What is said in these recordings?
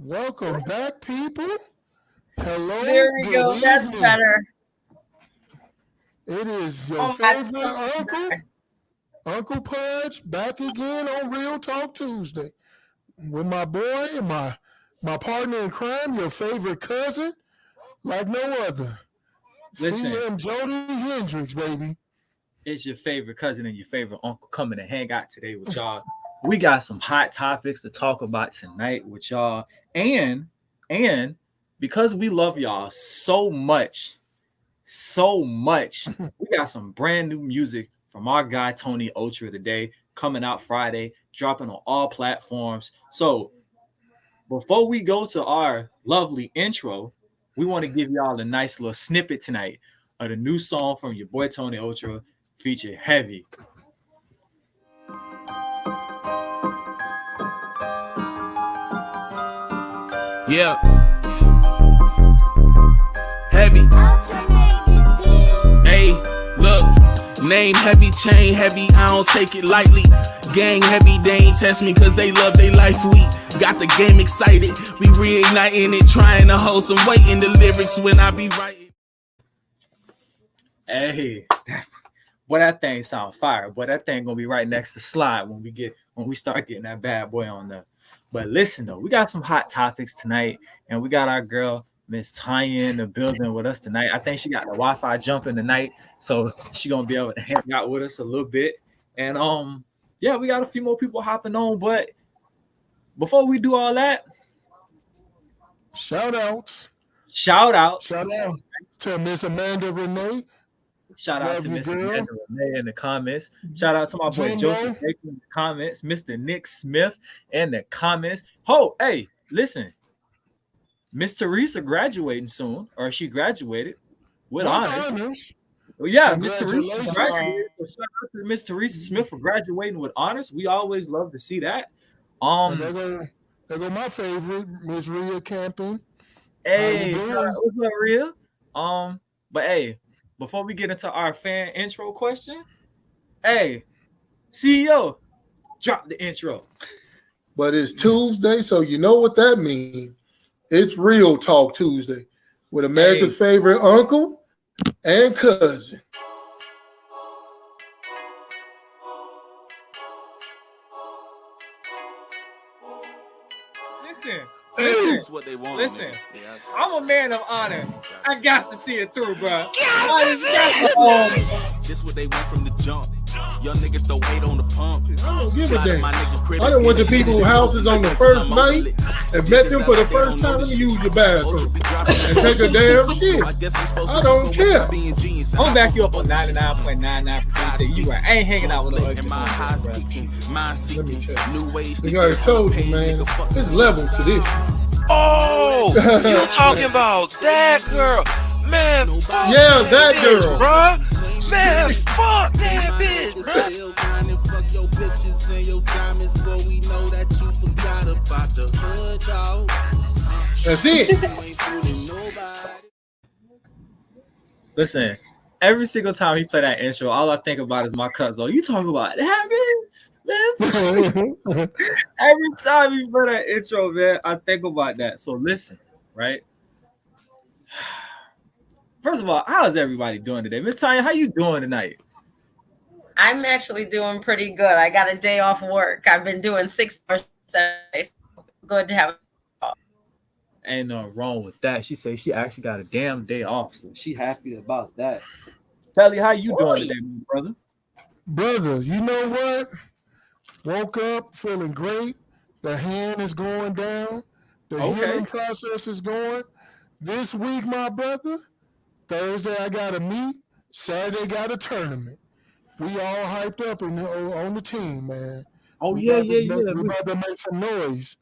Welcome back, people. Hello, There we good go. That's evening. better. It is your Oh my favorite uncle, Uncle Pudge, back again on Real Talk Tuesday with my boy and my partner in crime, your favorite cousin, like no other. Listen, CM Jodi Hendrix, baby. it's your favorite cousin and your favorite uncle coming to hang out today with y'all. We got some hot topics to talk about tonight with y'all. And because we love y'all so much, we got some brand new music from our guy Tony Ultra today, coming out Friday, dropping on all platforms. So before we go to our lovely intro, we want to give y'all a nice little snippet tonight of the new song from your boy Tony Ultra featured Heavy. Yeah. Heavy. Hey, look. Name heavy, chain heavy, I don't take it lightly. Gang heavy, they ain't test me cause they love they life. We got the game excited. We reigniting it, trying to hold some weight in the lyrics when I be writing. Hey, boy, that thing sound fire. Boy, that thing gonna be right next to Slide when we start getting that bad boy on there. But listen though, we got some hot topics tonight, and we got our girl Miss Tanya in the building with us tonight. I think she got the Wi-Fi jumping tonight, so she gonna be able to hang out with us a little bit. And yeah, we got a few more people hopping on. But before we do all that, Shout outs. shout outs. Shout out to Miss Amanda Renee. Shout out Love to you, Miss girl. Amanda Renee in the comments. Shout out to my boy Jimbo. Joseph Baker in the comments. Mr. Nick Smith in the comments. Oh, hey, listen. Miss Teresa graduating soon, or she graduated with honors. Well, yeah, Miss Teresa Congratulations. graduated. So shout out to Miss Teresa Smith for graduating with honors. We always love to see that. And there go my favorite, Miss Rhea Camping. Hey, How you doing? what's up, Rhea? But hey, before we get into our fan intro question, hey, CEO, drop the intro. But it's Tuesday, so you know what that means. It's Real Talk Tuesday with America's favorite uncle and cousin. Listen, That's what they want. listen. Yeah. I'm a man of honor. I got to see it through, bro. This what they want from the jump. Young niggas throw weight on the pump. I don't give a Slide in damn. my nigga crib. I done went to people's houses on the first night and met them for the first time. Let me use your bathroom and take a damn shit. I don't care. I'm gonna back you up on 99.99%. You right. I ain't hanging out with no ugly niggas, bro. Let me tell you. Like I told you, man, there's levels to this. Oh, you talking about that girl? Man, fuck Yeah, that bitch, girl. bruh. Man, fuck that bitch, bruh. Still grinding, fuck your bitches and your diamonds, boy. We know that you forgot about the hood, dog. That's it. You ain't fooling nobody. Listen, every single time he play that intro, all I think about is my cousin. Oh, you talking about that, man? Every time he play that intro, man, I think about that. So listen, right? First of all, how's everybody doing today? Miss Tanya, how you doing tonight? I'm actually doing pretty good. I got a day off work. I've been doing 6 hours a day. So good to have. Ain't nothing wrong with that. She say she actually got a damn day off, so she happy about that. Telly, how you doing today, my brother? Brothers, you know what? Woke up feeling great. The hand is going down. The healing process is going. This week, my brother, Thursday I got a meet. Saturday got a tournament. We all hyped up on the team, man. Oh We yeah. about to make some noise.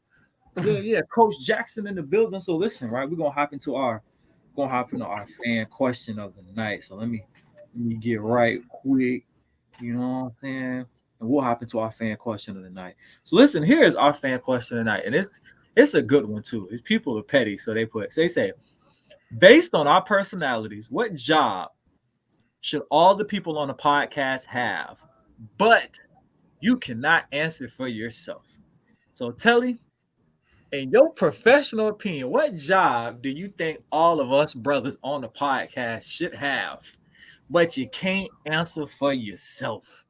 Yeah. Coach Jackson in the building. So listen, right, we're gonna hop into our fan question of the night. So let me get right quick. You know what I'm saying? And we'll hop into our fan question of the night. So listen, here is our fan question of the night, and it's a good one too. It's people are petty, so they say, based on our personalities, what job should all the people on the podcast have? But you cannot answer for yourself. So Telly, in your professional opinion, what job do you think all of us brothers on the podcast should have, but you can't answer for yourself?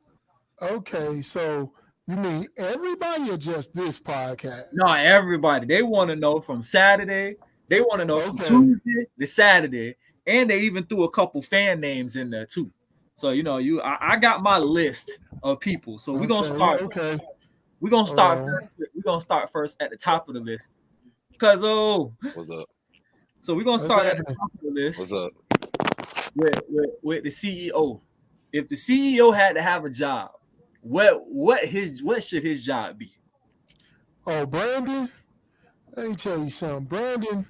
Okay, so you mean everybody or just this podcast? No, everybody. They want to know from Saturday. They want to know from Tuesday to Saturday, and they even threw a couple fan names in there too. So I got my list of people. So we're gonna start. Okay. We're gonna start. We're gonna start first at the top of the list. Cause what's up? So we're gonna start at the top of the list. What's up? With the CEO. If the CEO had to have a job, what should his job be? Oh, Brandon. Let me tell you something. Brandon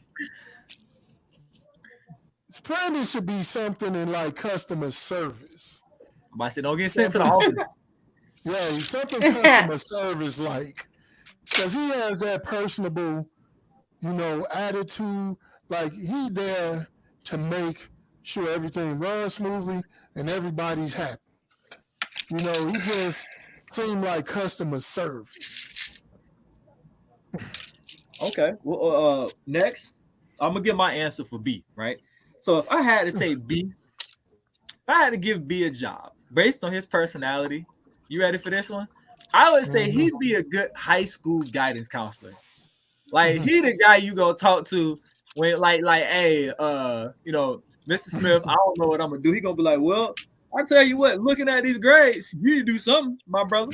should be something in like customer service. I said, don't get sent to the office. Yeah, something customer service like, because he has that personable, attitude. Like he there to make sure everything runs smoothly and everybody's happy. He just seemed like customer service. Okay. Well, next, I'm gonna give my answer for B. Right. So if I had to say B, if I had to give B a job based on his personality, you ready for this one? I would say he'd be a good high school guidance counselor. Like he the guy you go talk to when hey, Mr. Smith, I don't know what I'm gonna do. He gonna be like, well, I tell you what, looking at these grades, you need to do something, my brother.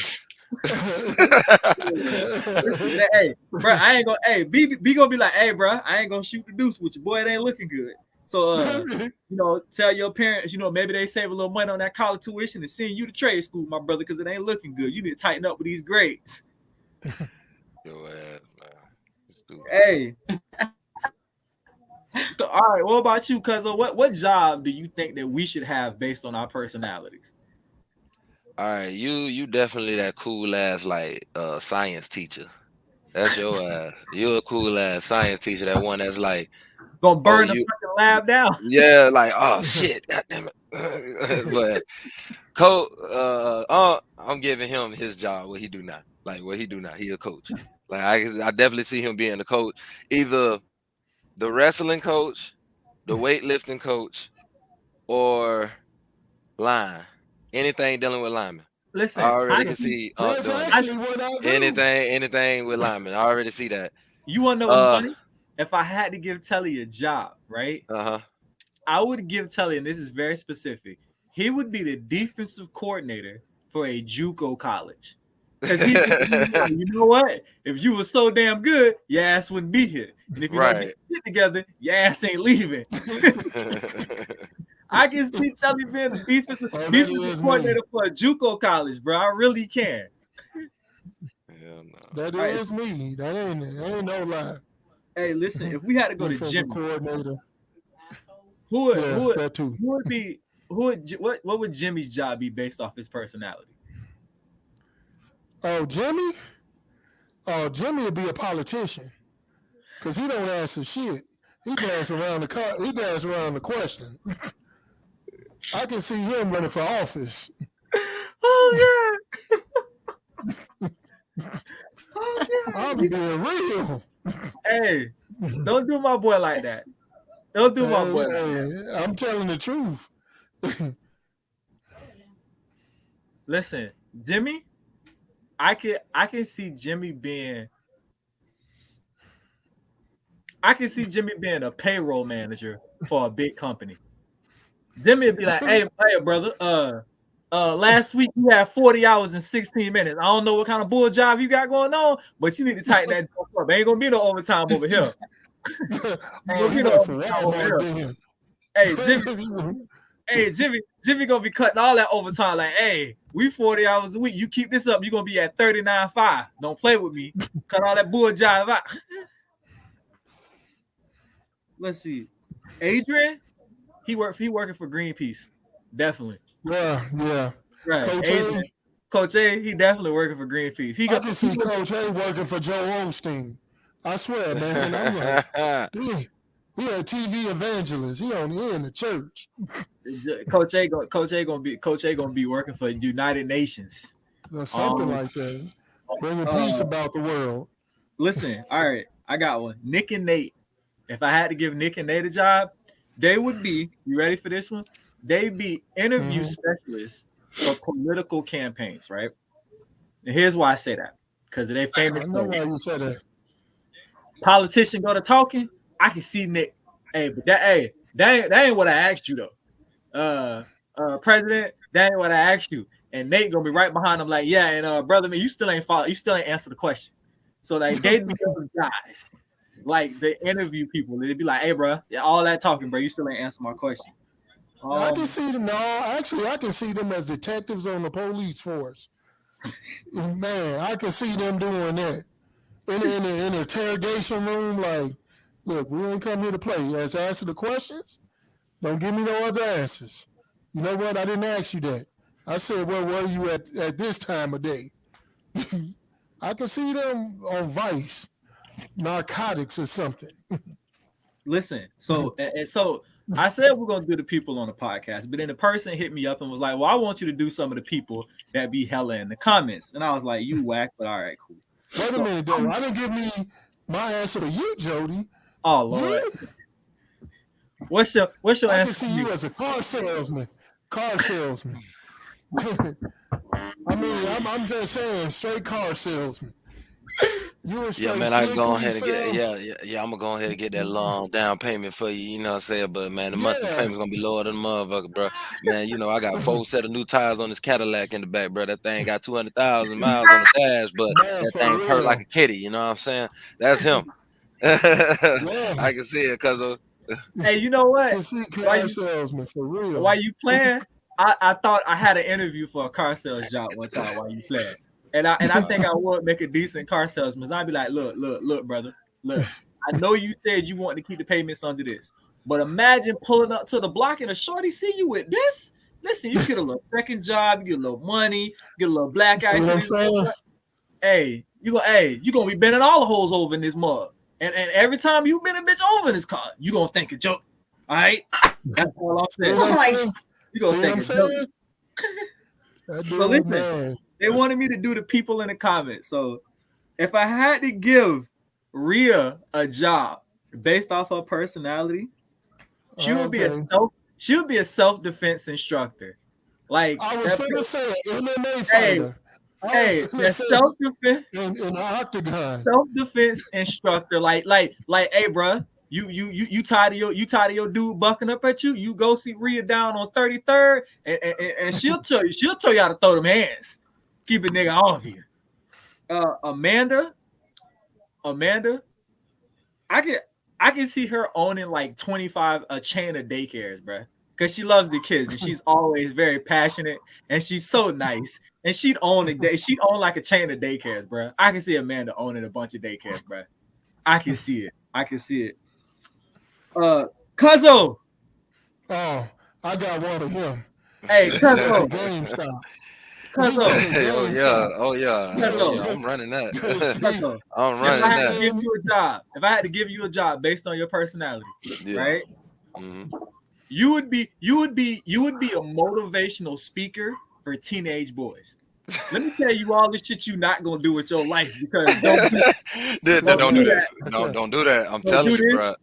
Hey, bro, I ain't gonna. Hey, B gonna be like, hey, bro, I ain't gonna shoot the deuce with you, boy. It ain't looking good. So, tell your parents, maybe they save a little money on that college tuition and send you to trade school, my brother, because it ain't looking good. You need to tighten up with these grades. Your ass, man. Hey. All right, what about you, cuz? What job do you think that we should have based on our personalities? All right, you definitely that cool ass like science teacher. That's your ass. You're a cool ass science teacher. That one that's like gonna burn the fucking lab down. Yeah, like oh shit, God damn it. But coach, I'm giving him his job. What he do now? Like what he do now? He a coach. Like I definitely see him being a coach. Either the wrestling coach, the weightlifting coach, or line. Anything dealing with linemen. Listen, I already can see anything with linemen. I already see that. You want to know what's funny? If I had to give Telly a job, right? I would give Telly, and this is very specific. He would be the defensive coordinator for a JUCO college. Because he like, you know what? If you were so damn good, your ass wouldn't be here. And if you don't get shit together, your ass ain't leaving. I can see Telly being the defensive coordinator for a JUCO college, bro. I really can. Hell no. That is me. That ain't no lie. Hey, listen, if we had to go to Jimmy, coordinator, what would Jimmy's job be based off his personality? Oh, Jimmy? Oh, Jimmy would be a politician. Because he don't answer shit. He dance around the question. I can see him running for office. Oh yeah. I'm being real. Hey, don't do my boy like that. Don't do my boy. I'm telling the truth. Listen, Jimmy, I can see Jimmy being a payroll manager for a big company. Jimmy would be like, hey brother, last week you had 40 hours and 16 minutes. I don't know what kind of bull job you got going on, but you need to tighten that up. Ain't gonna be no overtime over here. Hey, Jimmy gonna be cutting all that overtime. Like, hey, we 40 hours a week. You keep this up, you're gonna be at 39.5. Don't play with me. Cut all that bull job out. Let's see. Adrian, he working for Greenpeace. Definitely. Yeah. Right. Coach A, he definitely working for Greenpeace. I can see Coach A working for Joe Osteen. I swear, man. I'm like, he a TV evangelist. He in the church. Coach A gonna be working for United Nations or something like that. Bringing peace about the world. Listen, all right. I got one. Nick and Nate. If I had to give Nick and Nate a job, they would be, you ready for this one? They'd be interview specialists for political campaigns, right? And here's why I say that. Because of their famous. I know why you said that. Politician go to talking, I can see Nick. Hey, but that ain't what I asked you though. President, that ain't what I asked you. And Nate gonna be right behind him, like, yeah, and brother, man, you still ain't answer the question. So like they'd be those guys. Like they interview people, they'd be like, hey, bro, yeah, all that talking, bro, you still ain't answer my question. I can see them. No, actually, I can see them as detectives on the police force. Man, I can see them doing that in the interrogation room. Like, look, we ain't come here to play. Let's answer the questions. Don't give me no other answers. You know what? I didn't ask you that. I said, where were you at this time of day? I can see them on Vice, narcotics or something. Listen, so I said we're gonna do the people on the podcast, but then the person hit me up and was like, well, I want you to do some of the people that be hella in the comments. And I was like, you whack, but all right, cool. Wait a minute, though. I didn't give me my answer to you, Jody. Oh, Lord. What's your answer? I can see you as a car salesman. I mean, I'm just saying, straight car salesman. Yeah, man, I can go ahead and get I'm gonna go ahead and get that long down payment for you, you know what I'm saying? But man, the monthly payment's gonna be lower than the motherfucker, bro. Man, you know, I got 4 set of new tires on this Cadillac in the back, bro. That thing got 200,000 miles on the dash, but that thing purr like a kitty, you know what I'm saying? That's him. I can see it because of hey, you know what? I can see car salesman for real. While you playing, I thought I had an interview for a car sales job one time while you playing. And I think I would make a decent car salesman. I'd be like, look, brother, look. I know you said you want to keep the payments under this, but imagine pulling up to the block and a shorty see you with this. Listen, you get a little second job, you get a little money, get a little black ice. Hey, you gonna be bending all the holes over in this mug. And every time you bend a bitch over in this car, you gonna think a joke. All right? That's all I'm saying. You gonna think a joke. So listen. Man. They wanted me to do the people in the comments. So if I had to give Rhea a job based off her personality, she would be a self-defense instructor. Like I was gonna say MMA fighter. Hey, self-defense in the octagon. Self-defense instructor. Like, hey, bro, you tired of your dude bucking up at you? You go see Rhea down on 33rd, and she'll tell you how to throw them hands. Keep a nigga off here. Amanda, I can see her owning like 25 a chain of daycares, bro. Because she loves the kids and she's always very passionate and she's so nice. And she'd own like a chain of daycares, bro. I can see Amanda owning a bunch of daycares, bro. I can see it. Cuzzo. Oh, I got one of him. Hey, Cuzzo. GameStop. Oh yeah. I'm running that. If I had to give you a job based on your personality, right? Mm-hmm. You would be a motivational speaker for teenage boys. Let me tell you all the shit you're not gonna do with your life because don't do this. Don't do that. I'm telling you, bro.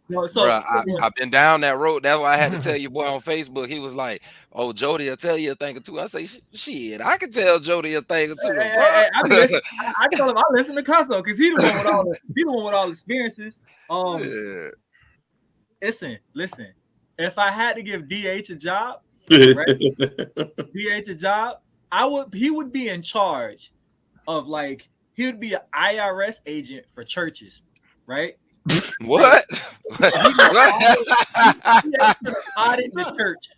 I've been down that road. That's why I had to tell you, boy, on Facebook. He was like, "Oh, Jodi, I'll tell you a thing or two." I say, "Shit, I can tell Jodi a thing or two." I tell him I listen to Cuzzo because he the one with all the experiences. Listen. If I had to give DH a job, right? DH a job. He would be in charge of he would be an IRS agent for churches, right? What? Audit the church,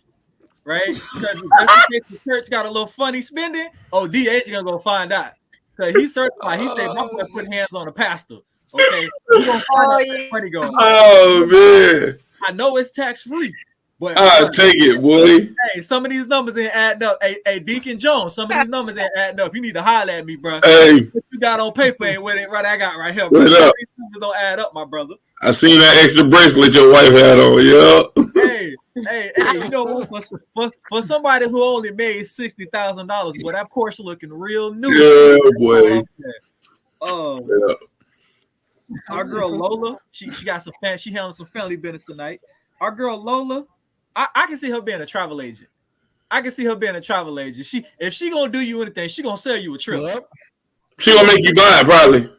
right? Because the church got a little funny spending. Oh, DH gonna go find out. Cause he's certified. He said, "My boy put hands on a pastor." Okay, we gonna find out where money going. Oh man! I know it's tax free. But I'll take it, boy. Hey, some of these numbers ain't adding up. Hey, Deacon Jones, some of these numbers ain't adding up. You need to holler at me, bro. Hey, what you got on paper ain't what it right. I got right here, bro. These numbers don't add up, my brother. I seen that extra bracelet your wife had on, yeah. Hey, you know what? For somebody who only made $60,000, boy, that Porsche looking real new. Yeah, boy. Oh, yeah. Our girl Lola, she got some she handling some family business tonight. Our girl Lola, I can see her being a travel agent. If she gonna do you anything, she gonna sell you a trip. Yep. She gonna make you buy it, probably.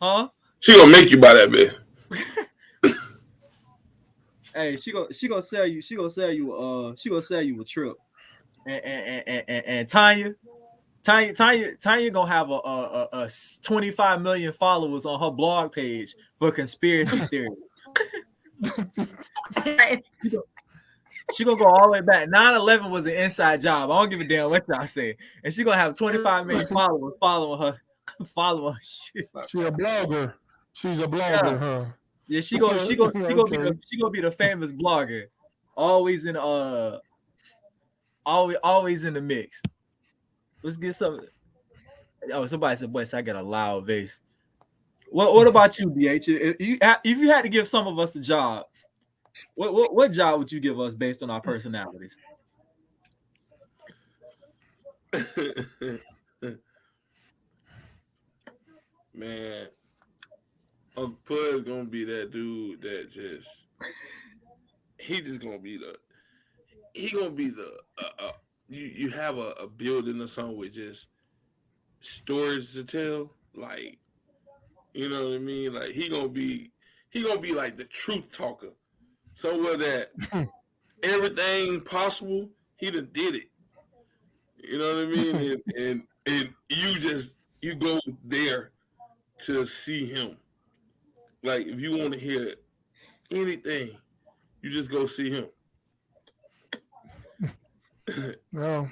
Huh? She gonna make you buy that bitch. Hey, she gonna sell you a trip. And Tanya gonna have a 25 million followers on her blog page for conspiracy theory. She gonna go all the way back. 9/11 was an inside job. I don't give a damn what y'all say. And she gonna have 25 million followers following her. Shit. She's a blogger. She's a blogger, huh? Yeah, she gonna be the famous blogger. Always in the mix. Let's get some. Oh, somebody said, "Boy, I got a loud bass." What about you, BH? If you had to give some of us a job, what job would you give us based on our personalities? Man, Uncle Pud's gonna be that dude that he just gonna be you have a building or something with just stories to tell, like, you know what I mean? Like he gonna be like the truth talker. Somewhere that everything possible, he done did it. You know what I mean? and you go there to see him. Like if you want to hear anything, you just go see him. No,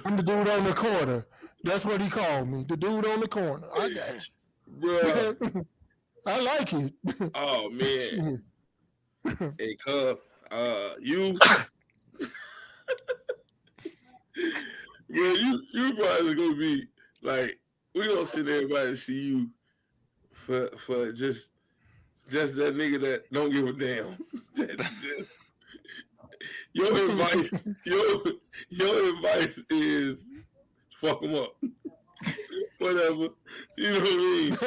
I'm the dude on the corner. That's what he called me. The dude on the corner. I got you. Bro. I like it. Oh man. Hey, cuz, you you probably gonna be like, we gonna send everybody to see you for just that nigga that don't give a damn. Your advice is fuck them up. Whatever. You know what I mean?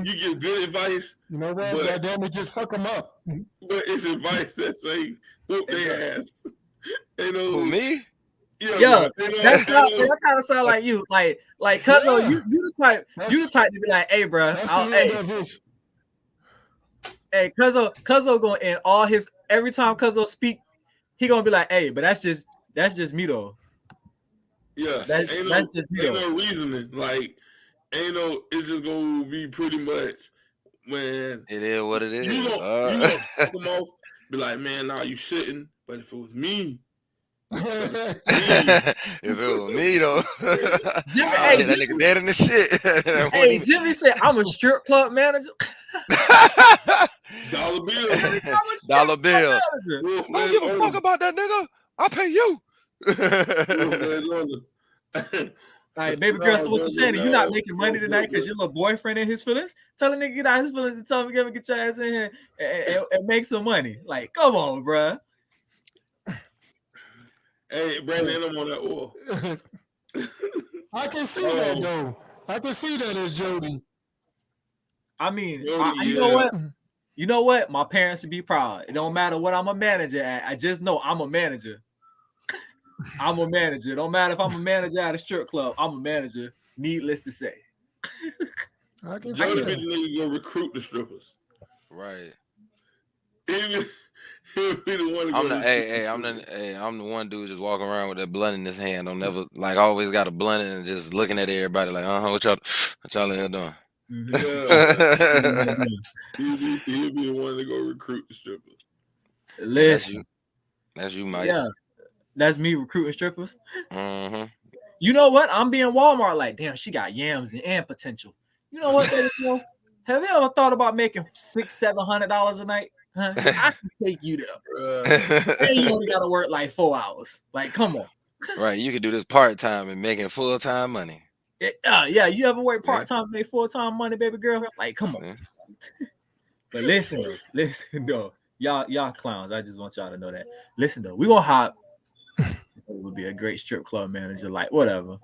You get good advice. You know what? God damn it, just fuck them up. But it's advice that say whoop their ass. Who, me? Yeah, that kind of sound like you. Like Cuzzo, you the type to be like, hey, bro, hey, Cuzzo going in all his every time Cuzzo speak, he gonna be like, hey, but that's just me though. Yeah, that's just me. Ain't no reasoning. Like, it's just gonna be pretty much when it is what it is. You gonna fuck them off, be like, man, nah, you shouldn't. But if it was me, if it was me though, Jimmy, that nigga dead in the shit. Hey, Jimmy said, I'm a strip club manager. Dollar bill. I don't give a fuck about that nigga. I'll pay you. All right, baby girl, so what you saying? You're not making money tonight because your little boyfriend in his feelings? Tell a nigga get out his feelings and tell him get your ass in here and make some money. Like, come on, bruh. Hey, Brandon, I'm on that oil. I can see that though. I can see that as Jodi. I mean, you know what? My parents would be proud. It don't matter what I'm a manager at. I just know I'm a manager. I'm a manager. It don't matter if I'm a manager at a strip club. I'm a manager. Needless to say. I can see that. Nigga go recruit the strippers. Right. I'm the one dude just walking around with that blunt in his hand. I'm never like always got a blunt and just looking at everybody like, what y'all in here doing? Yeah. He'll be the one to go recruit the strippers. Listen, that's you, Mike. Yeah, that's me recruiting strippers. Mm-hmm. You know what? I'm being Walmart like, damn, she got yams and potential. You know what? Have you ever thought about making $600-700 a night? Huh? I can take you there. And you only gotta work like 4 hours. Like, come on. Right, you could do this part-time and making full-time money. Yeah, you ever work part-time and make full-time money, baby girl? Like, come on. But listen though. Y'all clowns. I just want y'all to know that. Listen though, we gonna hop. It would be a great strip club manager, like whatever.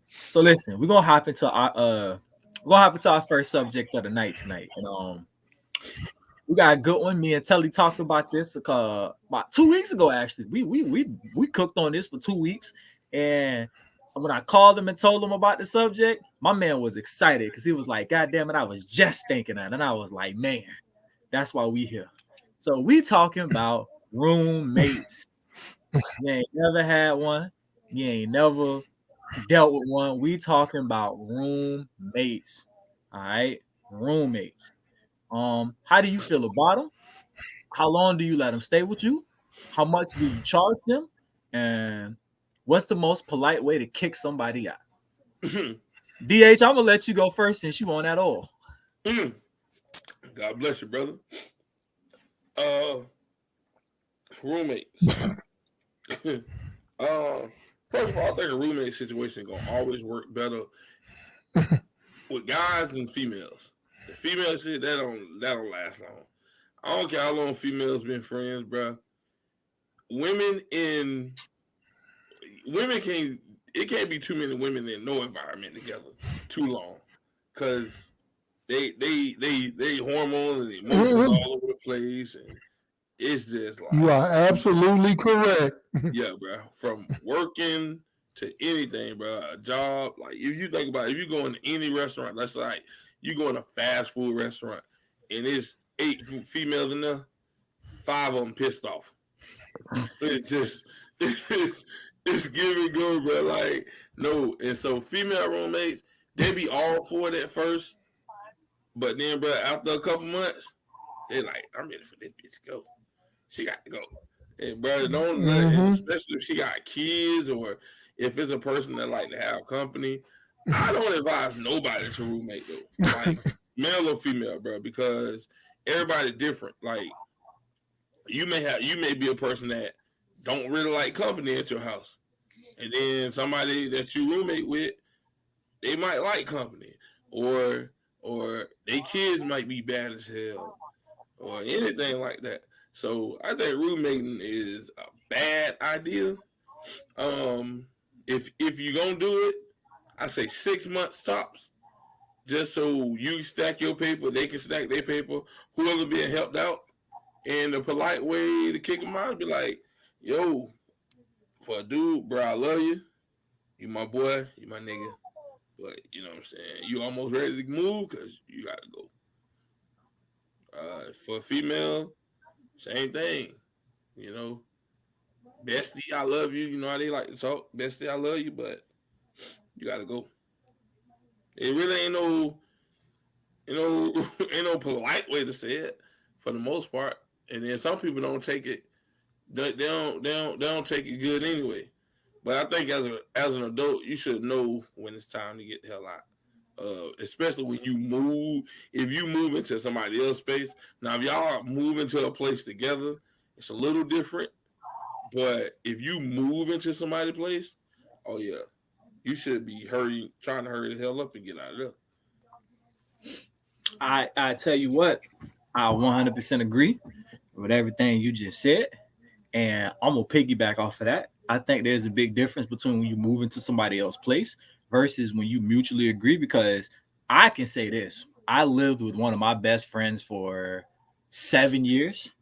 So listen, we're gonna hop into We're gonna hop into our first subject of the night tonight. And we got a good one. Me and Telly talked about this about 2 weeks ago. Actually, we cooked on this for 2 weeks, and when I called him and told him about the subject, my man was excited because he was like, "God damn it, I was just thinking that," and I was like, "Man, that's why we here." So we talking about roommates. You ain't never had one. You ain't never dealt with one. We talking about roommates. All right, roommates. How do you feel about them? How long do you let them stay with you? How much do you charge them? And what's the most polite way to kick somebody out? DH, I'm gonna let you go first since you on that all. God bless you, brother. Roommates. First of all, I think a roommate situation gonna always work better with guys than females. The female shit that don't last long. I don't care how long females been friends, bro. Women can't. It can't be too many women in no environment together too long, cause they hormones and emotions all over the place, and it's just like you are absolutely correct. yeah, bro. From working to anything, bro. A job, like if you think about it, if you go into any restaurant, that's like you go in a fast food restaurant and it's 8 females in there, 5 of them pissed off. It's just it's giving good, bro. Like no, and so female roommates, they be all for it at first, but then, bro, after a couple months, they like, I'm ready for this bitch to go. She got to go. And bro, don't especially if she got kids or if it's a person that like to have company. I don't advise nobody to roommate though, like male or female, bro, because everybody different. Like you may be a person that don't really like company at your house, and then somebody that you roommate with, they might like company, or their kids might be bad as hell, or anything like that. So I think roommating is a bad idea. If you're gonna do it, I say 6 months tops, just so you stack your paper, they can stack their paper. Whoever being helped out, and the polite way to kick them out be like, "Yo, for a dude, bro, I love you. You my boy, you my nigga. But you know what I'm saying? You almost ready to move because you gotta go." For a female, same thing. You know, bestie, I love you. You know how they like to talk. Bestie, I love you, but you gotta go. It really ain't ain't no polite way to say it for the most part. And then some people don't take it. They don't take it good anyway. But I think as an adult, you should know when it's time to get the hell out. Especially when you move. If you move into somebody else's space, now if y'all move into a place together, it's a little different. But if you move into somebody's place, oh yeah, you should be trying to hurry the hell up and get out of there. I tell you what, I 100% agree with everything you just said, and I'm gonna piggyback off of that. I think there's a big difference between when you move into somebody else's place versus when you mutually agree. Because I can say this: I lived with one of my best friends for 7 years,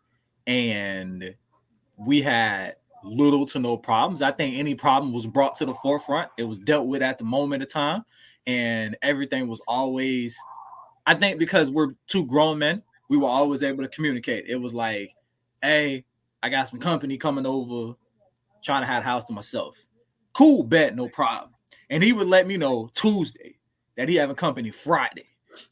and we had little to no problems. I think any problem was brought to the forefront. It was dealt with at the moment of time, and everything was always. I think because we're two grown men, we were always able to communicate. It was like, hey, I got some company coming over, trying to have the house to myself. Cool, bet, no problem. And he would let me know Tuesday that he having company Friday.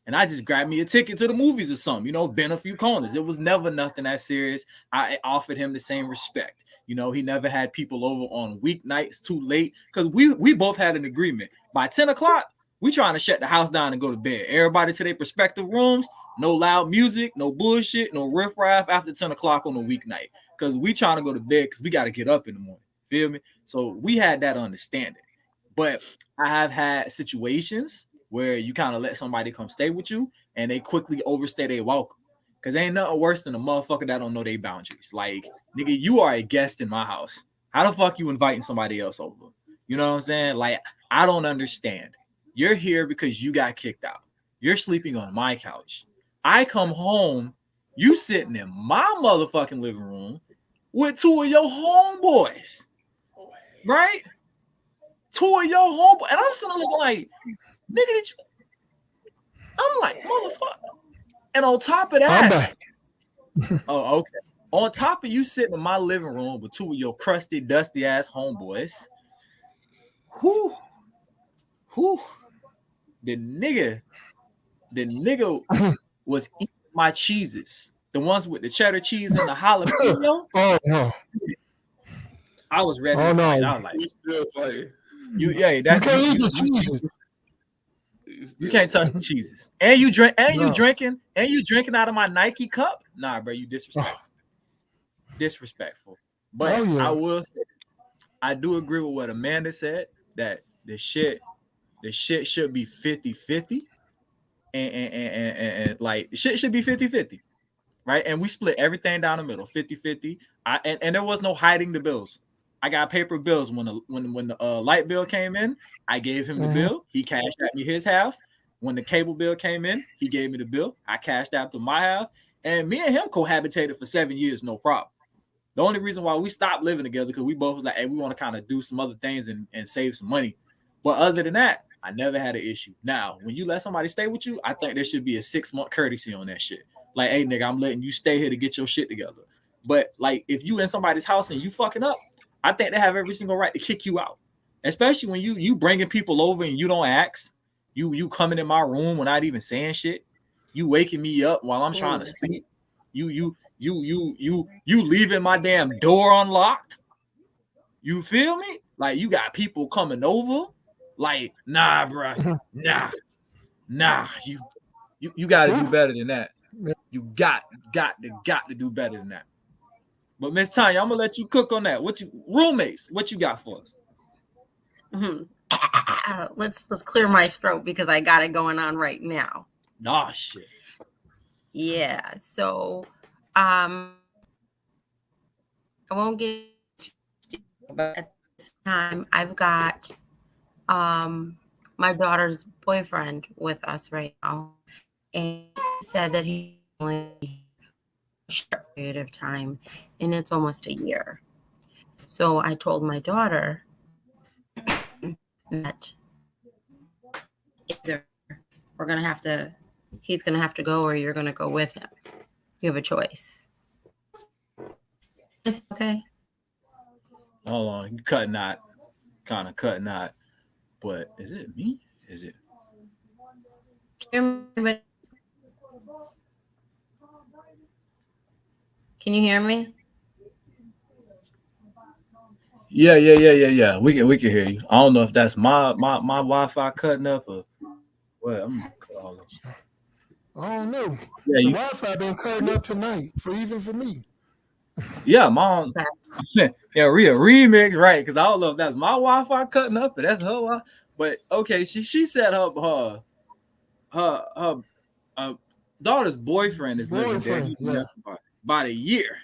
And I just grabbed me a ticket to the movies or something, been a few corners. It was never nothing that serious. I offered him the same respect. He never had people over on weeknights too late, because we both had an agreement. By 10 o'clock, we trying to shut the house down and go to bed. Everybody to their respective rooms. No loud music, no bullshit, no riffraff after 10 o'clock on a weeknight. Because we trying to go to bed because we got to get up in the morning. Feel me? So we had that understanding. But I have had situations where you kind of let somebody come stay with you and they quickly overstay their welcome. Because ain't nothing worse than a motherfucker that don't know their boundaries. Like, nigga, you are a guest in my house. How the fuck you inviting somebody else over? You know what I'm saying? Like, I don't understand. You're here because you got kicked out. You're sleeping on my couch. I come home, you sitting in my motherfucking living room with two of your homeboys, right? Two of your homeboys, and I'm sitting there looking like, nigga, did you? I'm like, motherfucker. And on top of I'm that, back. oh, okay. On top of you sitting in my living room with two of your crusty, dusty ass homeboys, whoo, the nigga was eating my cheeses, the ones with the cheddar cheese and the jalapeno. Oh no. I was ready Oh to fight. no. I was like, He's still fighting. you can't eat the cheeses. You can't touch the cheeses. And you No. drinking out of my Nike cup? Nah, bro, you disrespectful. Disrespectful. But Oh, yeah. I will say, I do agree with what Amanda said, that the shit should be 50-50. And like shit should be 50-50. Right? And we split everything down the middle, 50-50. And there was no hiding the bills. I got paper bills when the light bill came in. I gave him the bill. He cashed out me his half. When the cable bill came in, he gave me the bill. I cashed out to my half. And me and him cohabitated for 7 years, no problem. The only reason why we stopped living together because we both was like, hey, we want to kind of do some other things and save some money. But other than that, I never had an issue. Now, when you let somebody stay with you, I think there should be a 6-month courtesy on that shit. Like, hey, nigga, I'm letting you stay here to get your shit together. But like, if you in somebody's house and you fucking up, I think they have every single right to kick you out. Especially when you bringing people over and you don't ask. You coming in my room without even saying shit. You waking me up while I'm trying to sleep. You leaving my damn door unlocked. You feel me? Like you got people coming over. Like, nah, bro. Nah. You got to do better than that. You got to do better than that. But Miss Tanya, I'm gonna let you cook on that. What you got for us? Let's clear my throat because I got it going on right now. Oh shit. Yeah. So I won't get too deep, but at this time I've got my daughter's boyfriend with us right now, and he said that he only a short period of time, and it's almost a year. So I told my daughter that either he's gonna have to go, or you're gonna go with him. You have a choice. Is it okay? Hold on, you kind of cutting out. But is it me? Is it? Can you hear me? Yeah. We can hear you. I don't know if that's my Wi-Fi cutting up or what. I'm gonna call it. I don't know. Yeah, the Wi-Fi been cutting up tonight for me. Yeah, mom. Yeah, remix, right? Because I don't know if that's my Wi-Fi cutting up or that's her Wi-Fi. But okay, she said her daughter's boyfriend is living there about a year.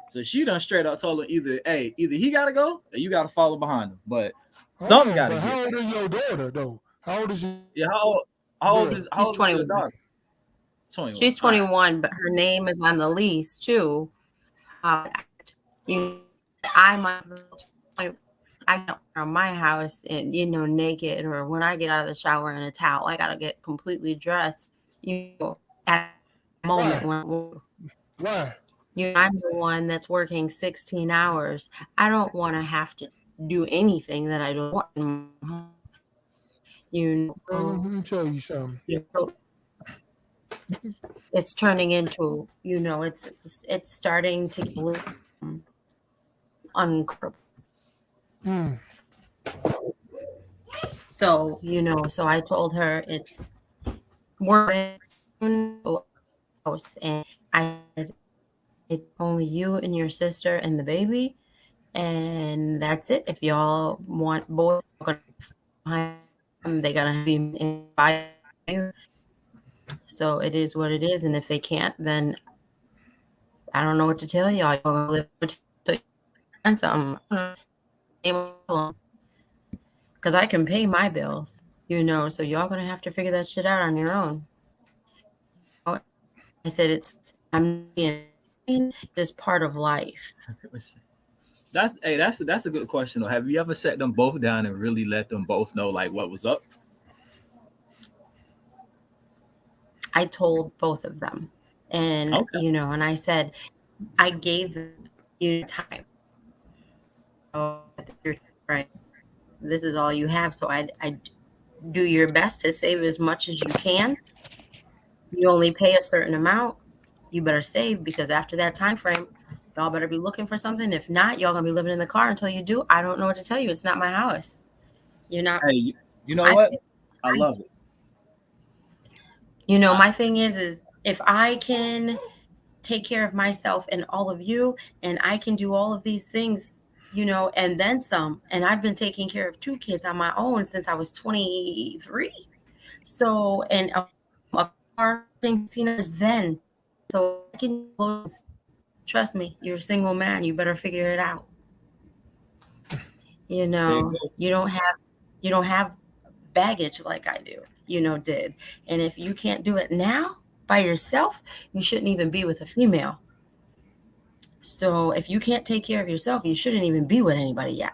So she done straight up told him either he gotta go or you gotta follow behind him. But something gotta get. How old is your daughter though? How old is your? Yeah, how old is She's 21. 21. She's 21, but her name is on the lease too. I got from my house and naked, or when I get out of the shower in a towel, I gotta get completely dressed. At the moment Why? I'm the one that's working 16 hours. I don't want to have to do anything that I don't want. Let me tell you something. It's turning into, it's starting to bloom uncomfortable. So, so I told her it's more house, and I said it's only you and your sister and the baby, and that's it. If y'all want boys, they gotta be invited. So it is what it is, and if they can't, then I don't know what to tell y'all. You're gonna live with something, because I can pay my bills, so y'all gonna have to figure that shit out on your own. I said I'm being just part of life. That's a good question though. Have you ever sat them both down and really let them both know like what was up? I told both of them, and Okay. and I said I gave you time. Oh, you're right. This is all you have, so I do your best to save as much as you can. You only pay a certain amount. You better save because after that time frame, y'all better be looking for something. If not, y'all gonna be living in the car until you do. I don't know what to tell you. It's not my house. You're not. Hey, you know I, what? I love it. my thing is if I can take care of myself and all of you, and I can do all of these things, and then some. And I've been taking care of 2 kids on my own since I was 23. So, and a car thing seen as then. So I can trust me, you're a single man. You better figure it out. There you go. You don't have baggage like I do, did. And if you can't do it now by yourself, you shouldn't even be with a female. So if you can't take care of yourself, you shouldn't even be with anybody yet.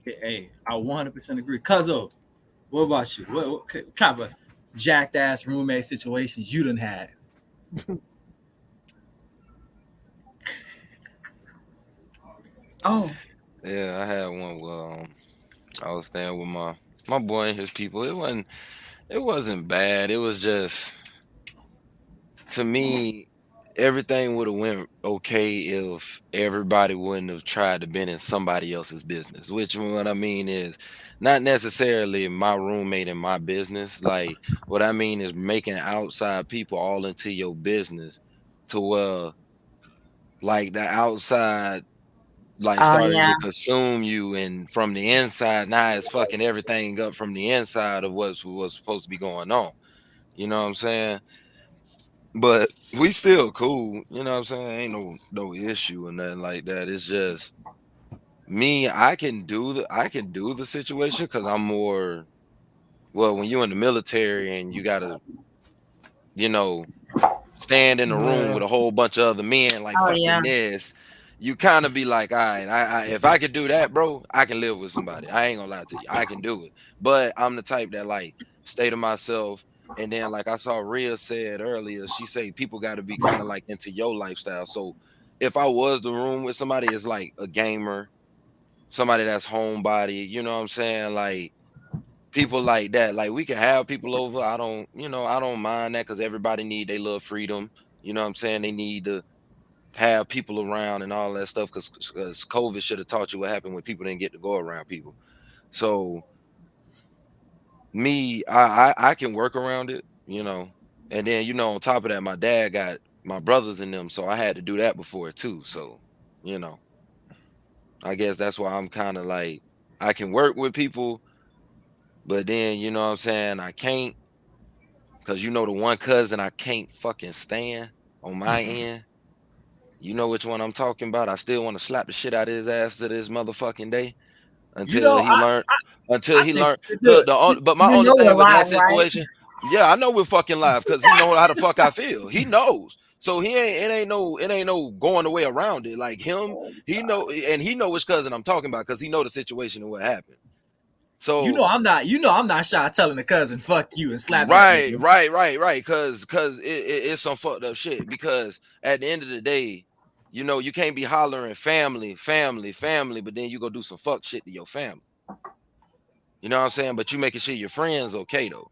Hey, I 100% agree. Cuzzo, what about you? What kind of a jacked ass roommate situations you done had? Oh, Yeah, I had one where I was staying with my boy and his people. It wasn't bad. It was just, to me, everything would have went okay if everybody wouldn't have tried to been in somebody else's business. Which, what I mean is not necessarily my roommate in my business. Like, what I mean is making outside people all into your business, to where like the outside like oh starting yeah. to consume you, and from the inside now it's fucking everything up from the inside of what's supposed to be going on. You know what I'm saying? But we still cool. You know what I'm saying? Ain't no issue or nothing like that. It's just me. I can do the situation because I'm more, well, when you're in the military and you gotta, you know, stand in a room Yeah. with a whole bunch of other men like Oh fucking yeah. this, you kind of be like, all right, if I could do that, bro, I can live with somebody. I ain't gonna lie to you, I can do it. But I'm the type that like stay to myself. And then, like I saw Rhea said earlier, she say people got to be kind of like into your lifestyle. So if I was the room with somebody, it's like a gamer, somebody that's homebody. You know what I'm saying? Like people like that. Like we can have people over. I don't mind that because everybody need their little freedom. You know what I'm saying? They need to have people around and all that stuff because COVID should have taught you what happened when people didn't get to go around people. So me, I can work around it. And then on top of that, my dad got my brothers in them, so I had to do that before too. So you know, I guess that's why I'm kind of like I can work with people, but then you know what I'm saying, I can't, because the one cousin I can't fucking stand on my end. You know which one I'm talking about. I still want to slap the shit out of his ass to this motherfucking day You until know, he learned. Until I he think learned. you should do Look, it. but my You only know we're thing with that live, right? situation, yeah, I know we're fucking live because he know how the fuck I feel. He knows. So he ain't. It ain't no going away around it. Like him, he know, and he know which cousin I'm talking about because he know the situation and what happened. You So know I'm not. You know I'm not shy telling the cousin "fuck you" and slap that right, nigga. right, right, right. Cause it's some fucked up shit. Because at the end of the day, you can't be hollering family, family, family, but then you go do some fuck shit to your family. You know what I'm saying? But you making sure your friends okay though.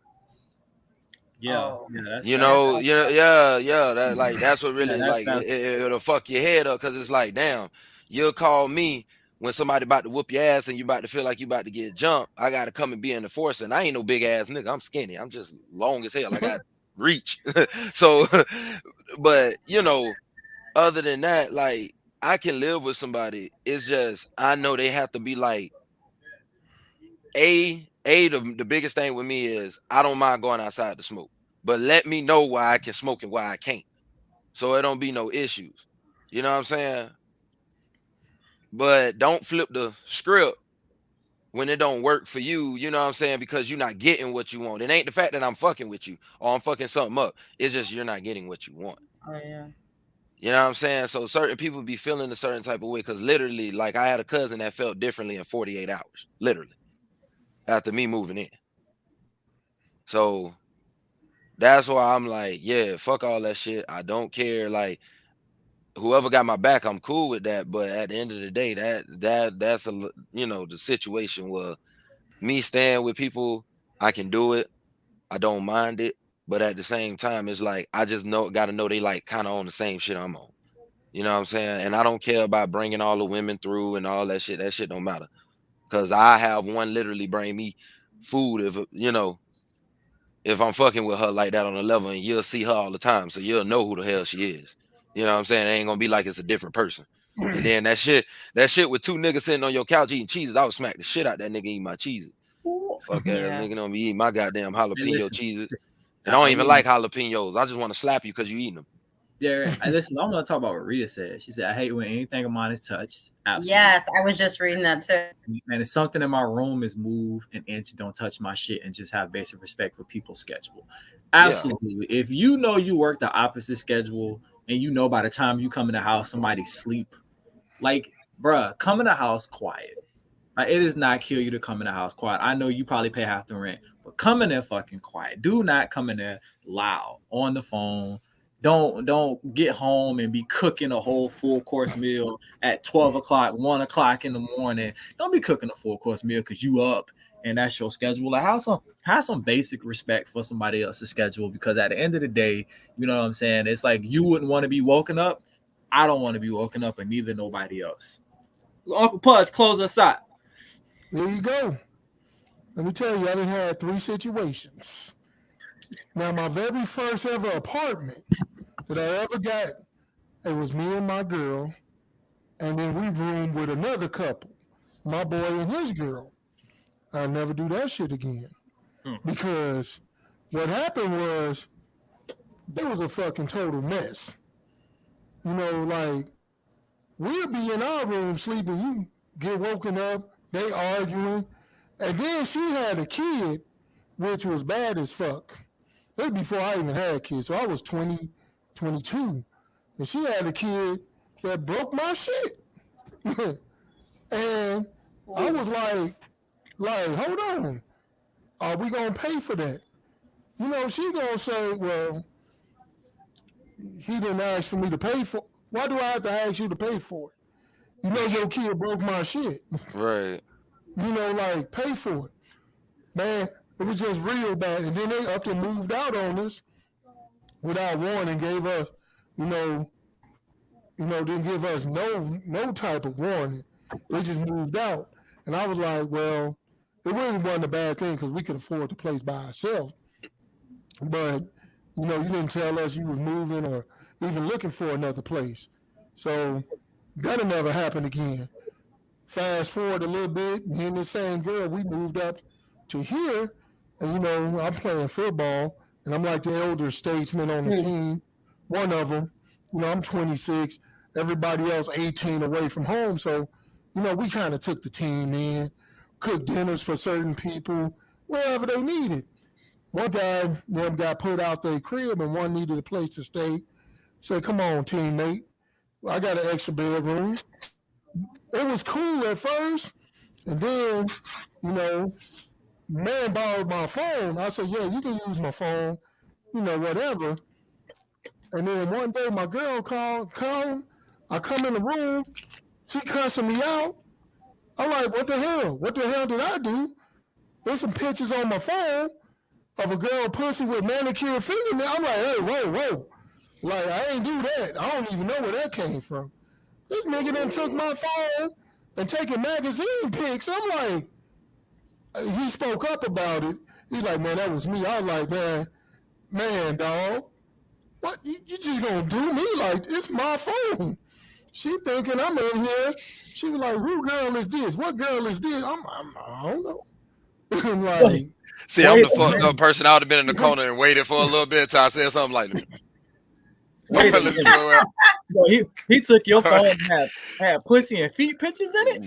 Yeah, Oh, yeah, that's You that's know, that's yeah. That's what yeah, really that's like that's it'll fuck your head up because it's like, damn, you'll call me when somebody about to whoop your ass and you about to feel like you about to get jumped. I gotta come and be an enforcer. And I ain't no big ass nigga. I'm skinny. I'm just long as hell. I got reach. So, but other than that, like I can live with somebody. It's just I know they have to be like the biggest thing with me is I don't mind going outside to smoke, but let me know why I can smoke and why I can't, so it don't be no issues. You know what I'm saying? But don't flip the script when it don't work for you, you know what I'm saying? Because you're not getting what you want. It ain't the fact that I'm fucking with you or I'm fucking something up. It's just you're not getting what you want. Oh yeah. You know what I'm saying? So certain people be feeling a certain type of way because literally, like I had a cousin that felt differently in 48 hours, literally, after me moving in. So that's why I'm like, yeah, fuck all that shit. I don't care. Like whoever got my back, I'm cool with that. But at the end of the day, that's a the situation where me staying with people, I can do it. I don't mind it. But at the same time, it's like I just gotta know they like kind of on the same shit I'm on. You know what I'm saying? And I don't care about bringing all the women through and all that shit. That shit don't matter. Because I have one literally bring me food if I'm fucking with her like that on the level, and you'll see her all the time. So you'll know who the hell she is. You know what I'm saying? It ain't gonna be like it's a different person. And then that shit with two niggas sitting on your couch eating cheeses, I would smack the shit out that nigga eating my cheeses. Fuck ass nigga don't be eating my goddamn jalapeno cheeses. And I don't even like jalapenos. I just want to slap you because you eating them. Yeah, listen, I'm gonna talk about what Rita said. She said, I hate when anything of mine is touched. Absolutely. Yes, I was just reading that too. And if something in my room is moved an inch, don't touch my shit, and just have basic respect for people's schedule. Absolutely. Yeah. If you know you work the opposite schedule and you know by the time you come in the house, somebody's sleep, like, bruh, come in the house quiet. Like, it does not kill you to come in the house quiet. I know you probably pay half the rent, but come in there fucking quiet. Do not come in there loud on the phone. Don't get home and be cooking a whole full course meal at 12 o'clock, 1 o'clock in the morning. Don't be cooking a full course meal because you up and that's your schedule. Like have some basic respect for somebody else's schedule, because at the end of the day, you know what I'm saying? It's like you wouldn't want to be woken up. I don't want to be woken up, and neither nobody else. So Uncle Pudge, close us out. There you go. Let me tell you, I done had 3 situations. Now, my very first ever apartment that I ever got, it was me and my girl, and then we roomed with another couple, my boy and his girl. I'll never do that shit again. Because what happened was, there was a fucking total mess. You know, like, we'll be in our room sleeping, you get woken up, they arguing, and then she had a kid, which was bad as fuck. That was before I even had kids, so I was 20, 22, and she had a kid that broke my shit. And I was like, hold on, are we gonna pay for that? You know, she gonna say, well, he didn't ask for me to pay for it. Why do I have to ask you to pay for it? You know your kid broke my shit. Right. You know, like, pay for it. Man, it was just real bad. And then they up and moved out on us without warning, gave us, didn't give us no type of warning. They just moved out. And I was like, well, it really wasn't a bad thing because we could afford the place by ourselves. But, you didn't tell us you was moving or even looking for another place. So that'll never happen again. Fast forward a little bit, me and the same girl, we moved up to here, and I'm playing football, and I'm like the elder statesman on the team. One of them, I'm 26, everybody else 18 away from home. So, we kind of took the team in, cooked dinners for certain people, wherever they needed. One guy, them got put out their crib, and one needed a place to stay. Said, come on, teammate, I got an extra bedroom. It was cool at first, and then, man borrowed my phone. I said, yeah, you can use my phone, whatever. And then one day my girl called, I come in the room, she cussing me out. I'm like, what the hell? What the hell did I do? There's some pictures on my phone of a girl pussy with manicured fingernails. I'm like, hey, whoa. Like, I ain't do that. I don't even know where that came from. This nigga done took my phone and taking magazine pics. I'm like, he spoke up about it. He's like, man, that was me. I was like, man, dog, what? You just gonna do me like this? My phone. She thinking I'm in here. She was like, who girl is this? What girl is this? I don't know. I'm like, see, I'm the fucked up person. I would have been in the corner and waited for a little bit till I said something like that. So he took your phone and had pussy and feet pictures in it?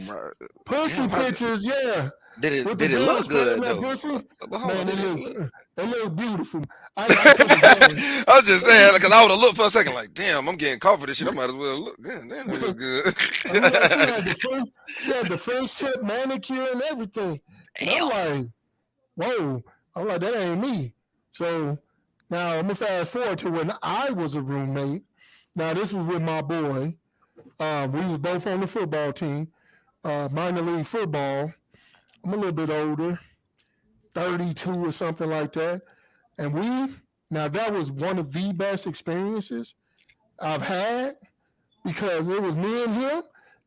Pussy pictures, yeah. with Did the it girl look spreading good that though? pussy. But hold on, Man, did it look? it looked beautiful. I took a glance. I was just saying, because I would have looked for a second, like, damn, I'm getting caught for this shit. I might as well look. Damn, that look good. She had the French tip manicure and everything. And I'm Damn. like, whoa. I'm like, that ain't me. So now I'm gonna fast forward to when I was a roommate. Now this was with my boy. We was both on the football team, minor league football. I'm a little bit older, 32 or something like that. And now that was one of the best experiences I've had because it was me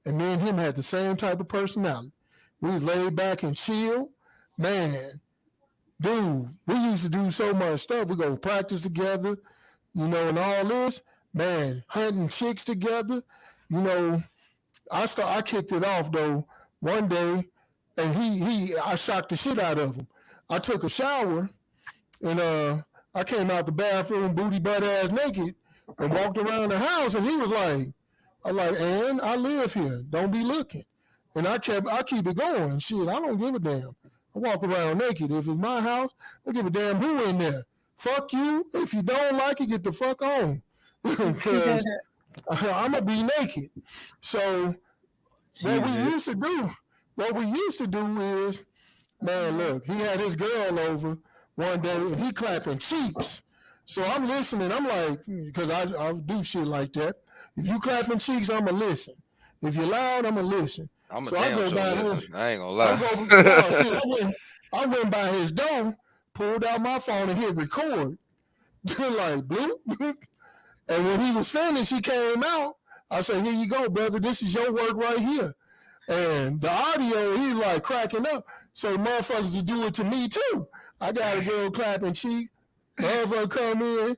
and him had the same type of personality. We was laid back and chill. Man, dude, we used to do so much stuff. We go practice together, and all this. Man, hunting chicks together. I kicked it off though one day, and I shocked the shit out of him. I took a shower, and I came out the bathroom booty butt ass naked and walked around the house, and he was like, "And I live here. Don't be looking." And I keep it going. Shit, I don't give a damn. I walk around naked. If it's my house, I don't give a damn who in there. Fuck you. If you don't like it, get the fuck on. Because I'm gonna be naked. So what we used to do is, man, look, he had his girl over one day and he clapping cheeks. So I'm listening. I'm like, because I do shit like that. If you clapping cheeks, I'm going to listen. If you're loud, I'm going to listen. I'm a So damn I go sure by listen. his. I ain't gonna lie. I went by his door, pulled out my phone and hit record. Like, bloop. And when he was finished, he came out. I said, here you go, brother. This is your work right here. And the audio, he's like cracking up. So motherfuckers would do it to me too. I got a girl clapping cheek. Motherfucker come in.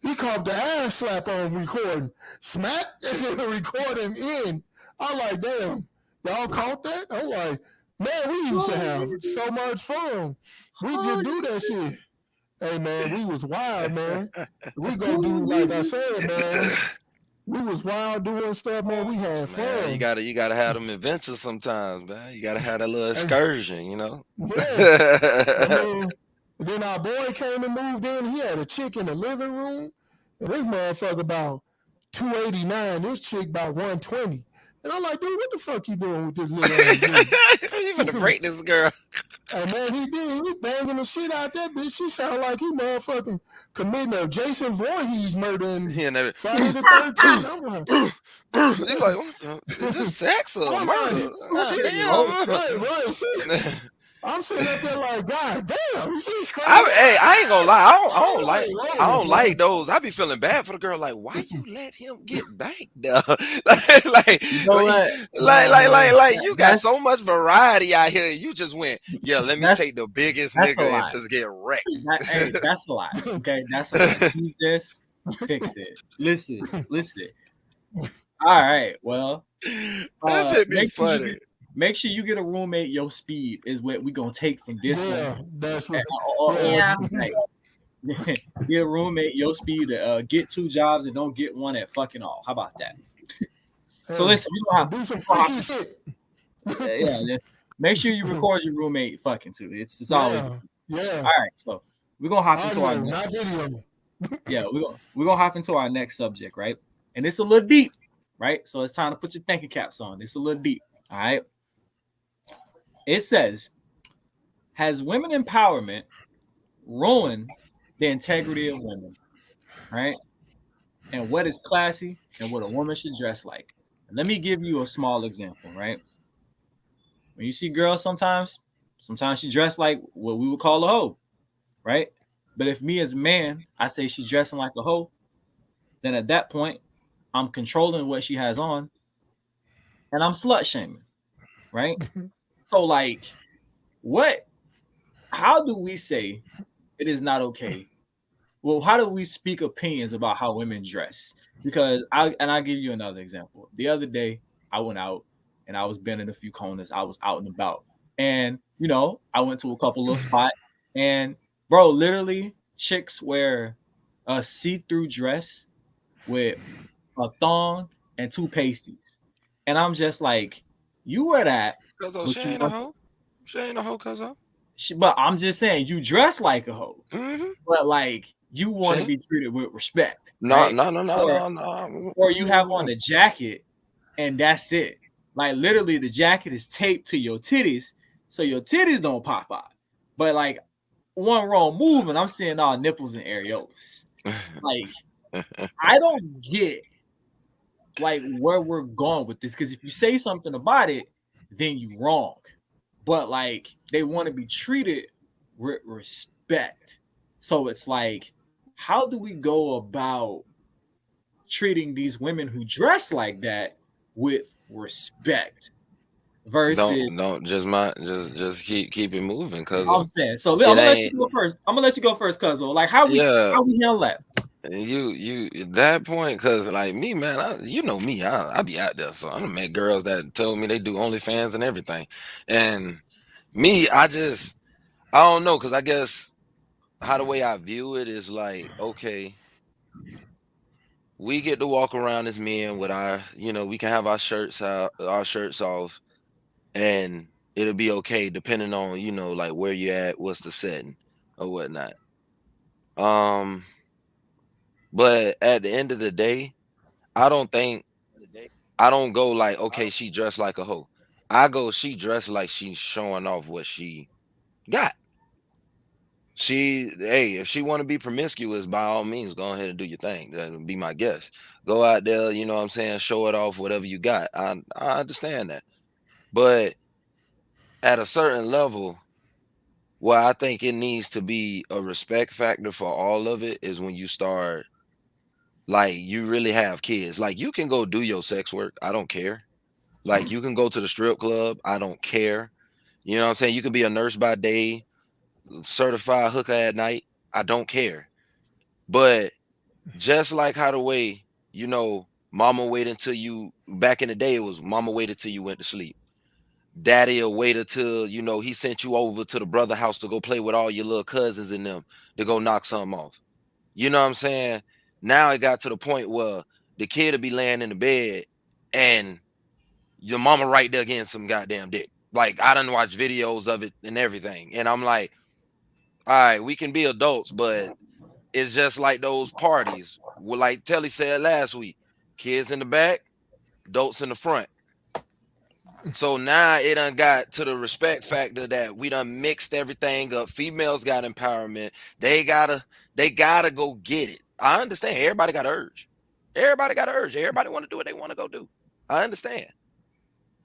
He caught the ass slap on recording. Smack and recording in. I like, damn, y'all caught that? I'm like, man, we used to have so much fun. We just do that shit. Hey, man, we was wild, man. We go do, like I said, man. We was wild doing stuff, man. We had fun. Man, you gotta have them adventures sometimes, man. You gotta have that little excursion, Yeah. Then our boy came and moved in. He had a chick in the living room. And this motherfucker about 289. This chick about 120. And I'm like, dude, what the fuck you doing with this little ass dude? You finna break this girl. And man, he did. He banging the shit out that bitch. She sound like he motherfucking committing a Jason Voorhees murder in Friday the 13th. I'm like, you like, what the, is this sex or murder? Right. I'm sitting up there like, God damn, she's crazy. I ain't gonna lie. I don't like those. I be feeling bad for the girl. Like, why you let him get back there? You got so much variety out here. You just went, yeah. Let me take the biggest nigga and just get wrecked. That's a lot. Okay, that's a lot. Use this, fix it. Listen. All right. Well, that should be funny. Make sure you get a roommate. Your speed is what we gonna take from this one. That's right. Get a roommate. Your speed. Get 2 jobs and don't get one at fucking all. How about that? So listen, you don't have do some funky shit. Yeah. Make sure you record your roommate fucking too. It's always yeah. All right, so we're gonna hop into our we're gonna hop into our next subject, right? And it's a little deep, right? So it's time to put your thinking caps on. It's a little deep. All right. It says, has women empowerment ruined the integrity of women? Right? And what is classy and what a woman should dress like? And let me give you a small example, right? When you see girls sometimes she dressed like what we would call a hoe, right? But if me as a man, I say she's dressing like a hoe, then at that point, I'm controlling what she has on and I'm slut shaming, right? So like, how do we say it is not okay? Well, how do we speak opinions about how women dress? Because I'll give you another example. The other day I went out and I was bending a few corners. I was out and about. And, I went to a couple of spots and bro, literally chicks wear a see-through dress with a thong and 2 pasties. And I'm just like, you wear that. Because she ain't a hoe. She ain't a hoe, cuz hoe. But I'm just saying, you dress like a hoe, but like you want to See? be treated with respect, No, right? no, no, no, Or, no, no. or you have on a jacket and that's it. Like literally, the jacket is taped to your titties, so your titties don't pop out. But like one wrong move, and I'm seeing all nipples and areolas. Like I don't get like where we're going with this, because if you say something about it, then you wrong. But like they want to be treated with respect. So it's like, how do we go about treating these women who dress like that with respect versus Don't just keep it moving, cuz I'm saying. So I'm it gonna let you ain't. go first. I'm gonna let you go first, cuz like how we Yeah, handle that. you that point, cuz like me, man, you know me, I be out there, so I done met girls that told me they do OnlyFans and everything, and me, I don't know, cuz I guess how the way I view it is like, okay, we get to walk around as men with our, we can have our shirts out, our shirts off, and it'll be okay depending on, like where you're at, what's the setting or whatnot. Um, but at the end of the day, I don't think I don't go like, okay, she dressed like a hoe. I go, she dressed like she's showing off what she got. Hey, if she want to be promiscuous, by all means, go ahead and do your thing. That would be my guess. Go out there, you know what I'm saying, show it off, whatever you got. I understand that. But at a certain level, well, I think it needs to be a respect factor for all of it is when you start, like, you really have kids. Like, you can go do your sex work. I don't care. Like, you can go to the strip club. I don't care. You know what I'm saying? You can be a nurse by day, certified hooker at night. I don't care. But just like how the way, mama waited until you, back in the day, it was mama waited till you went to sleep. Daddy'll wait until, he sent you over to the brother house to go play with all your little cousins and them to go knock something off. You know what I'm saying? Now it got to the point where the kid will be laying in the bed and your mama right there getting some goddamn dick. Like, I done watch videos of it and everything. And I'm like, all right, we can be adults, but it's just like those parties. Well, like Telly said last week, kids in the back, adults in the front. So now it done got to the respect factor that we done mixed everything up. Females got empowerment. They gotta go get it. I understand. Everybody got urge. Everybody got urge. Everybody want to do what they want to go do. I understand.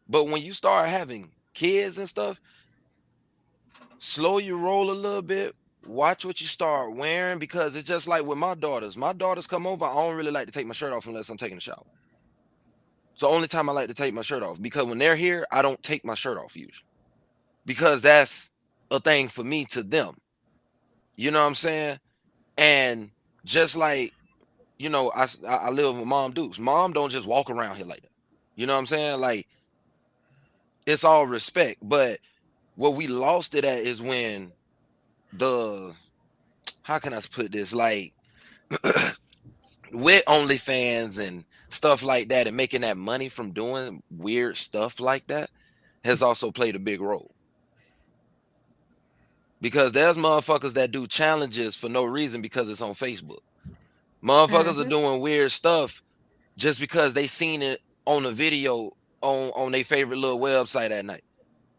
But when you start having kids and stuff, slow your roll a little bit. Watch what you start wearing, because it's just like with my daughters. My daughters come over, I don't really like to take my shirt off unless I'm taking a shower. It's the only time I like to take my shirt off, because when they're here, I don't take my shirt off usually, because that's a thing for me to them. You know what I'm saying? And just like, I live with Mom Dukes. Mom don't just walk around here like that. You know what I'm saying? Like, it's all respect. But what we lost it at is when how can I put this? Like, with OnlyFans and stuff like that, and making that money from doing weird stuff like that has also played a big role. Because there's motherfuckers that do challenges for no reason because it's on Facebook. Motherfuckers are doing weird stuff just because they seen it on a video on their favorite little website at night.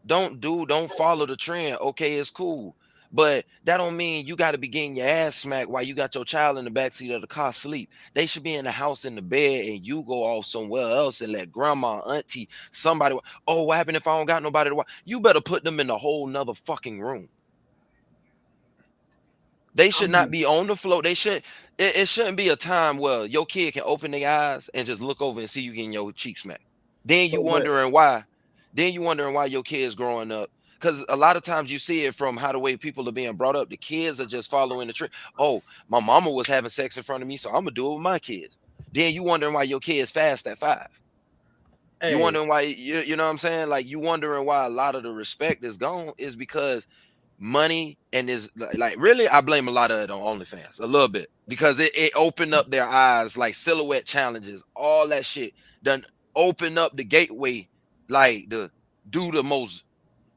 Don't follow the trend. Okay, it's cool. But that don't mean you got to be getting your ass smacked while you got your child in the backseat of the car sleep. They should be in the house in the bed, and you go off somewhere else and let grandma, auntie, somebody. Oh, what happened if I don't got nobody to watch? You better put them in a whole nother fucking room. They should not be on the floor. It shouldn't be a time where your kid can open their eyes and just look over and see you getting your cheek smacked. Then you wondering why. Then you wondering why your kids growing up. Because a lot of times you see it from how the way people are being brought up. The kids are just following the trend. Oh, my mama was having sex in front of me, so I'm gonna do it with my kids. Then you wondering why your kids fast at 5. You wondering why, you know what I'm saying? Like, you wondering why a lot of the respect is gone is because money, and is like, really, I blame a lot of it on OnlyFans, a little bit, because it opened up their eyes, like silhouette challenges, all that shit done open up the gateway, like, to do the most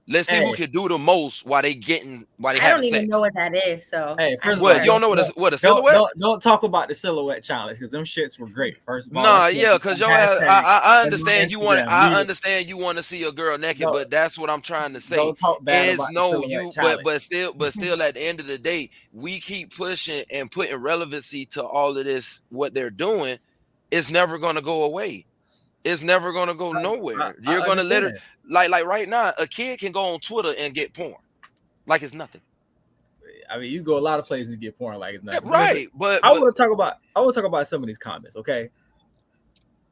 Let's see who can do the most while they I having don't even sex. know what that is. So First What, of you all, don't know what a silhouette? Don't talk about the silhouette challenge because them shits were great. First of all, Nah, yeah, because I understand you want Instagram, understand you want to see a girl naked, but that's what I'm trying to say. Don't talk bad Is about the no silhouette you, challenge. but still at the end of the day, we keep pushing and putting relevancy to all of this. What they're doing is never gonna go away. It's never gonna go nowhere. You're gonna literally like right now, a kid can go on Twitter and get porn like it's nothing. I mean, you go a lot of places to get porn like it's nothing. Right, but I want to talk about some of these comments. Okay,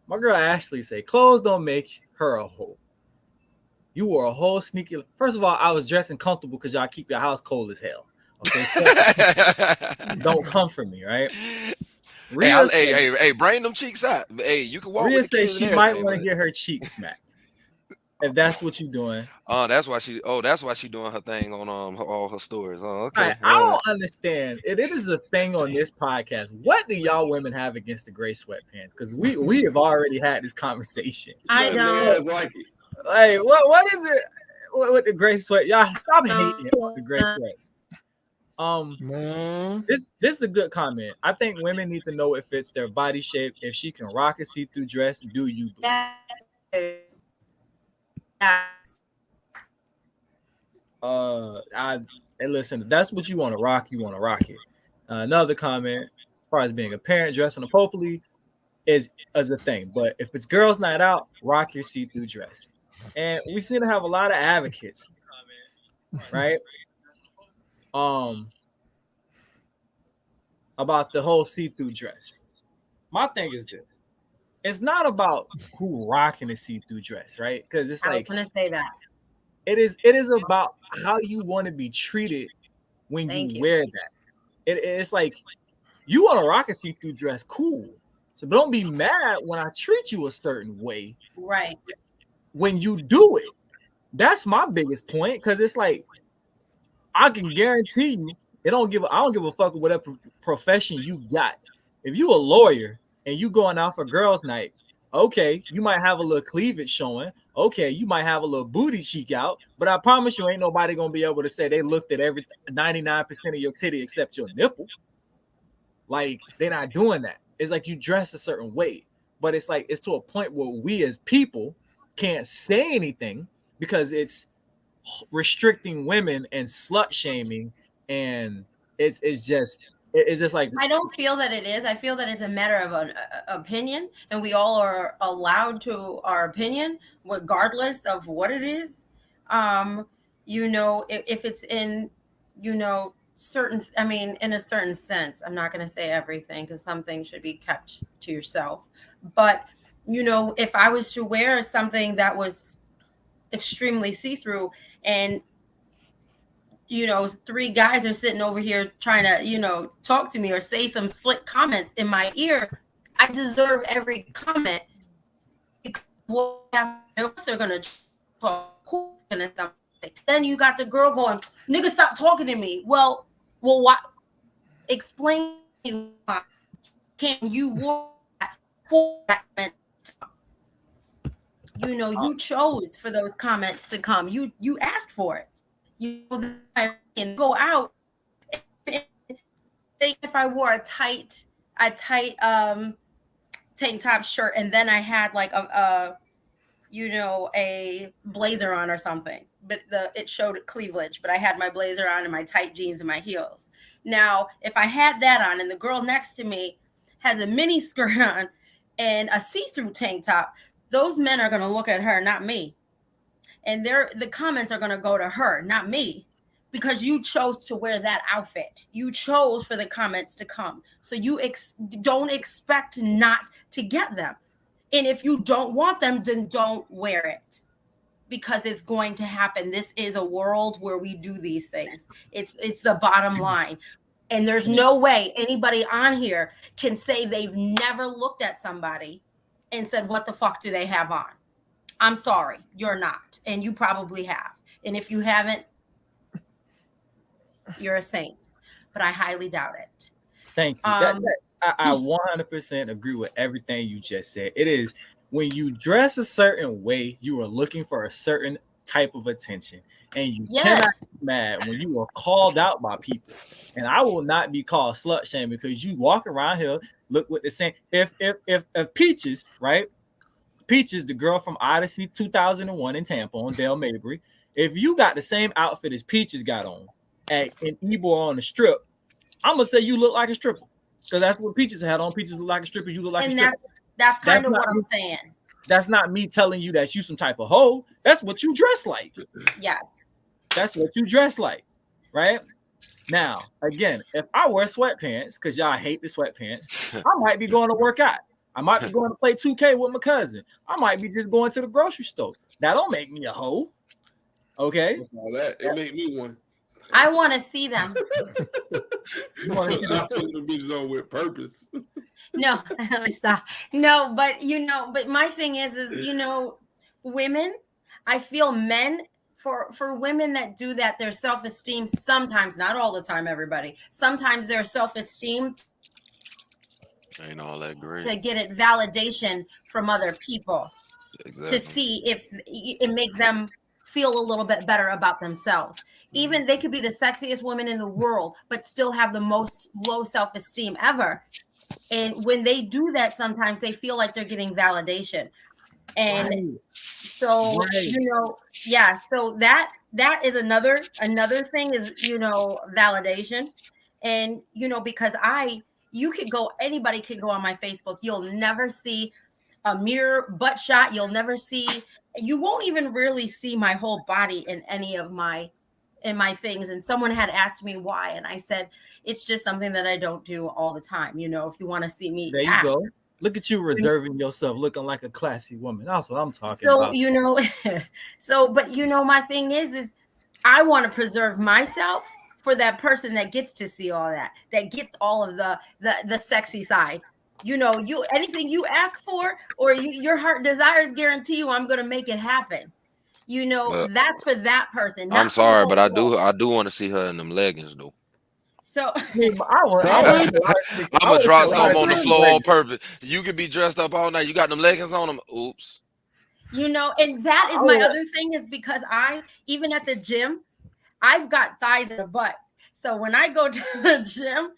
my girl Ashley say clothes don't make her a hoe. You were a whole sneaky. First of all, I was dressing comfortable because y'all keep your house cold as hell. Okay, so don't comfort me, right? Hey, bring them cheeks out. Hey, you can walk Rhea with the says kids. she might want to get her cheeks smacked. If that's what you're doing. Oh, that's why she doing her thing on all her stories. Oh, okay. Right, I don't understand. It is a thing on this podcast. What do y'all women have against the gray sweatpants? Because we have already had this conversation. I don't like it. Hey, what is it with the gray sweat? Y'all stop hating the gray sweats. This is a good comment. I think women need to know if it's their body shape. If she can rock a see-through dress, do you? And listen, if that's what you want to rock, you want to rock it. Another comment, as far as being a parent dressing appropriately is a thing. But if it's girls' night out, rock your see-through dress. And we seem to have a lot of advocates, right? About the whole see-through dress. My thing is this. It's not about who rocking a see-through dress, right? Because it's I was gonna say that. It is about how you want to be treated when you wear that. It's like you want to rock a see-through dress, cool. So don't be mad when I treat you a certain way. Right. When you do it. That's my biggest point. Because it's like I can guarantee you I don't give a fuck with whatever profession you got. If you a lawyer and you going out for girls' night, okay, you might have a little cleavage showing. Okay, you might have a little booty cheek out, but I promise you ain't nobody gonna be able to say they looked at every 99% of your titty except your nipple. Like, they're not doing that. It's like you dress a certain way, but it's like it's to a point where we as people can't say anything because it's restricting women and slut shaming, and it's just like I don't feel that it is. I feel that it's a matter of an opinion, and we all are allowed to our opinion, regardless of what it is. If it's in, certain, I mean, in a certain sense, I'm not going to say everything because some things should be kept to yourself. But, if I was to wear something that was extremely see-through and three guys are sitting over here trying to, talk to me or say some slick comments in my ear, I deserve every comment because what else they're gonna talk and something. Then you got the girl going, nigga, stop talking to me. Well, what? Explain why can you work for that? You chose for those comments to come. You asked for it. You can go out. If I wore a tight tank top shirt and then I had like a blazer on or something, but it showed cleavage, but I had my blazer on and my tight jeans and my heels. Now, if I had that on and the girl next to me has a mini skirt on and a see-through tank top, those men are going to look at her, not me. And the comments are going to go to her, not me, because you chose to wear that outfit. You chose for the comments to come. So you don't expect not to get them. And if you don't want them, then don't wear it because it's going to happen. This is a world where we do these things. It's the bottom line. And there's no way anybody on here can say they've never looked at somebody and said, what the fuck do they have on? I'm sorry, you're not. And you probably have. And if you haven't, you're a saint. But I highly doubt it. Thank you. I 100% agree with everything you just said. It is when you dress a certain way, you are looking for a certain type of attention. And you Yes. cannot be mad when you are called out by people. And I will not be called slut shame because you walk around here, look what they're saying. If Peaches, right? Peaches, the girl from Odyssey 2001 in Tampa on Dale Mabry, if you got the same outfit as Peaches got on in Ybor on the strip, I'm gonna say you look like a stripper. Because that's what Peaches had on. Peaches look like a stripper, you look like a stripper. And that's kind of not what I'm me. saying. That's not me telling you that you some type of hoe. That's what you dress like. Yes. That's what you dress like, right? Now, again, if I wear sweatpants, because y'all hate the sweatpants, I might be going to work out. I might be going to play 2K with my cousin. I might be just going to the grocery store. That don't make me a hoe. Okay? All that, it made me one. I want to see them. You want to see I put the bitches on with purpose. No, let me stop. No, but but my thing is women, I feel men, for women that do that, their self-esteem sometimes, not all the time, everybody, sometimes their self-esteem Ain't all that great. to get it validation from other people Exactly. to see if it make them feel a little bit better about themselves. Even they could be the sexiest woman in the world, but still have the most low self-esteem ever. And when they do that, sometimes they feel like they're getting validation. And so, yeah, so that is another thing is, validation. And, because anybody can go on my Facebook. You'll never see a mirror butt shot. You won't even really see my whole body in any of my things. And someone had asked me why. And I said, it's just something that I don't do all the time. If you want to see me. There you go. Look at you reserving yourself, looking like a classy woman. That's what I'm talking about. But my thing is I want to preserve myself for that person that gets to see all that gets all of the sexy side. Anything you ask for or your heart desires, guarantee you I'm going to make it happen. That's for that person. I'm sorry, but I do want to see her in them leggings though. So I'm gonna drop some on the floor on purpose. You could be dressed up all night. You got them leggings on them. Oops. And that is my other thing is because even at the gym, I've got thighs and a butt. So when I go to the gym,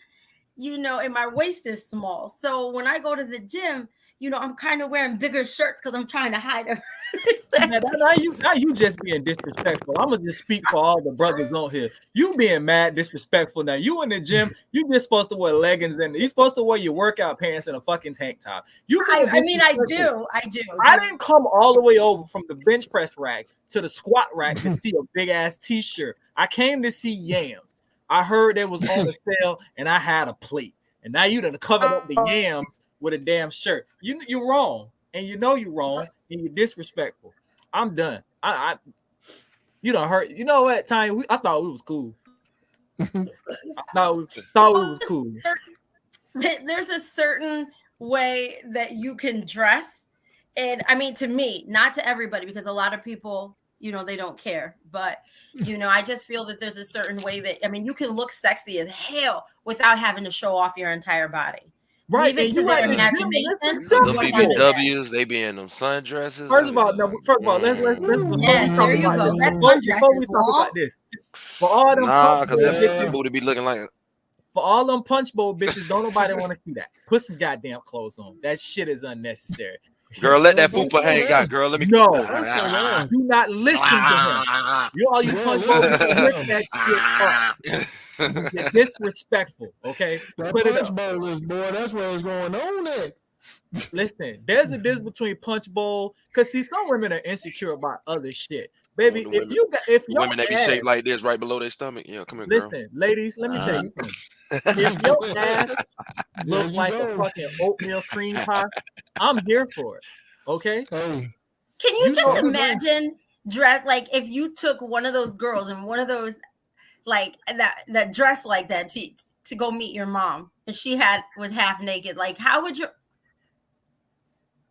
and my waist is small. So when I go to the gym, I'm kind of wearing bigger shirts because I'm trying to hide everything. Now you just being disrespectful. I'm gonna just speak for all the brothers on here. You being mad disrespectful. Now you in the gym, you just supposed to wear leggings and you're supposed to wear your workout pants and a fucking tank top. I do. I didn't come all the way over from the bench press rack to the squat rack to see a big ass t-shirt. I came to see yams. I heard it was on the sale and I had a plate. And now you done covered up the yams with a damn shirt. You're wrong. And you're wrong and you're disrespectful. I'm done. You done hurt. You know what, Tanya? I thought we was cool. I thought we was cool. There's a certain way that you can dress. And I mean, to me, not to everybody, because a lot of people, they don't care. But, I just feel that there's a certain way that, you can look sexy as hell without having to show off your entire body. Right, leave it to their imagination. The BBWs, they be in them sundresses. First of all, let's yes, there you go. That sundress before we is talk long. about this, for all them because that booty be looking like. For all them punch bowl bitches, don't nobody want to see that. Put some goddamn clothes on. That shit is unnecessary. Girl, let that fupa hang out, girl. Let me. No, do not listen to him. You all you punch bowl bitches, look that shit up. You're disrespectful, okay? That Put it punch up. bowl is, boy, that's where it's going on at. Listen, there's a difference between punch bowl, because see, some women are insecure about other shit. Baby, if women that be shaped like this right below their stomach, yeah, come here, girl. Listen, ladies, let me tell you something. If your ass looks like a fucking oatmeal cream pie, I'm here for it. Okay? Hey. Can you just imagine dress like if you took one of those girls and one of those like that dress like that to go meet your mom and she was half naked? Like, how would you?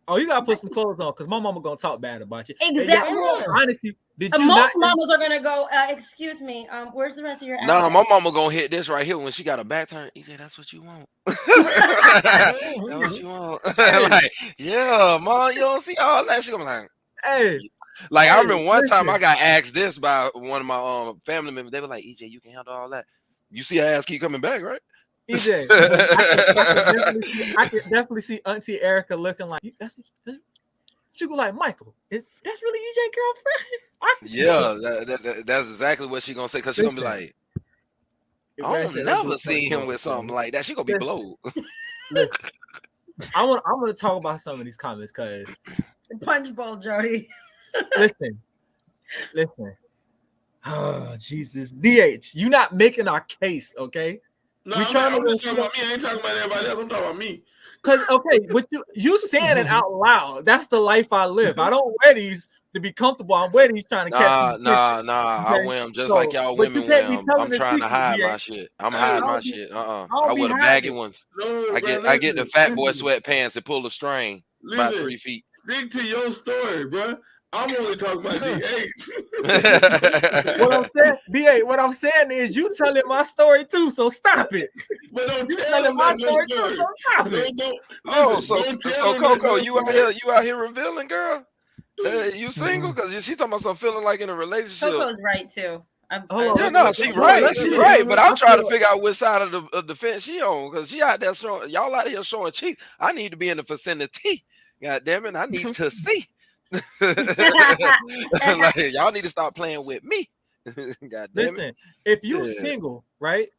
Oh, you gotta put some clothes on because my mama gonna talk bad about you. Exactly. Honestly, did you most mamas are gonna go, excuse me, where's the rest of your ass? No, my mama gonna hit this right here when she got a back turn. EJ, that's what you want. That's what you want. Like, yeah, mom, you don't see all that. She gonna be like, hey, Like I remember one time I got asked this by one of my family members. They were like, "EJ, you can handle all that. You see her ass keep coming back, right?" EJ, I could definitely see Auntie Erica looking like she go like, Michael, that's really EJ girlfriend? Yeah, that's exactly what she gonna say, because she gonna be like, I don't never see him with something like that. She gonna be blowed. Listen, I'm gonna talk about some of these comments because Punch bowl, Jody. listen. Oh Jesus, DH, you not making our case, okay? No, I'm just talking about me. I ain't talking about everybody else. I'm talking about me. Cause but you saying it out loud. That's the life I live. I don't wear these to be comfortable. I'm wearing these trying to catch. Nah. Okay? I wear them just like y'all women wear them. I'm trying to hide my shit. I'm hiding my shit. I wear the baggy ones. I get the fat boy sweatpants and pull the string about 3 feet. Stick to your story, bro. I'm only talking about DH. What I'm saying is you telling my story too, so stop it. But don't tell my story too, so stop it. So Coco, you out here revealing, girl? You single? Because she talking about something feeling like in a relationship. Coco's right too. She right. But I'm trying to figure out which side of the fence she on, because she out there showing, y'all out here showing cheeks. I need to be in the vicinity. God damn it, I need to see. Like, y'all need to stop playing with me. God damn Listen, it. If you single, right?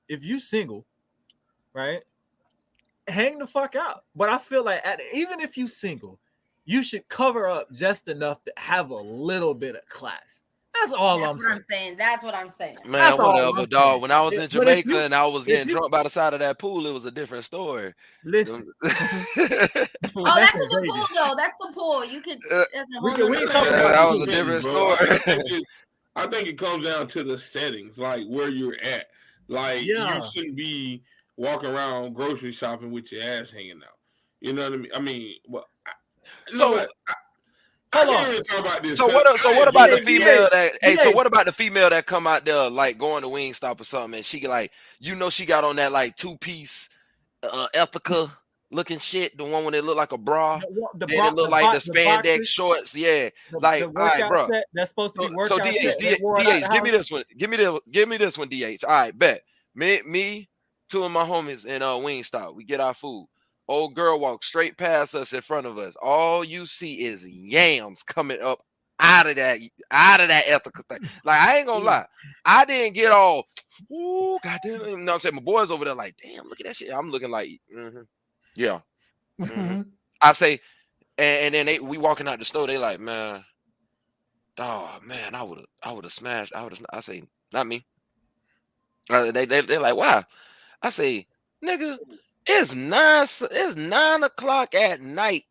Hang the fuck out. But I feel like even if you single, you should cover up just enough to have a little bit of class. That's what I'm saying. That's what I'm saying. Man, whatever, dog. When I was in Jamaica and I was getting drunk by the side of that pool, it was a different story. Listen. That's the pool, though. That's the pool. You could. That was a different story. I think it comes down to the settings, like where you're at. Like, you shouldn't be walking around grocery shopping with your ass hanging out. You know what I mean? I mean, well, hold on. So what about the female that? Hey, so what about the female that come out there like going to Wingstop or something, and she like, she got on that like 2-piece Ethica looking shit, the one when it looked like a bra, then it looked like the spandex shorts, like, all right, bro. That's supposed to be workout. So DH, give me this one. Give me this one, DH. All right, bet. Me, 2 of my homies in Wingstop. We get our food. Old girl walks straight past us in front of us. All you see is yams coming up out of that ethical thing. Like, I ain't gonna lie, I didn't get all, ooh, goddamn. You know what I'm saying? My boys over there like, damn, look at that shit. I'm looking like, yeah. I say, and then we walking out the store. They like, man, oh man, I would have smashed. I say, not me. They're like, why? I say, nigga. It's 9 o'clock at night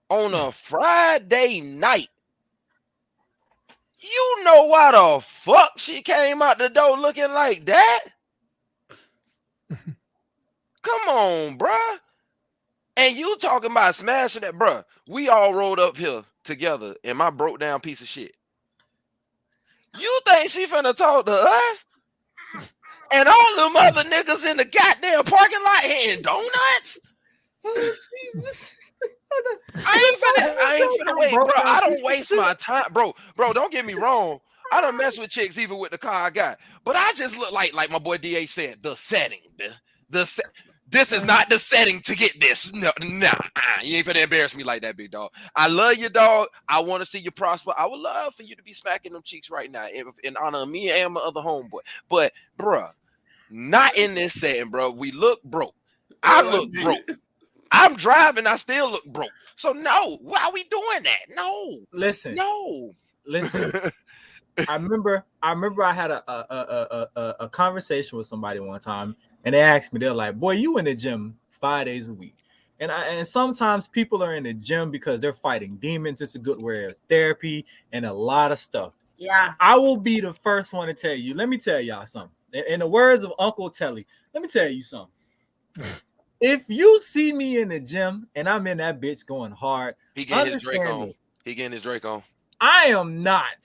on a Friday night. You know why the fuck she came out the door looking like that? Come on, bruh. And you talking about smashing that, bruh. We all rolled up here together in my broke down piece of shit. You think she finna talk to us? And all them other niggas in the goddamn parking lot eating donuts? Oh, Jesus. I ain't finna wait, bro. I don't waste my time, bro. Bro, don't get me wrong. I don't mess with chicks even with the car I got. But I just look like my boy DH said, the setting. This is not the setting to get this. No, you ain't finna embarrass me like that, big dog. I love you, dog. I want to see you prosper. I would love for you to be smacking them cheeks right now in honor of me and my other homeboy. But, bruh, not in this setting, bro. We look broke. I look broke. I'm driving. I still look broke. So no, why are we doing that? No. Listen. I remember I had a conversation with somebody one time, and they asked me, they're like, "Boy, you in the gym 5 days a week?" And sometimes people are in the gym because they're fighting demons. It's a good way of therapy and a lot of stuff. Yeah. I will be the first one to tell you. Let me tell y'all something. In the words of Uncle Telly, let me tell you something. If you see me in the gym and I'm in that bitch going hard, he getting his Drake on. He getting his Drake on. I am not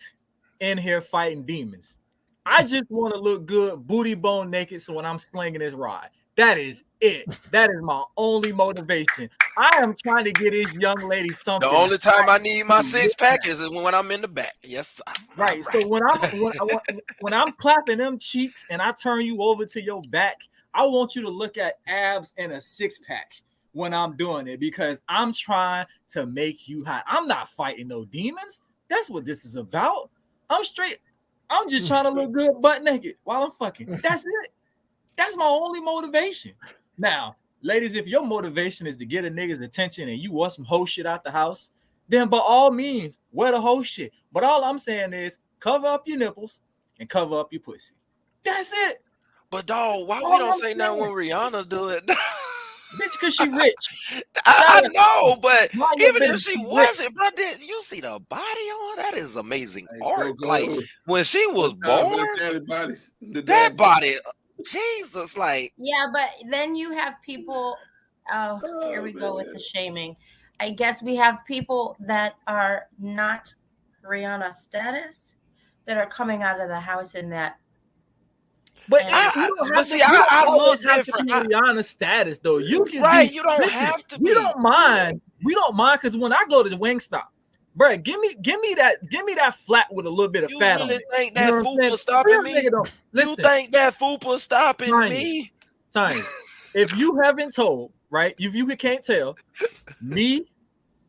in here fighting demons. I just want to look good, booty bone naked. So when I'm slinging this rod, that is it. That is my only motivation. I am trying to get this young lady something. The only time I need my 6-pack is when I'm in the back. Yes, sir. Right. So when I'm clapping them cheeks and I turn you over to your back, I want you to look at abs and a 6-pack when I'm doing it, because I'm trying to make you hot. I'm not fighting no demons. That's what this is about. I'm just trying to look good butt naked while I'm fucking. That's it. That's my only motivation. Now, ladies, if your motivation is to get a nigga's attention and you want some hoe shit out the house, then by all means, wear the hoe shit. But all I'm saying is cover up your nipples and cover up your pussy. That's it. But dog, why we don't say nothing when Rihanna do it? Bitch, because she rich. I know, but even if bitch, she she wasn't, but then you see the body on her? That is amazing art. Like when she was born, that body, Jesus, like. Yeah, but then you have people. Oh, here we go with the shaming. I guess we have people that are not Rihanna status that are coming out of the house in that. But I look different. Rihanna status though. You can you don't have to. We don't mind. We don't mind because when I go to the Wingstop, bro, give me that flat with a little bit of fat on it. You think that fupa stopping me? You think that fupa stopping me? Tiny. If you haven't told, right? If you can't tell, me,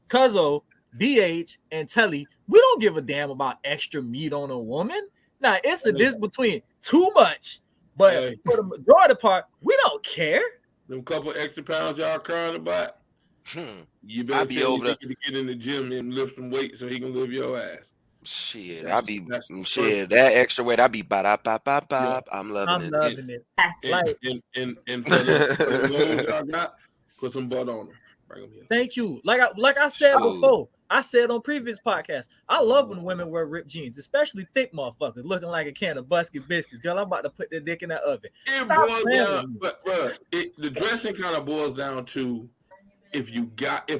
Cuzzo, BH, and Telly, we don't give a damn about extra meat on a woman. Now it's a difference between too much. But for the majority part, we don't care. Them couple extra pounds y'all crying about. You better tell me to get in the gym and lift some weight so he can lift your ass. Shit, that extra weight, I be ba-da-ba-ba-ba. I'm loving it. And for the y'all got, put some butt on them. Bring them here. Thank you. Like I said before, I said on previous podcasts, I love when women wear ripped jeans, especially thick motherfuckers looking like a can of Busky biscuits. Girl, I'm about to put that dick in that oven. It boils down, but bro, the dressing kind of boils down to if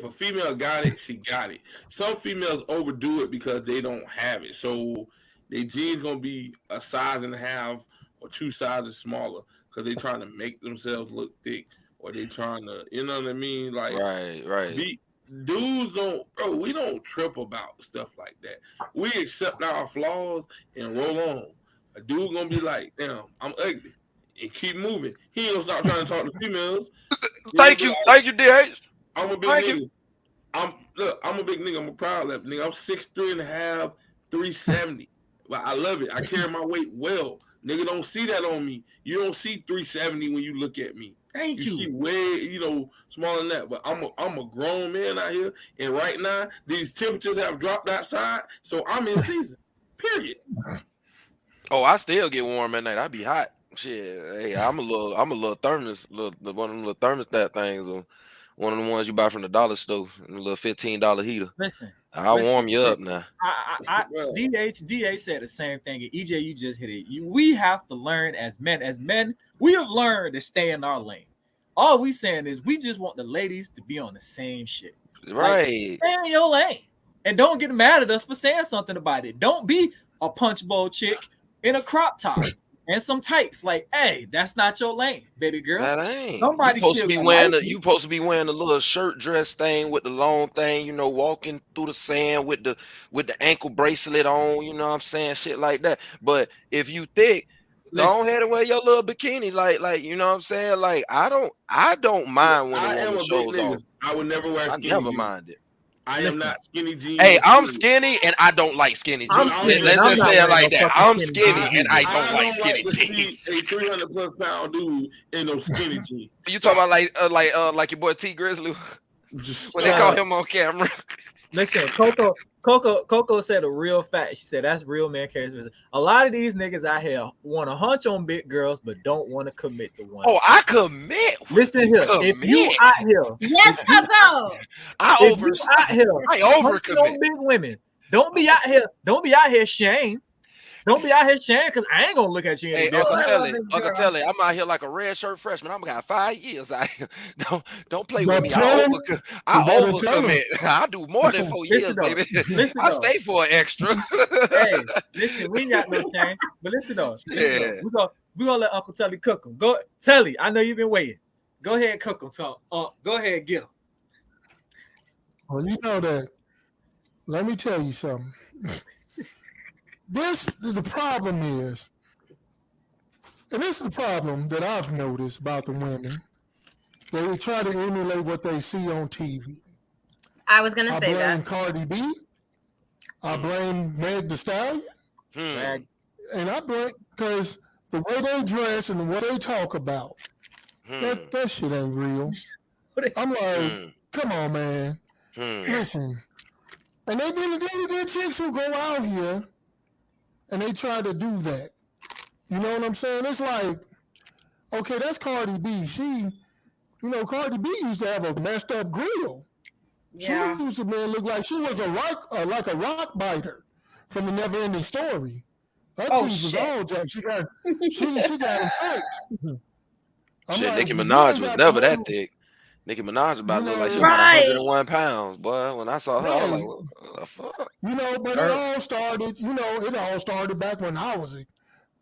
a female got it, she got it. Some females overdo it because they don't have it, so their jeans gonna be a size and a half or 2 sizes smaller because they trying to make themselves look thick, or they trying to, you know what I mean? Like right. Dudes we don't trip about stuff like that. We accept our flaws and roll on. A dude gonna be like, damn, I'm ugly, and keep moving. He ain't gonna stop trying to talk to females. Thank you, DH. I'm a big nigga. I'm a big nigga. I'm a proud left nigga. I'm 6'3.5", 370. But I love it. I carry my weight well. Nigga, don't see that on me. You don't see 370 when you look at me. Thank you. You see way, smaller than that. But I'm a grown man out here, and right now these temperatures have dropped outside, so I'm in season. Period. Oh, I still get warm at night. I be hot. Shit. Hey, I'm a little thermos, one of them little thermostat things, one of the ones you buy from the dollar store, a little $15 heater. Listen, I'll warm you up now. DH said the same thing. And EJ, you just hit it. We have to learn as men, we have learned to stay in our lane. All we saying is we just want the ladies to be on the same shit. Right. Like, stay in your lane. And don't get mad at us for saying something about it. Don't be a punch bowl chick in a crop top and some tights. Like, hey, that's not your lane, baby girl. That ain't. Somebody you supposed to be wearing a little shirt dress thing with the long thing, walking through the sand with the ankle bracelet on, you know what I'm saying? Shit like that. But if you thick, go ahead and wear your little bikini, like you know what I'm saying? Like I don't mind when the woman shows off. I would never wear skinny jeans. Never mind it. I am not skinny jeans. Hey, I'm skinny and I don't like skinny jeans. Let's just say it like that. I'm skinny and I don't like skinny jeans. A 300+ pound dude in those skinny jeans. You talking about like your boy T Grizzly when they call him on camera? Listen, Coco said a real fact. She said that's real man characteristics. A lot of these niggas out here want to hunch on big girls, but don't want to commit to one. Oh, I commit. Listen here, if you out here, yes, Coco. I overcommit on big women. Don't be out here shamed. Don't be out here sharing because I ain't gonna look at you. Hey, Uncle Telly, I'm out here like a red shirt freshman. I'm got 5 years. Don't play with me. I overcommit. I do more than 4 years, baby. I stay for an extra. Hey, listen, we ain't got no shame. But listen though, we gonna let Uncle Telly cook them. Go, Telly. I know you've been waiting. Go ahead, cook them. So, go ahead, get them. Well, you know that. Let me tell you something. The problem is, and this is the problem that I've noticed about the women. They try to emulate what they see on TV. I was gonna say I blame that. Cardi B. I blame Meg Thee Stallion. And I blame because the way they dress and what they talk about, that shit ain't real. I'm like, come on, man. Listen. And they really good chicks who go out here and they try to do that. You know what I'm saying? It's like, okay, that's Cardi B. Cardi B used to have a messed up grill. Yeah. She used to look like she was a rock biter from the Never Ending Story. Her teeth was all jacked. She got them fixed. Shit, Nicki Minaj was never that thick. Nicki Minaj about to look like she was about 101 pounds, boy. When I saw her, I was like, what the fuck? But it all started back when I was a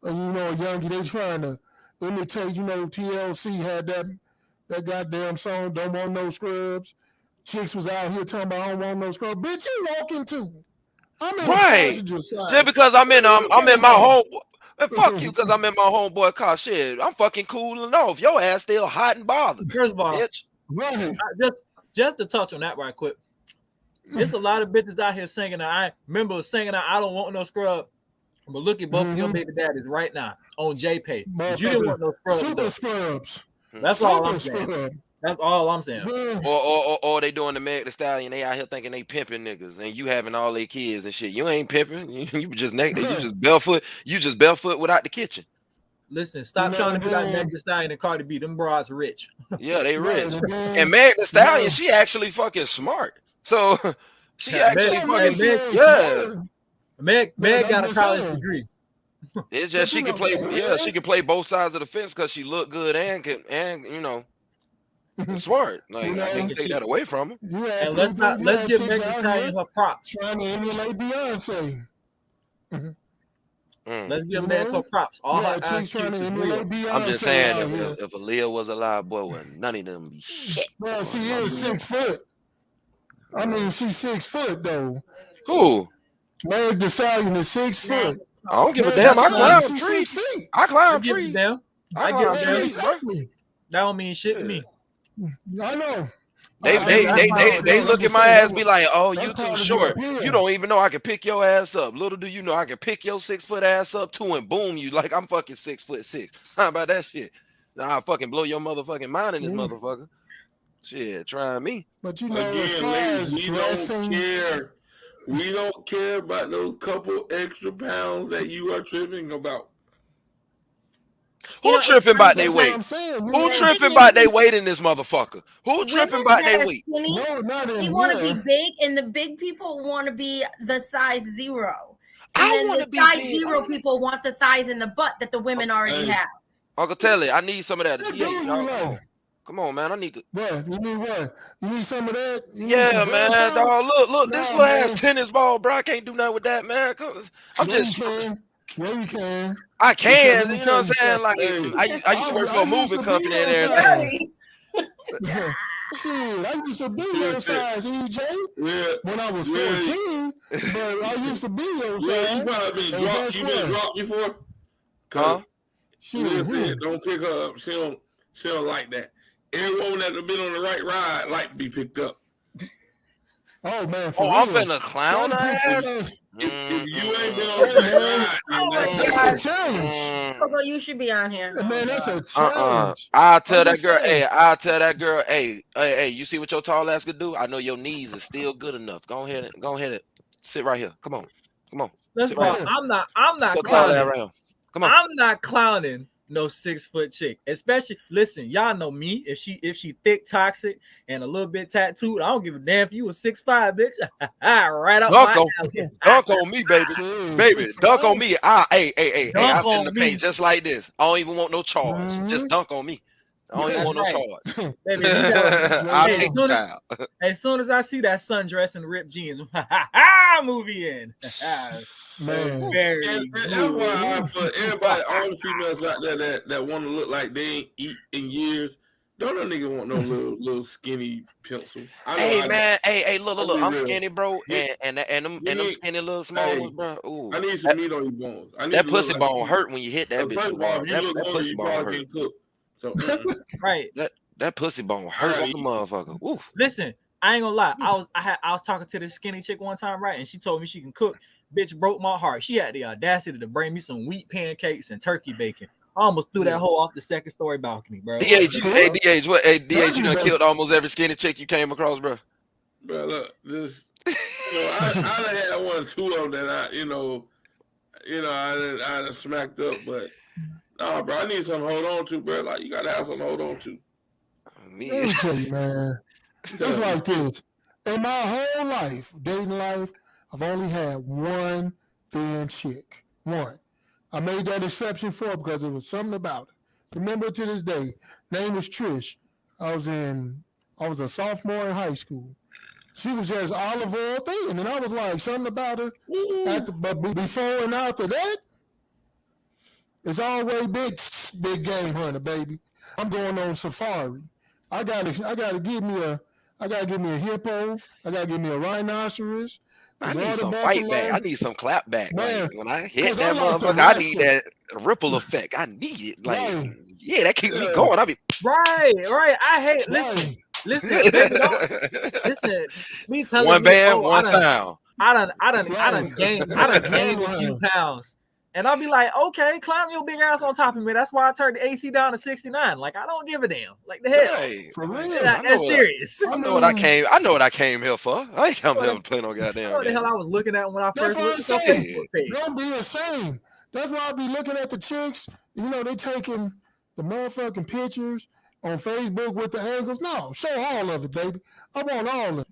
youngie. They trying to imitate, TLC had that goddamn song, Don't Want No Scrubs. Chicks was out here talking about I don't want no scrubs. Bitch, you walking too. I'm in the passenger side. Just because I'm in my home. Fuck you, because I'm in my homeboy car. Shit, I'm fucking cooling off. Your ass still hot and bothered. First of all, bitch. Just to touch on that right quick. There's a lot of bitches out here singing. I remember singing I don't want no scrub. But look at both of your baby daddies right now on JPay. You didn't want no scrubs. Super scrubs. That's all I'm saying. That's all I'm saying. Or they doing the Meg Thee Stallion. They out here thinking they pimping niggas, and you having all their kids and shit. You ain't pimping. You just naked. You just barefoot. You just barefoot without the kitchen. Listen, stop trying to be like Meg Thee Stallion and Cardi B. Them broads rich. Yeah, they rich. And Meg Thee Stallion, she actually fucking smart. So she actually fucking Meg got a college degree. It's just she can play. Yeah, she can play both sides of the fence because she look good and smart. Like I can't take that away from her. And let's give Meg Thee Stallion her props. Trying to emulate Beyonce. Let's give Meg her props. All her chicks trying to emulate Beyonce. I'm just saying, if Aaliyah was alive, boy, well, none of them be shit. Well, she is 6 foot. I mean, she's 6 foot though. Who? Meg Thee Stallion is 6 foot. I don't give a damn. I climb trees. I climb trees. I climb trees. That don't mean shit to me. I know. They look at my ass, be like, "Oh, you too short. You don't even know I can pick your ass up. Little do you know I can pick your 6 foot ass up too and boom you like I'm fucking 6'6". How about that shit? Now I'll fucking blow your motherfucking mind in this motherfucker. Shit, try me. But as far as dressing, we don't care about those couple extra pounds that you are tripping about. Who tripping about their weight? Who tripping about their weight in this motherfucker? Who tripping about their weight? No, not in. They want to be big, and the big people want to be the size 0. And then the size 0 people want the thighs and the butt that the women already have. Uncle Telly, I need some of that. Come on, man. I need to. What? You need what? You need some of that? Yeah, man. Dog, look. This little ass tennis ball, bro. I can't do nothing with that, man. I'm just. Yeah, you can. I can. You know what I'm saying? Like, I used to work for a moving company and everything. Shit, I used to be your size, EJ. When I was 14, but I used to be your size. You probably been dropped before. Huh? Shit, don't pick her up. She don't like that. Every woman that have been on the right ride like to be picked up. Oh man! I'm finna clown her ass. If you ain't been on the right ride, that's a challenge. Coco, you should be on here. Man, that's a challenge. I'll tell that girl, hey, you see what your tall ass could do? I know your knees are still good enough. Go ahead and sit right here. Come on. Let's go. I'm not clowning. Come on. I'm not clowning no 6 foot chick. Especially, listen, y'all know me. If she thick, toxic, and a little bit tattooed, I don't give a damn if you was 6'5", bitch. Right up dunk on me, baby. Dunk on me. I sit in the paint just like this. I don't even want no charge. Just dunk on me. I don't even want no charge. Baby, I'll take the style. As soon as I see that sundress and ripped jeans, movie in. Man, that's why for everybody, all the females out there that want to look like they ain't eat in years, Don't a nigga want no little skinny pencil? Hey man, hey, look, I'm skinny, bro, Yeah. and them skinny little small Hey, ones, bro. Ooh, I need some meat on your bones. I need that to look pussy like bone hurt when you hit that bitch. First of all, if you look That hungry, pussy you bone probably hurt. can cook. So Right. That pussy bone hurt like a motherfucker. Ooh. Listen, I ain't gonna lie. I was talking to this skinny chick one time, right? And she told me she can cook. Bitch broke my heart. She had the audacity to bring me some wheat pancakes and turkey bacon. I almost threw that hoe off the second story balcony, bro. DH, what? Hey, DH, you done killed almost every skinny chick you came across, bro. Bro, look, this. I done had one or two of them that I done smacked up, but nah, bro, I need something to hold on to, bro. Like you gotta have something to hold on to. Let me tell you, man. It's like this. In my whole life, dating life, I've only had one thin chick. One. I made that exception for her because it was something about it. Remember to this day. Name was Trish. I was a sophomore in high school. She was just olive oil thin, and I was like, something about her. But before and after that, it's always big game hunter, baby. I'm going on safari. I gotta give me a hippo. I gotta give me a rhinoceros. I need some fight back. I need some clap back. Man, like when I hit that like motherfucker, I need that ripple effect. I need it. Like, yeah, that keeps me going. I be right. I hate. Listen, baby, listen. Me telling one me, band, one sound. I done gained a few pounds. And I'll be like, okay, climb your big ass on top of me. That's why I turned the AC down to 69. Like, I don't give a damn. Like the hell. Right. For real. That's serious. I know what I came here for. I ain't come here to play no goddamn. What the hell I was looking at when I first looked at Facebook page. Don't be ashamed. That's why I be looking at the chicks. You know, they taking the motherfucking pictures on Facebook with the angles. No, show all of it, baby. I want all of it.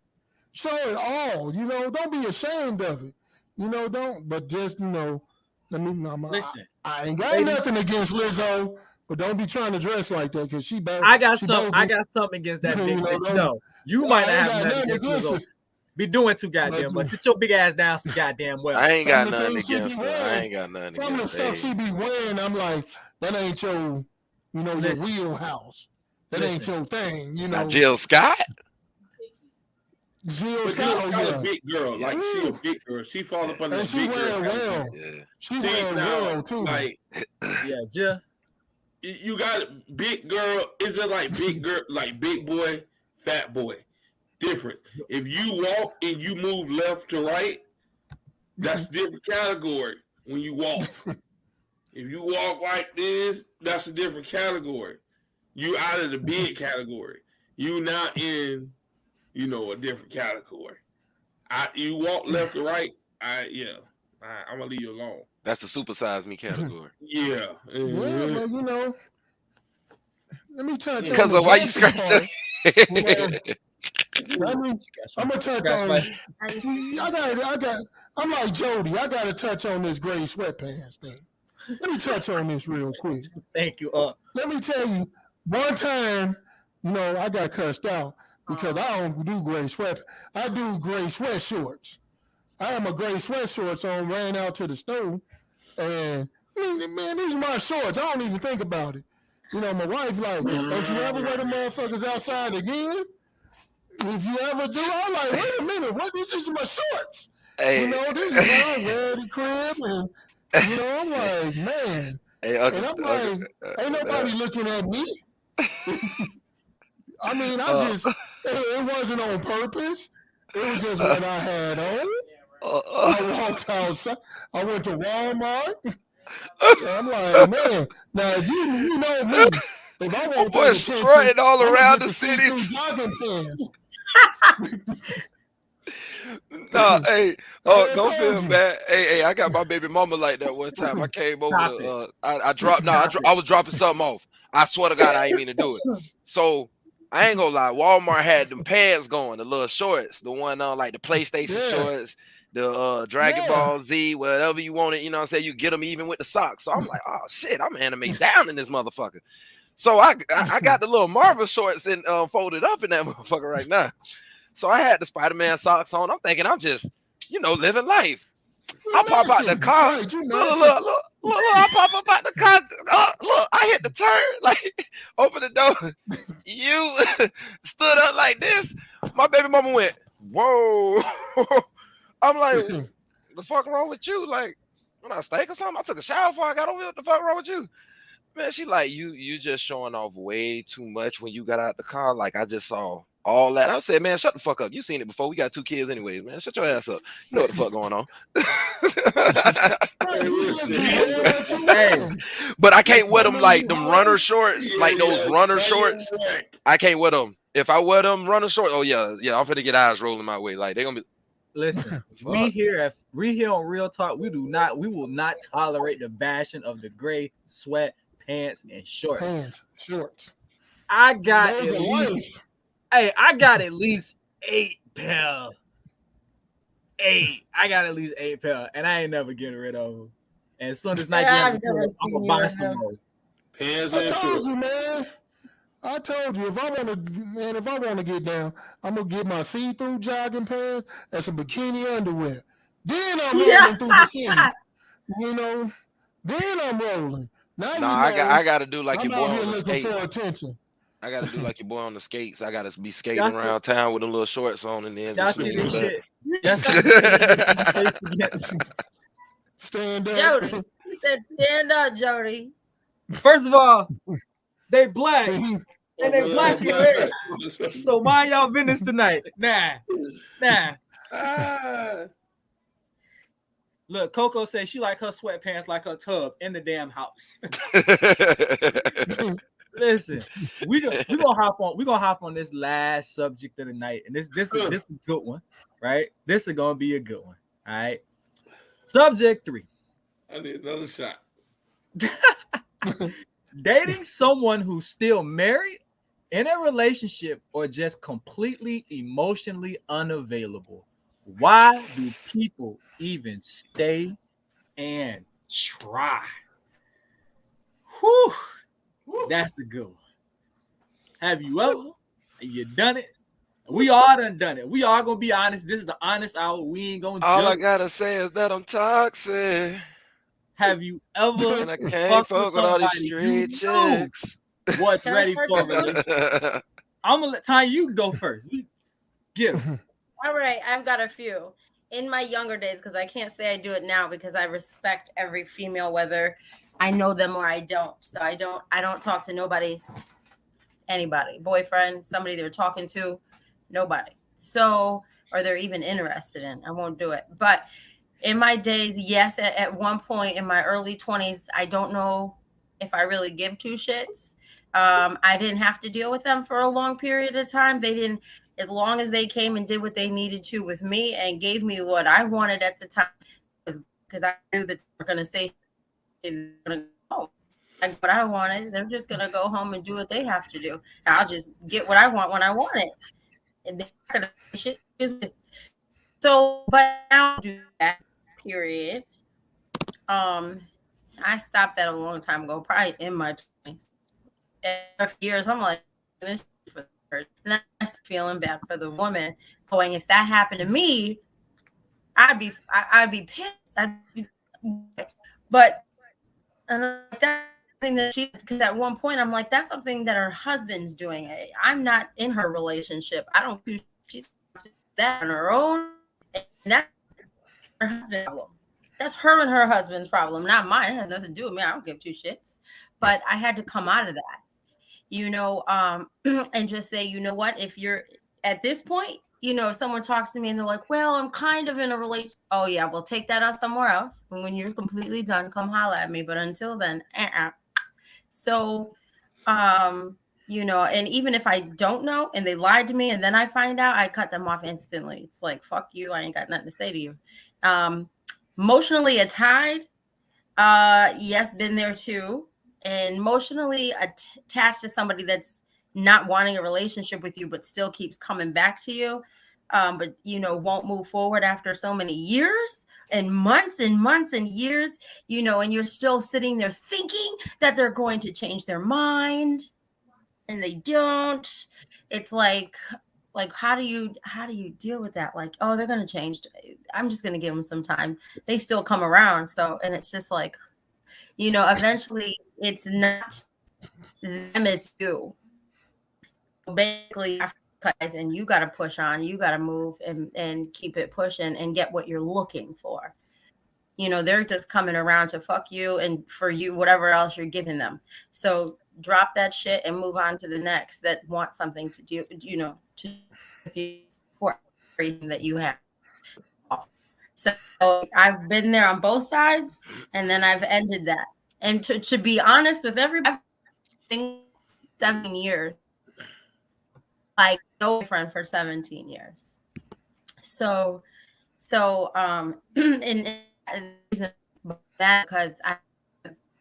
Show it all. You know, don't be ashamed of it. You know, don't. But just, you know, listen. I ain't got nothing against Lizzo, but don't be trying to dress like that because she bad. I got something against that big bitch. No, you might not have nothing against Lizzo. Be doing too goddamn much. Sit your big ass down some goddamn well. I ain't got nothing against her. I ain't got nothing against her. Some of the stuff she be wearing, I'm like, that ain't your, your wheelhouse. That ain't your thing, you know. Not Jill Scott. Jill Scott, a big girl. Like she a big girl. She fall up under the big girl. Well. Yeah. She wear well too. Like, yeah. You got big girl. Is it like big girl, like big boy, fat boy? Different. If you walk and you move left to right, that's a different category. When you walk, if you walk like this, that's a different category. You out of the big category. You not in, a different category. You walk left to right. I'm gonna leave you alone. That's the supersize me category. Yeah, well, let me touch. Because of why you scratched it. I'm gonna touch on. I'm like Jodi. I gotta touch on this gray sweatpants thing. Let me touch on this real quick. Thank you. Let me tell you, one time, I got cussed out because I don't do gray sweat. I do gray sweat shorts. I have my gray sweat shorts on, ran out to the store, and man, these are my shorts. I don't even think about it. My wife like, don't you ever wear the motherfuckers outside again? If you ever do, I'm like, wait a minute, what? This is my shorts. Hey. This is how I wear the crib, and I'm like, man. Hey, and I'm like, ain't nobody looking at me. I mean, it wasn't on purpose. It was just what I had on. I walked outside. I went to Walmart. I'm like, man, now if you know me, if I want to strutting all around the city. No, hey, don't feel bad. Hey, I got my baby mama like that one time. I came over I was dropping something off. I swear to God, I ain't mean to do it. So I ain't gonna lie, Walmart had them pants going, the little shorts, the one on like the PlayStation shorts, the Dragon Ball Z, whatever you want it, you know what I'm saying? You get them even with the socks. So I'm like, oh shit, I'm anime down in this motherfucker. So I got the little Marvel shorts and folded up in that motherfucker right now. So I had the Spider-Man socks on. I'm thinking I'm just, living life. I pop out the car. Look, I pop up out the car. Look, I hit the turn, like open the door. You stood up like this. My baby mama went, whoa. I'm like, the fuck wrong with you? Like, when I steak or something, I took a shower before I got over here. What the fuck wrong with you? Man, she like, you just showing off way too much when you got out the car. Like, I just saw all that. I said, man, shut the fuck up. You seen it before. We got 2 kids anyways, man. Shut your ass up. You know what the fuck going on. But I can't wear them like them runner shorts, like those runner shorts. I can't wear them. If I wear them runner shorts, oh yeah, I'm finna get eyes rolling my way. Like, they're gonna be. Listen, we here on Real Talk. We will not tolerate the bashing of the gray sweat pants and shorts. I got at least 8 pair. 8. I got at least 8 pair, and I ain't never getting rid of them. And as soon as Nike, I'm gonna buy some more. Pants I told you, man. I told you, if I want to get down, I'm gonna get my see-through jogging pants and some bikini underwear. Then I'm rolling through the city. You know, then I'm rolling. Now I gotta do like I'm your boy out here on the looking skates. for attention. I gotta do like your boy on the skates. I gotta be skating around town with them little shorts on and then just see this shit. Stand up. Jodi. He said, stand up, Jodi. First of all, they black. And they black hair. So mind y'all business tonight. Nah. Look, Coco says she like her sweatpants like her tub in the damn house. Listen, we gonna hop on this last subject of the night, and this is a good one, right? This is gonna be a good one. All right. Subject 3. I need another shot. Dating someone who's still married, in a relationship, or just completely emotionally unavailable. Why do people even stay and try? Whew. That's the good one. Have you ever? You done it? We all done it. We all gonna be honest. This is the honest hour. We ain't gonna All judge. I gotta say is that I'm toxic. Have you ever? And I can't fuck with all these straight chicks. What's ready for it? I'm gonna let Tanya, you go first. Get him. All right, I've got a few. In my younger days, because I can't say I do it now because I respect every female, whether I know them or I don't. So I don't talk to anybody, boyfriend, somebody they're talking to, nobody. So, or they're even interested in. I won't do it. But in my days, yes, at one point in my early 20s, I don't know if I really give 2 shits. I didn't have to deal with them for a long period of time. They didn't, as long as they came and did what they needed to with me and gave me what I wanted at the time, because I knew that they were going to say, oh, like what I wanted. They're just going to go home and do what they have to do. And I'll just get what I want when I want it. And they're going to shit. So, but now do that, period. I stopped that a long time ago, probably in my 20s. And for years, I'm like, this is for her. And I'm feeling bad for the woman. Going, if that happened to me, I'd be pissed. But and that's something that because at one point I'm like, that's something that her husband's doing. I'm not in her relationship. I don't do. She's that on her own, and that's her husband's problem. That's her and her husband's problem, not mine. It has nothing to do with me. I don't give 2 shits. But I had to come out of that, and just say, you know what? If you're at this point, if someone talks to me and they're like, well, I'm kind of in a relationship. Oh, yeah, well, take that out somewhere else. And when you're completely done, come holla at me. But until then, So, and even if I don't know and they lied to me and then I find out, I cut them off instantly. It's like, fuck you. I ain't got nothing to say to you. Emotionally attached. Yes, been there too. And emotionally attached to somebody that's not wanting a relationship with you, but still keeps coming back to you. But won't move forward after so many years and months and years, and you're still sitting there thinking that they're going to change their mind and they don't. It's like how do you deal with that? Like, oh, they're going to change. I'm just going to give them some time. They still come around. So, and it's just like, You know, eventually it's not them, it's you. Basically, and you got to push on, you got to move and keep it pushing and get what you're looking for. You know, they're just coming around to fuck you and for you, whatever else you're giving them. So drop that shit and move on to the next that wants something to do, you know, to for everything that you have. So I've been there on both sides, and then I've ended that. And to be honest with everybody, I think 7 years, like no boyfriend for 17 years. So and reason that because I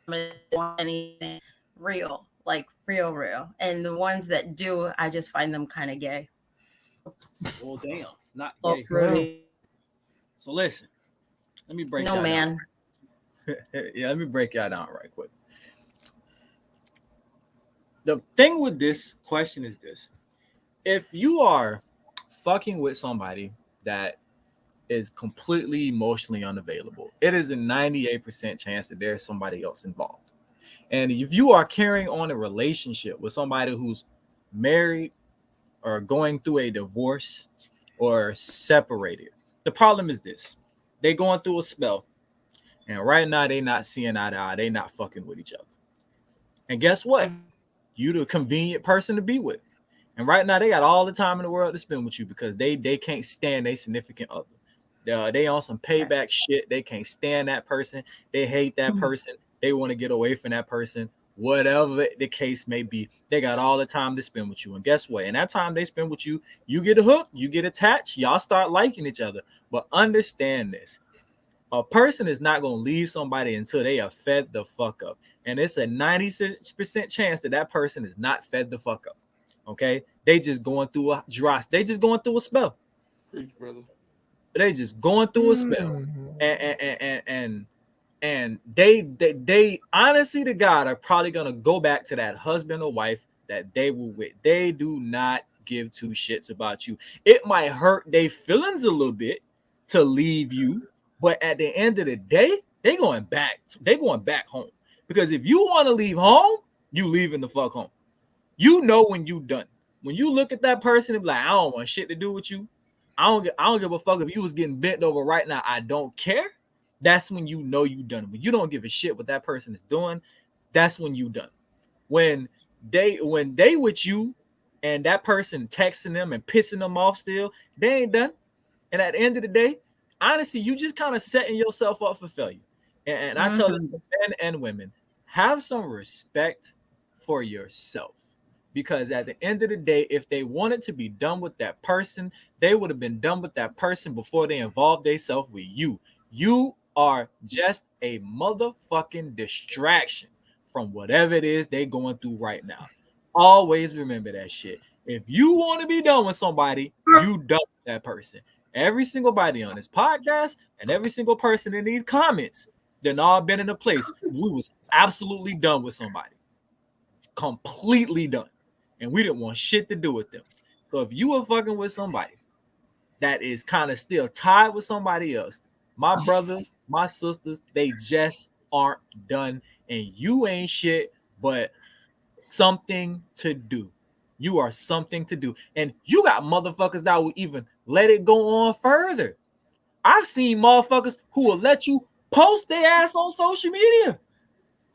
don't want anything real, like real, and the ones that do, I just find them kind of gay. Well, damn, not Oh, gay. really? So listen, let me break. No, man. Yeah, let me break y'all down right quick. The thing with this question is this: if you are fucking with somebody that is completely emotionally unavailable, it is a 98% chance that there's somebody else involved. And if you are carrying on a relationship with somebody who's married or going through a divorce or separated, the problem is this: they going through a spell, and right now they not seeing eye to eye. They not fucking with each other. And guess what? You the convenient person to be with. And right now they got all the time in the world to spend with you because they can't stand their significant other. They on some payback shit. They can't stand that person. They hate that person. They want to get away from that person. Whatever the case may be, they got all the time to spend with you. And guess what? In that time they spend with you, you get a hook, you get attached, y'all start liking each other. But understand this: a person is not going to leave somebody until they are fed the fuck up. And it's a 96% chance that that person is not fed the fuck up. Okay? They just going through a dry. They just going through a spell. Preach, brother. They just going through a spell. And they honestly to God are probably going to go back to that husband or wife that they were with. They do not give two shits about you. It might hurt their feelings a little bit to leave you, but at the end of the day, they going back home. Because if you want to leave home, you leaving the fuck home. You know when you done. When you look at that person and be like, I don't want shit to do with you. I don't give a fuck if you was getting bent over right now. I don't care. That's when you know you done. When you don't give a shit what that person is doing, that's when you done. When they with you and that person texting them and pissing them off still, they ain't done. And at the end of the day, honestly, you just kind of setting yourself up for failure. And I tell men and women, have some respect for yourself. Because at the end of the day, if they wanted to be done with that person, they would have been done with that person before they involved themselves with you. You are just a motherfucking distraction from whatever it is they're going through right now. Always remember that shit. If you want to be done with somebody, you done with that person. Every single body on this podcast and every single person in these comments, they've all been in a place we was absolutely done with somebody. Completely done. And we didn't want shit to do with them. So if you were fucking with somebody that is kind of still tied with somebody else, my brothers, my sisters, they just aren't done. And you ain't shit but something to do. You are something to do. And you got motherfuckers that will even let it go on further. I've seen motherfuckers who will let you post their ass on social media.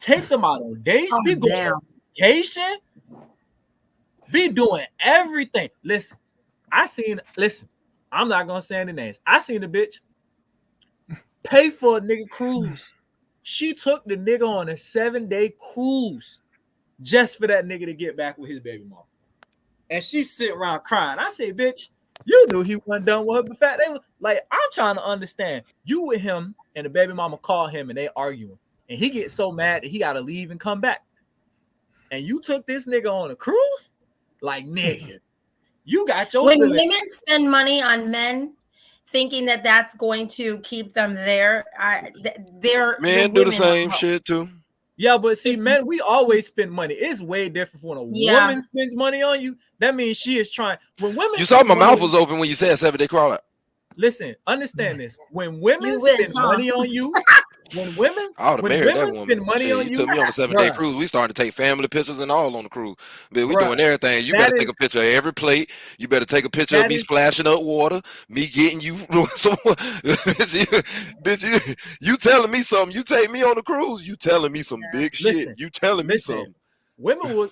Take them out on dates. Be going on vacation. Be doing everything. Listen, I'm not going to say any names. I seen a bitch pay for a nigga cruise. She took the nigga on a 7-day cruise just for that nigga to get back with his baby mama. And she sit around crying. I say, bitch, you knew he wasn't done with her. But fact, they were like, I'm trying to understand. You with him and the baby mama call him and they arguing. And he gets so mad that he got to leave and come back. And you took this nigga on a cruise? Like, nigga, you got your... When women spend money on men thinking that that's going to keep them there, men do the same shit too. Yeah, but see, men, we always spend money. It's way different when a woman spends money on you. That means she is trying. When women, you saw my mouth was open when you said 7-day crawl out. Listen, understand this. When women spend money on you, when women I would have when married that women woman. spend money Shit, on you you, took me on a 7-day bruh, cruise. We started to take family pictures and all on the cruise. But we bruh, doing everything. You better that take is a picture of every plate. You better take a picture of that me is splashing up water, me getting you. So, bitch, you telling me something. You take me on the cruise. You telling me some big shit. listen, You telling me listen. something.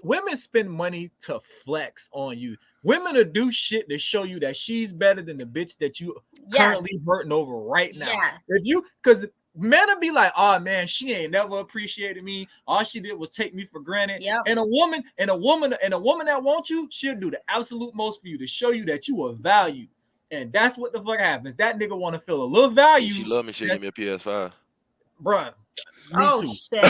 Women spend money to flex on you. Women will do shit to show you that she's better than the bitch that you currently hurting over right now. Yes. If you, because men will be like, oh man, she ain't never appreciated me. All she did was take me for granted. Yep. And a woman that wants you, she'll do the absolute most for you to show you that you are valued. And that's what the fuck happens. That nigga want to feel a little value. If she love me, she'll give me a PS5. Bruh. Me Oh too. shit.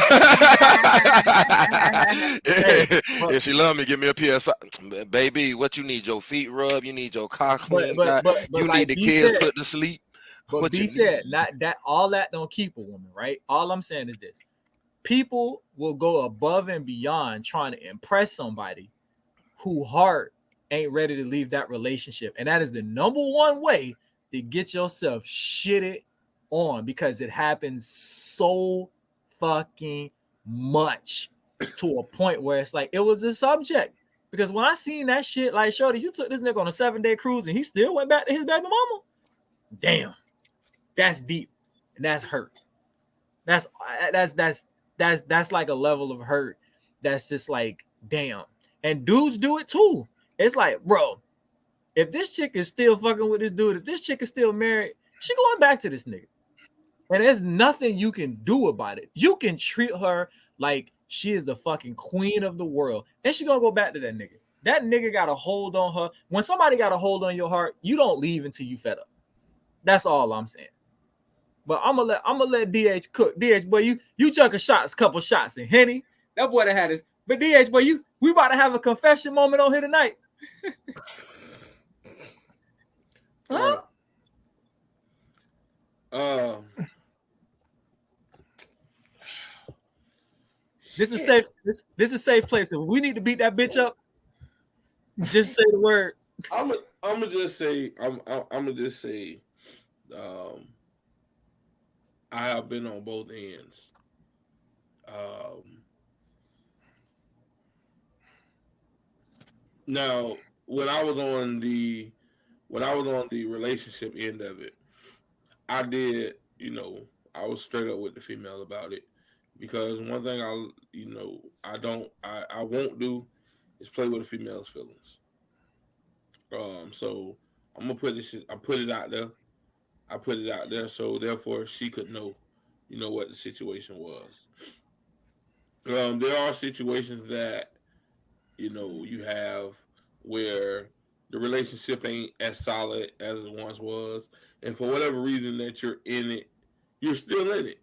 If she love me, give me a PS5. Baby, what you need? Your feet rubbed? You need your cock clean? But You like need the B kids said, put to sleep? but What B you said, need? not that all that don't keep a woman, right? All I'm saying is this: people will go above and beyond trying to impress somebody who heart ain't ready to leave that relationship, and that is the number one way to get yourself shitted on, because it happens so fucking much to a point where it's like it was a subject. Because when I seen that shit, like, shorty, you took this nigga on a 7-day cruise and he still went back to his baby mama. Damn, that's deep, and that's hurt. That's like a level of hurt that's just like, damn. And dudes do it too. It's like, bro, if this chick is still fucking with this dude, if this chick is still married, she going back to this nigga. And there's nothing you can do about it. You can treat her like she is the fucking queen of the world, and she gonna go back to that nigga. That nigga got a hold on her. When somebody got a hold on your heart, you don't leave until you fed up. That's all I'm saying. But I'm gonna let DH cook. DH boy, you took a couple shots, and Henny, that boy that had his. But DH boy, we about to have a confession moment on here tonight. Huh? This is safe. This is a safe place. If we need to beat that bitch up, just say the word. I'm gonna just say I have been on both ends. Now, when I was on the relationship end of it, I did, I was straight up with the female about it, because one thing I won't do is play with a female's feelings. So I'm gonna put this shit. I put it out there. So therefore she could know, what the situation was. There are situations that, you have where the relationship ain't as solid as it once was, and for whatever reason that you're in it, you're still in it,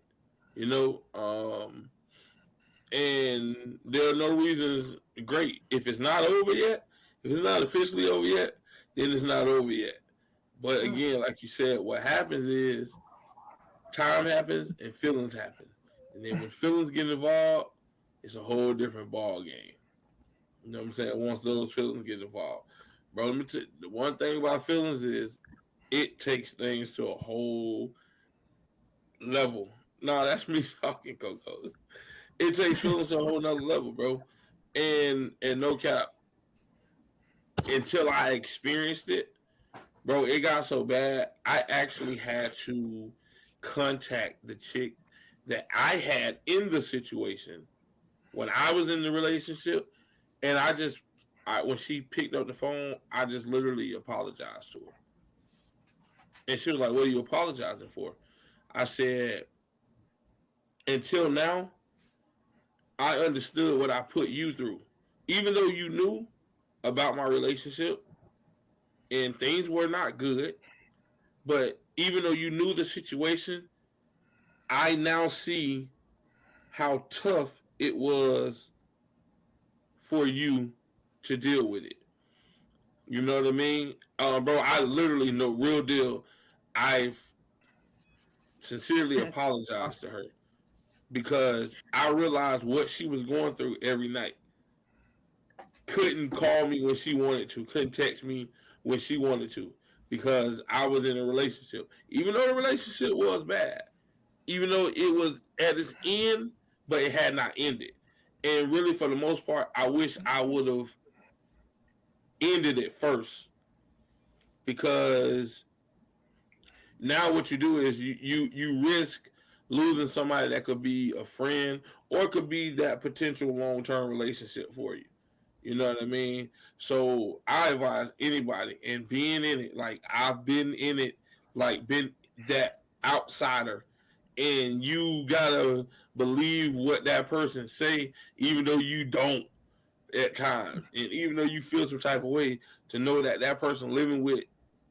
and there are no reasons. Great, if it's not over yet, if it's not officially over yet, then it's not over yet. But again, like you said, what happens is time happens and feelings happen, and then when feelings get involved, it's a whole different ball game. You know what I'm saying? Once those feelings get involved, bro, let me tell you, the one thing about feelings is it takes things to a whole level. No, that's me talking, Coco. It takes feelings to a whole nother level, bro. And no cap, until I experienced it, bro, it got so bad, I actually had to contact the chick that I had in the situation when I was in the relationship, and when she picked up the phone, I just literally apologized to her. And she was like, "What are you apologizing for?" I said, "Until now, I understood what I put you through. Even though you knew about my relationship and things were not good, but even though you knew the situation, I now see how tough it was for you to deal with it." You know what I mean? Bro, I literally know, real deal, I've sincerely apologized to her because I realized what she was going through every night. Couldn't call me when she wanted to, couldn't text me when she wanted to, because I was in a relationship. Even though the relationship was bad, even though it was at its end, but it had not ended. And really, for the most part, I wish I would have ended it first, because now what you do is you risk losing somebody that could be a friend or could be that potential long-term relationship for you. You know what I mean? So I advise anybody, and being in it, like I've been in it, like been that outsider, and you gotta believe what that person say, even though you don't at times, and even though you feel some type of way, to know that that person living with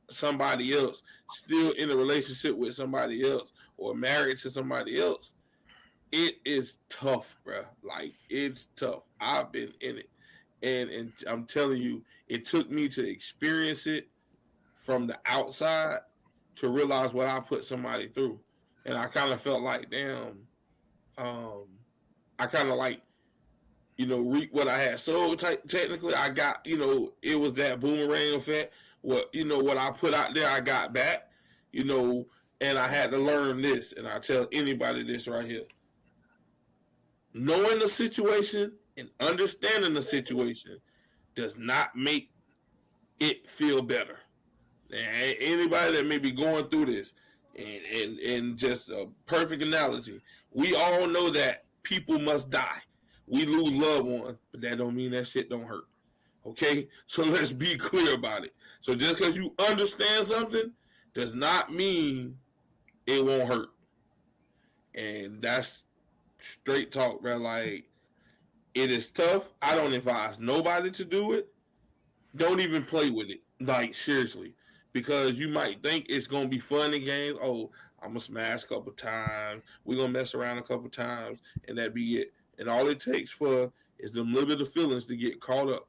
somebody else, still in a relationship with somebody else, or married to somebody else, it is tough, bro. Like it's tough. I've been in it, and I'm telling you, it took me to experience it from the outside to realize what I put somebody through, and I kind of felt like, damn, um, I kind of like, reap what I had. So technically, I got, it was that boomerang effect. What I put out there, I got back, you know, and I had to learn this. And I tell anybody this right here: knowing the situation and understanding the situation does not make it feel better. And anybody that may be going through this, and just a perfect analogy, we all know that people must die. We lose loved ones, but that don't mean that shit don't hurt. Okay, so let's be clear about it. So just because you understand something does not mean it won't hurt. And that's straight talk, bro. Like, it is tough. I don't advise nobody to do it. Don't even play with it. Like, seriously. Because you might think it's gonna be fun and games. Oh, I'm gonna smash a couple times. We're gonna mess around a couple times, and that be it. And all it takes for is them little bit of feelings to get caught up.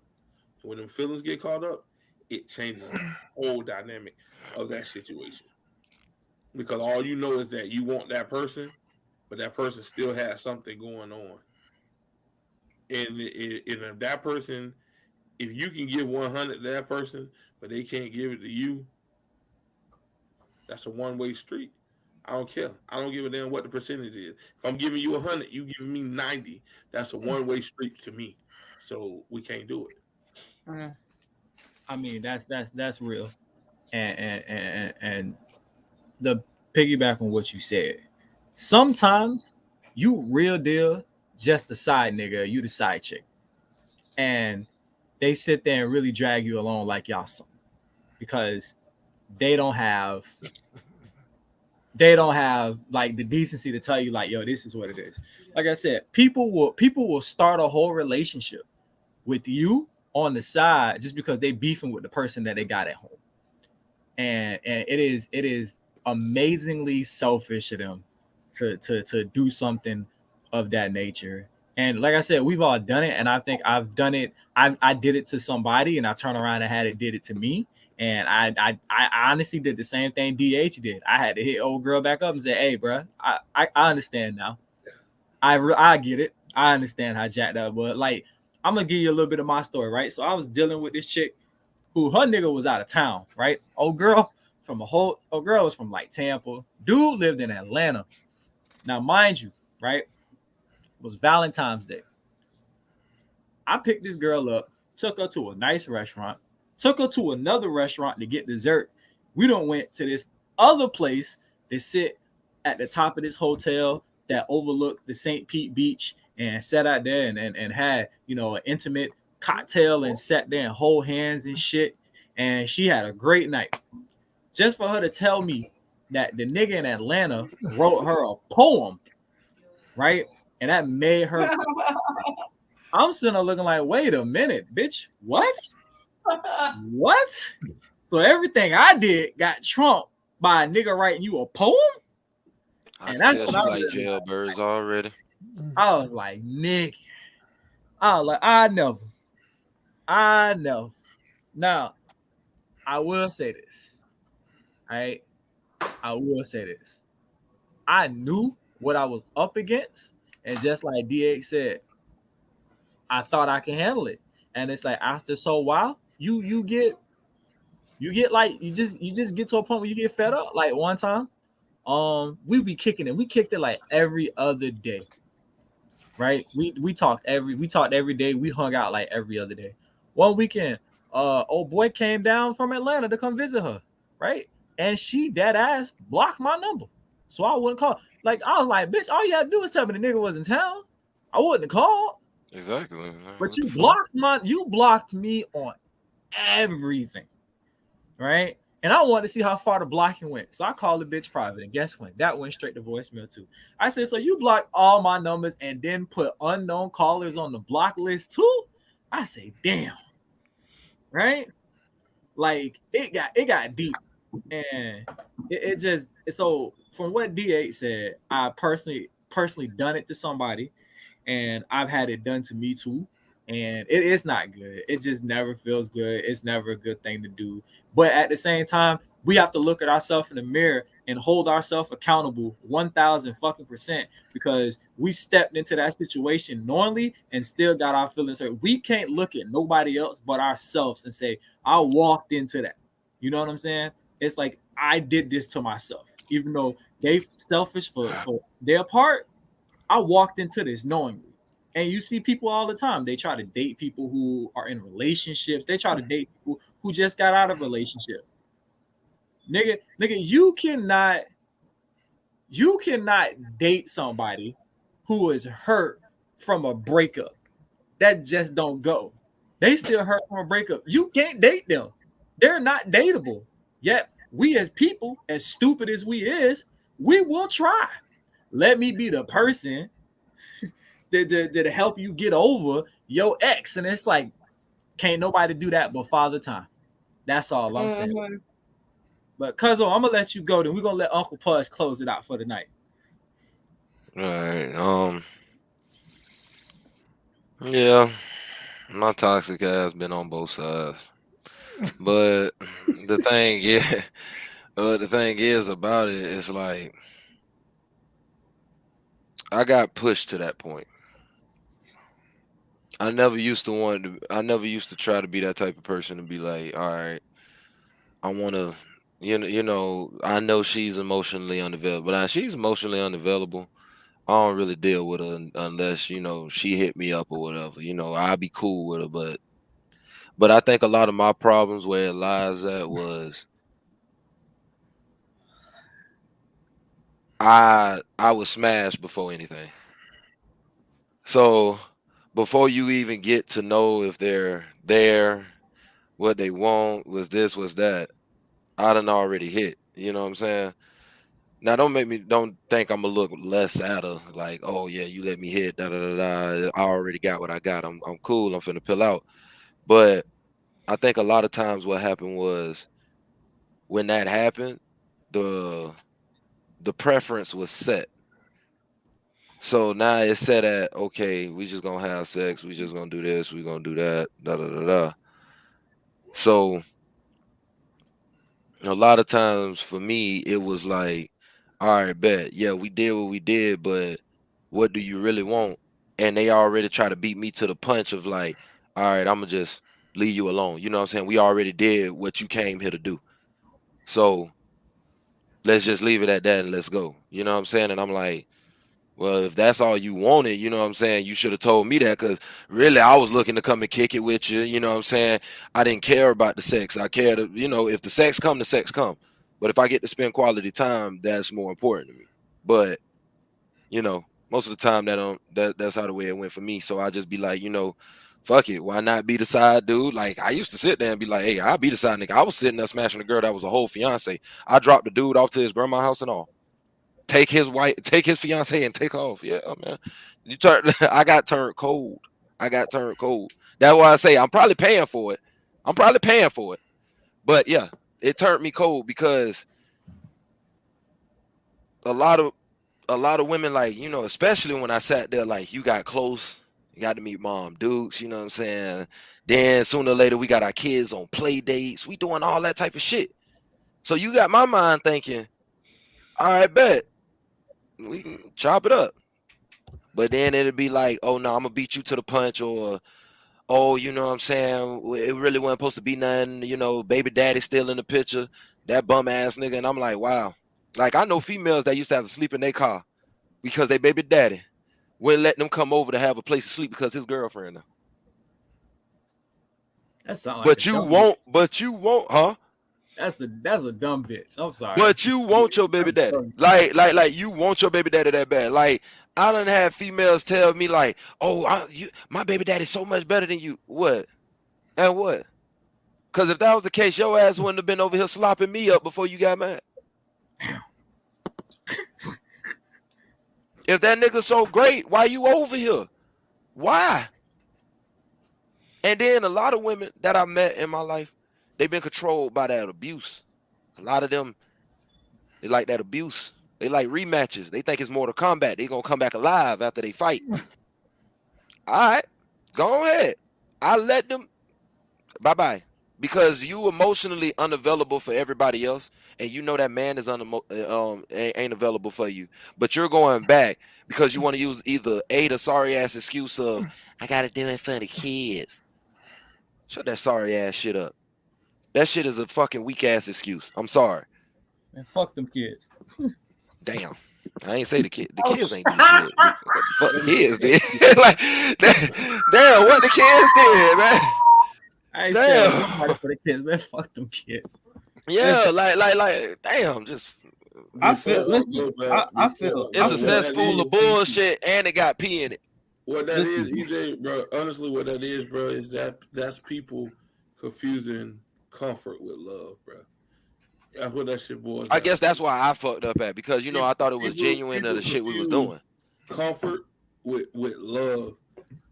When them feelings get caught up, it changes the whole dynamic of that situation. Because all you know is that you want that person, but that person still has something going on. And if that person, if you can give 100 to that person, but they can't give it to you, that's a one-way street. I don't care. I don't give a damn what the percentage is. If I'm giving you 100, you giving me 90. That's a one-way street to me. So we can't do it. I mean, that's real. And the piggyback on what you said. Sometimes you real deal just the side nigga, you the side chick. And they sit there and really drag you along like y'all some, because they don't have like the decency to tell you like, yo, this is what it is. Like I said, people will start a whole relationship with you on the side just because they beefing with the person that they got at home. And it is amazingly selfish of them to do something of that nature. And like I said, we've all done it, and I think I've done it. I did it to somebody, and I turned around and had it did it to me. And I honestly did the same thing DH did. I had to hit old girl back up and say, "Hey, bro, I understand now. I get it. I understand how jacked up, but like, I'm gonna give you a little bit of my story, right? So I was dealing with this chick who her nigga was out of town, right? Old girl was from like Tampa. Dude lived in Atlanta. Now, mind you, right? It was Valentine's Day. I picked this girl up, took her to a nice restaurant, took her to another restaurant to get dessert. We done went to this other place to sit at the top of this hotel that overlooked the St. Pete Beach, and sat out there and had, an intimate cocktail and sat there and hold hands and shit. And she had a great night. Just for her to tell me that the nigga in Atlanta wrote her a poem, right? And that made her. I'm sitting there looking like, wait a minute, bitch, what? What? So everything I did got trumped by a nigga writing you a poem? And that's what I like jailbirds already. I was like, Nick. I was like, I know. Now, I will say this. Right? I will say this. I knew what I was up against, and just like DH said, I thought I can handle it. And it's like after so while, you get like you just get to a point where you get fed up. Like one time, We be kicking it. We kicked it like every other day, right? We talked every day. We hung out like every other day. One weekend, old boy came down from Atlanta to come visit her, right? And she dead ass blocked my number, so I wouldn't call. Like I was like, bitch, all you had to do was tell me the nigga was in town. I wouldn't have called. Exactly. But What you the fuck? blocked me on everything, right? And I wanted to see how far the blocking went. So I called the bitch private. And guess what? That went straight to voicemail too. I said, so you blocked all my numbers and then put unknown callers on the block list too? I say, damn. Right? Like it got deep. And it just so from what D8 said, I personally done it to somebody, and I've had it done to me too. And it is not good. It just never feels good. It's never a good thing to do. But at the same time, we have to look at ourselves in the mirror and hold ourselves accountable 1,000 fucking percent because we stepped into that situation knowingly and still got our feelings hurt. We can't look at nobody else but ourselves and say, I walked into that. You know what I'm saying? It's like I did this to myself, even though they selfish for their part. I walked into this knowingly. And you see people all the time. They try to date people who are in relationships. They try to date people who just got out of relationship. Nigga, you cannot date somebody who is hurt from a breakup. That just don't go. They still hurt from a breakup. You can't date them. They're not dateable. Yet we as people, as stupid as we is, we will try. Let me be the person that help you get over your ex. And it's like, can't nobody do that but Father Time. That's all I'm saying. Mhm. But Cuzzo, I'm gonna let you go. Then we're gonna let Uncle Pudge close it out for the night. All right. Yeah, my toxic ass been on both sides. But the thing, yeah, the thing is about it, it's like I got pushed to that point. I never used to want to. I never used to try to be that type of person to be like, all right, I want to, I know she's emotionally unavailable, but she's emotionally unavailable. I don't really deal with her unless she hit me up or whatever. I'll be cool with her, but I think a lot of my problems where it lies at was I was smashed before anything. So before you even get to know if they're there, what they want, was this, was that, I done already hit. You know what I'm saying? Now don't think I'm gonna look less at her like, oh yeah, you let me hit, da da da da. I already got what I got. I'm cool. I'm finna pill out. But I think a lot of times what happened was when that happened, the the preference was set. So now it's set at, okay, we just gonna have sex, we just gonna do this, we gonna do that, da da da da. So a lot of times for me, it was like, all right, bet, yeah, we did what we did, but what do you really want? And they already try to beat me to the punch of like, all right, I'm gonna just leave you alone. You know what I'm saying? We already did what you came here to do. So let's just leave it at that and let's go. You know what I'm saying? And I'm like, well, if that's all you wanted, you know what I'm saying, you should have told me that, because really I was looking to come and kick it with you. You know what I'm saying? I didn't care about the sex. I cared, if the sex come, the sex come. But if I get to spend quality time, that's more important to me. But, most of the time that's how the way it went for me. So I just be like, fuck it. Why not be the side dude? Like I used to sit there and be like, hey, I'll be the side nigga. I was sitting there smashing a girl that was a whole fiance. I dropped the dude off to his grandma's house and all. Take his wife, take his fiance, and take off. Yeah, man. I got turned cold. I got turned cold. That's why I say I'm probably paying for it. I'm probably paying for it. But yeah, it turned me cold because a lot of women, like, especially when I sat there, like, you got close, you got to meet Mom Dukes, you know what I'm saying? Then sooner or later we got our kids on play dates. We doing all that type of shit. So you got my mind thinking, all right, bet. We can chop it up. But then it'd be like, oh no, I'm gonna beat you to the punch, or oh, you know what I'm saying, it really wasn't supposed to be nothing, baby daddy still in the picture, that bum ass nigga. And I'm like, wow. Like I know females that used to have to sleep in their car because they baby daddy wouldn't let them come over to have a place to sleep because his girlfriend now. That sounds like But you won't, huh? That's a dumb bitch. I'm sorry. But you want your baby daddy. Like you want your baby daddy that bad. Like I done had females tell me like, oh, my baby daddy's so much better than you. What? And what? Because if that was the case, your ass wouldn't have been over here slopping me up before you got mad. If that nigga so great, why you over here? Why? And then a lot of women that I met in my life, they've been controlled by that abuse. A lot of them, they like that abuse. They like rematches. They think it's Mortal Kombat. They gonna come back alive after they fight. All right, go ahead. I let them. Bye-bye. Because you emotionally unavailable for everybody else, and you know that man is ain't available for you. But you're going back because you want to use either the sorry ass excuse of I gotta do it for the kids. Shut that sorry ass shit up. That shit is a fucking weak ass excuse. I'm sorry. Man, fuck them kids. Damn. I ain't say the kids. The kids ain't do shit. What the fuck the kids did? Like, damn, what the kids did, man. I ain't saying for the kids, man. Fuck them kids. Yeah, like, damn, just. I feel it's a cesspool of bullshit, and it got pee in it. What that is, EJ, bro. Honestly, what that is, bro, is that's people confusing comfort with love, bro. That's what that shit boils down. I guess that's why I fucked up at because I thought it was genuine of the shit we was doing. Comfort with love,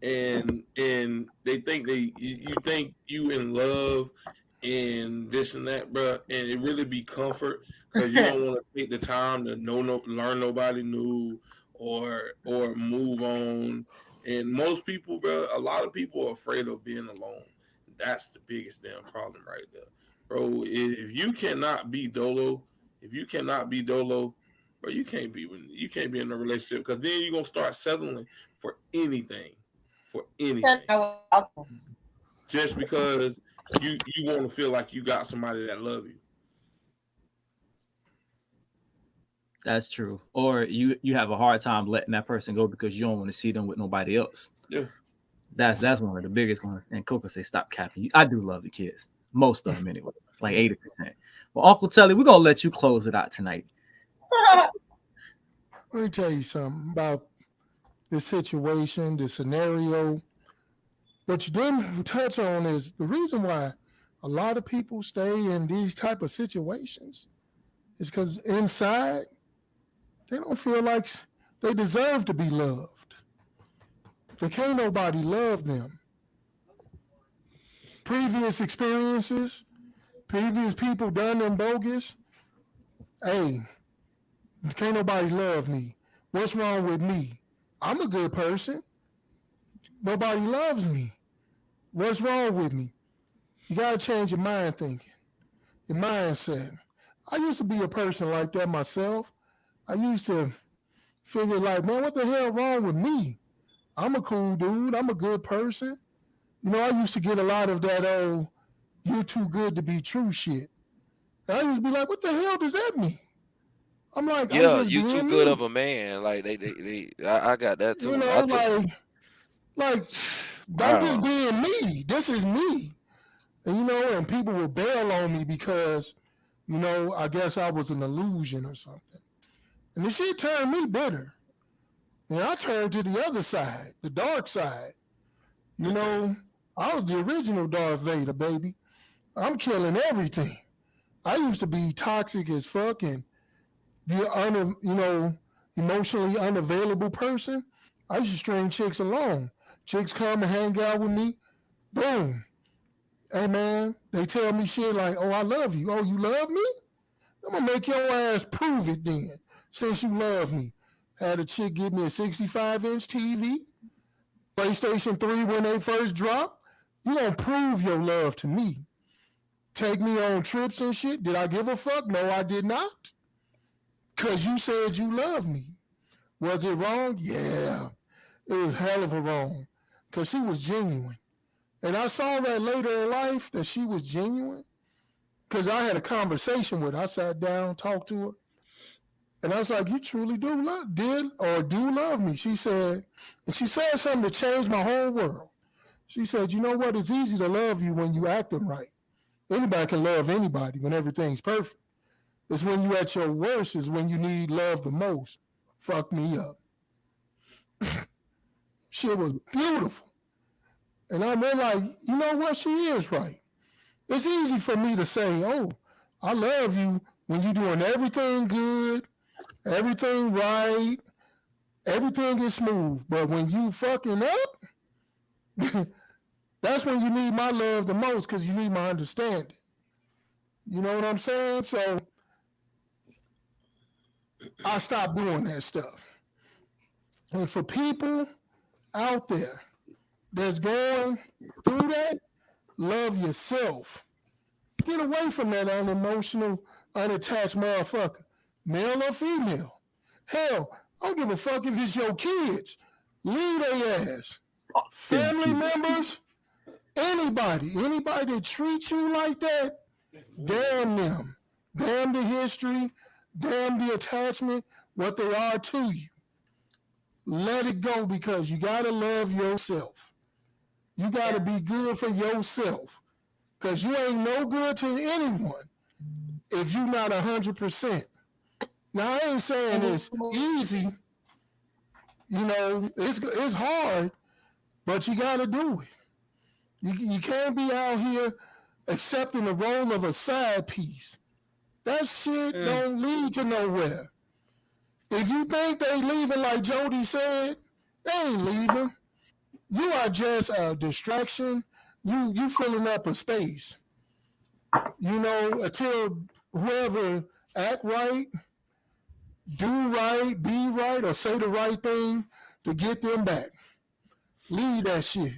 and they think you think you in love and this and that, bro, and it really be comfort because you don't want to take the time to learn nobody new or move on. And most people, bro, a lot of people are afraid of being alone. That's the biggest damn problem right there. Bro, if you cannot be dolo, bro, you can't be in a relationship because then you're gonna start settling for anything. Just because you want to feel like you got somebody that love you. That's true. Or you have a hard time letting that person go because you don't want to see them with nobody else. Yeah. That's one of the biggest ones. And Coco say stop capping. I do love the kids. Most of them anyway. Like 80%. Well, Uncle Telly, we're gonna let you close it out tonight. Let me tell you something about this situation, the scenario. What you didn't touch on is the reason why a lot of people stay in these type of situations is because inside they don't feel like they deserve to be loved. They can't nobody love them. Previous experiences, previous people done them bogus. Hey, can't nobody love me. What's wrong with me? I'm a good person. Nobody loves me. What's wrong with me? You got to change your mind thinking, your mindset. I used to be a person like that myself. I used to figure like, man, what the hell wrong with me? I'm a cool dude. I'm a good person. You know, I used to get a lot of that, you're too good to be true shit. And I used to be like, what the hell does that mean? I'm like, yeah, I'm just you too being good me. of a man. Like I got that too. You know, like I'm just being me. This is me. And you know, and people would bail on me because, you know, I guess I was an illusion or something. And the shit turned me bitter. And I turned to the other side, the dark side. You know, I was the original Darth Vader, baby. I'm killing everything. I used to be toxic as fuck and the emotionally unavailable person. I used to string chicks along. Chicks come and hang out with me. Boom. Hey man, they tell me shit like, oh, I love you. Oh, you love me? I'm gonna make your ass prove it then, since you love me. Had a chick give me a 65-inch TV, PlayStation 3 when they first dropped. You gonna prove your love to me. Take me on trips and shit. Did I give a fuck? No, I did not. Because you said you loved me. Was it wrong? Yeah. It was hell of a wrong. Because she was genuine. And I saw that later in life that she was genuine. Because I had a conversation with her. I sat down, talked to her. And I was like, you truly do love me. She said something that changed my whole world. She said, you know what? It's easy to love you when you acting right. Anybody can love anybody when everything's perfect. It's when you at your worst is when you need love the most. Fuck me up. Shit was beautiful. And I realized, you know what? She is right. It's easy for me to say, oh, I love you when you're doing everything good, everything right, everything is smooth. But when you fucking up, that's when you need my love the most because you need my understanding. You know what I'm saying? So I stopped doing that stuff. And for people out there that's going through that, love yourself. Get away from that unemotional, unattached motherfucker, male or female. Hell, I don't give a fuck if it's your kids. Leave their ass. Family members, anybody that treats you like that, damn them. Damn the history, damn the attachment, what they are to you. Let it go because you got to love yourself. You got to be good for yourself because you ain't no good to anyone if you're not 100%. Now, I ain't saying it's easy. You know, it's hard, but you got to do it. You can't be out here accepting the role of a side piece. That shit don't lead to nowhere. If you think they leaving like Jodi said, they ain't leaving. You are just a distraction. You filling up a space. You know, until whoever act right, do right, be right, or say the right thing to get them back. Leave that shit.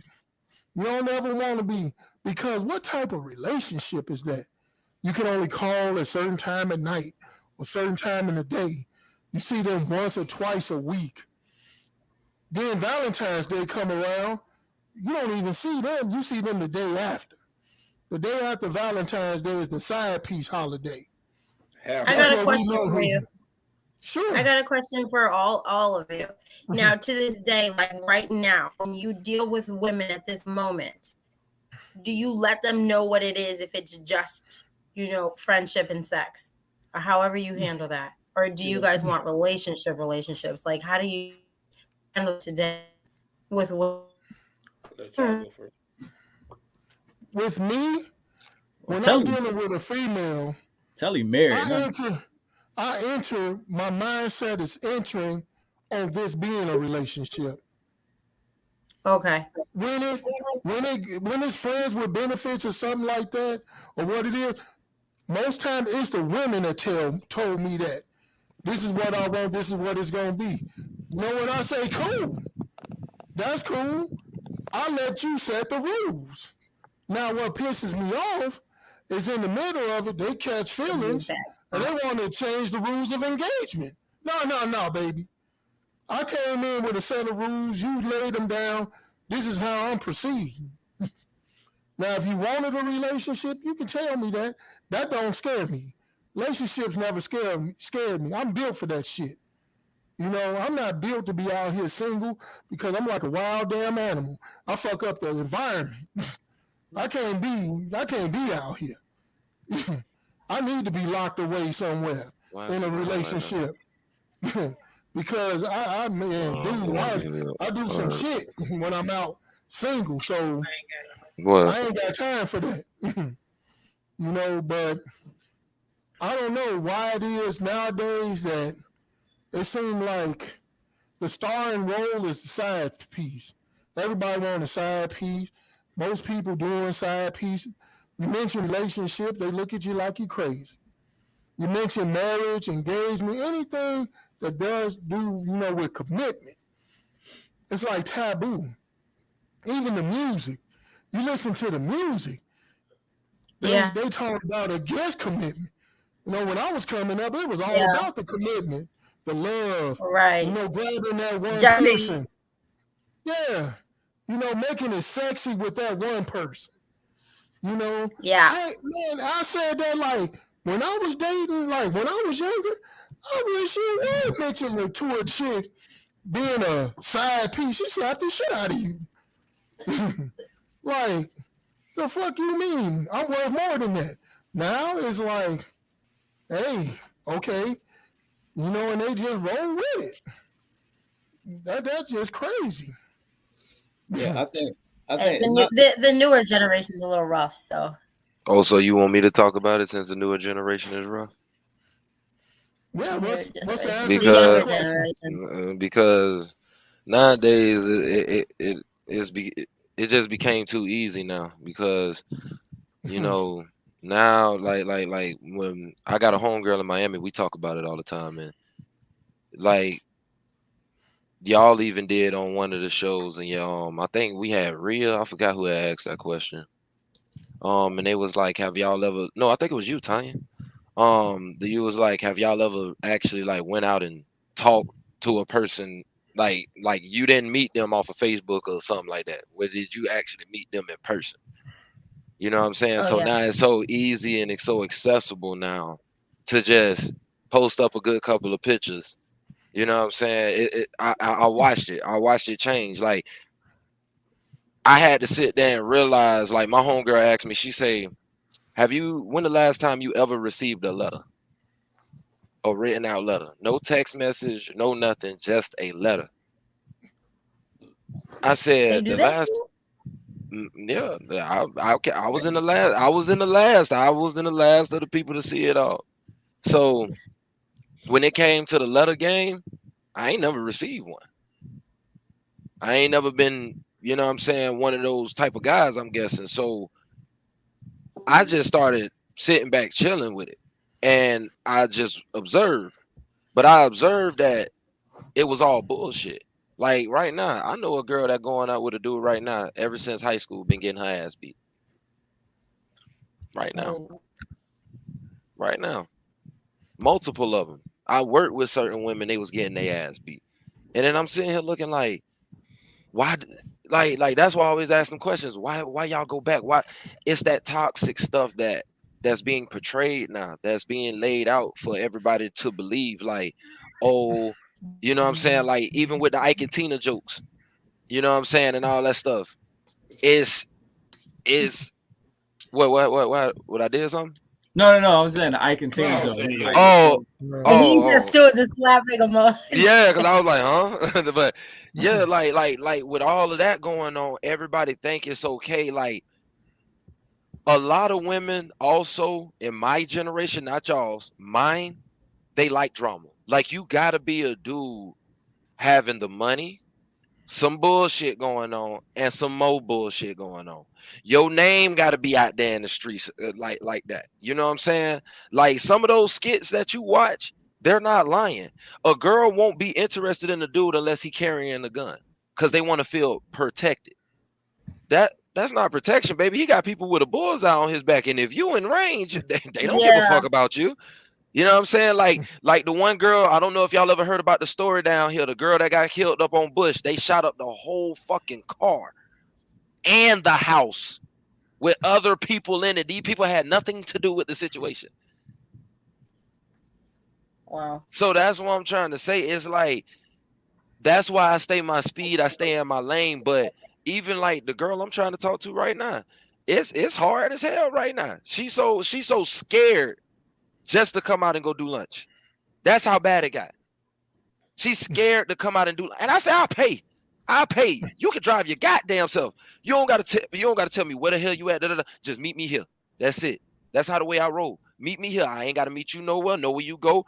You don't ever want to be, because what type of relationship is that? You can only call a certain time at night or certain time in the day. You see them once or twice a week. Then Valentine's Day come around, you don't even see them. You see them the day after. The day after Valentine's Day is the side piece holiday. I got a question for you. Sure. I got a question for all of you. Now, to this day, like right now, when you deal with women at this moment, do you let them know what it is if it's just, you know, friendship and sex, or however you handle that? Or do you guys want relationships? Like, how do you handle today with women? Let y'all go first. With me, when I'm dealing with a female, Telly married. I enter, my mindset is entering on this being a relationship. Okay. When it's friends with benefits or something like that, or what it is, most times it's the women that told me that. This is what I want, this is what it's gonna be. You know what I say? Cool. That's cool. I'll let you set the rules. Now what pisses me off is in the middle of it, they catch feelings and they want to change the rules of engagement. No, baby. I came in with a set of rules, you laid them down. This is how I'm proceeding. Now, if you wanted a relationship, you can tell me that. That don't scare me. Relationships never scared me. I'm built for that shit. You know, I'm not built to be out here single because I'm like a wild damn animal. I fuck up the environment. I can't be out here. I need to be locked away somewhere in a relationship. Because I do some shit when I'm out single. So I ain't got time for that. You know, but I don't know why it is nowadays that it seems like the starring role is the side piece. Everybody wants a side piece. Most people doing side pieces. You mention relationship, they look at you like you're crazy. You mention marriage, engagement, anything that does do, you know, with commitment. It's like taboo. Even the music. You listen to the music. They talk about against commitment. You know, when I was coming up, it was all about the commitment, the love, right? You know, grabbing that one person. Yeah. You know, making it sexy with that one person. You know? Yeah. Hey, man, I said that like when I was dating, like when I was younger, I wish you would mention it to a chick being a side piece. She slapped the shit out of you. Like, the fuck you mean? I'm worth more than that. Now it's like, hey, okay, you know, and they just roll with it. That's just crazy. Yeah, I think The newer generation's a little rough, so. Oh, so you want me to talk about it since the newer generation is rough? Yeah, what's the answer The to younger that question? generation. Because nowadays it just became too easy now. Because you know now like when I got a homegirl in Miami, we talk about it all the time, and like y'all even did on one of the shows, and I think we had Rhea. I forgot who had asked that question. And they was like, have y'all ever? No, I think it was you, Tanya. You was like, have y'all ever actually like went out and talked to a person like you didn't meet them off of Facebook or something like that? Where did you actually meet them in person? You know what I'm saying? Oh, So yeah. now it's so easy and it's so accessible now to just post up a good couple of pictures. You know what I'm saying? I watched it. I watched it change. Like I had to sit there and realize, like my homegirl asked me, she say, when the last time you ever received a letter? A written out letter? No text message, no nothing, just a letter. I They said do the that? last yeah, I was in the last. I was in the last. I was in the last of the people to see it all. So when it came to the letter game, I ain't never received one. I ain't never been, you know what I'm saying, one of those type of guys, I'm guessing. So I just started sitting back chilling with it. And I just observed. But I observed that it was all bullshit. Like right now, I know a girl that going out with a dude right now, ever since high school, been getting her ass beat. Right now. Oh. Right now. Multiple of them. I worked with certain women, they was getting their ass beat. And then I'm sitting here looking like, why like that's why I always ask them questions. Why y'all go back? Why it's that toxic stuff that's being portrayed now, that's being laid out for everybody to believe, like, oh, you know what I'm saying? Like even with the Ike and Tina jokes, you know what I'm saying, and all that stuff. It's what I did something? No. I was saying I can see so. Like, And he just stood the slapping him up. Yeah, because I was like, huh? But yeah, like with all of that going on, everybody think it's okay. Like a lot of women also in my generation, not y'all's, mine, they like drama. Like you gotta be a dude having the money, some bullshit going on, and some more bullshit going on. Your name got to be out there in the streets like that. You know what I'm saying? Like some of those skits that you watch, they're not lying. A girl won't be interested in a dude unless he carrying a gun because they want to feel protected. That's not protection, baby. He got people with a bullseye on his back, and if you in range, they don't give a fuck about you. You know what I'm saying? Like the one girl, I don't know if y'all ever heard about the story down here. The girl that got killed up on Bush, they shot up the whole fucking car and the house with other people in it. These people had nothing to do with the situation. Wow. So that's what I'm trying to say. It's like, that's why I stay my speed. I stay in my lane. But even like the girl I'm trying to talk to right now, it's hard as hell right now. She's so scared just to come out and go do lunch. That's how bad it got. She's scared to come out and do. And I say, I'll pay. You can drive your goddamn self. You don't gotta tell me where the hell you at. Just meet me here. That's it. That's how the way I roll. Meet me here. I ain't gotta meet you nowhere. Know where you go.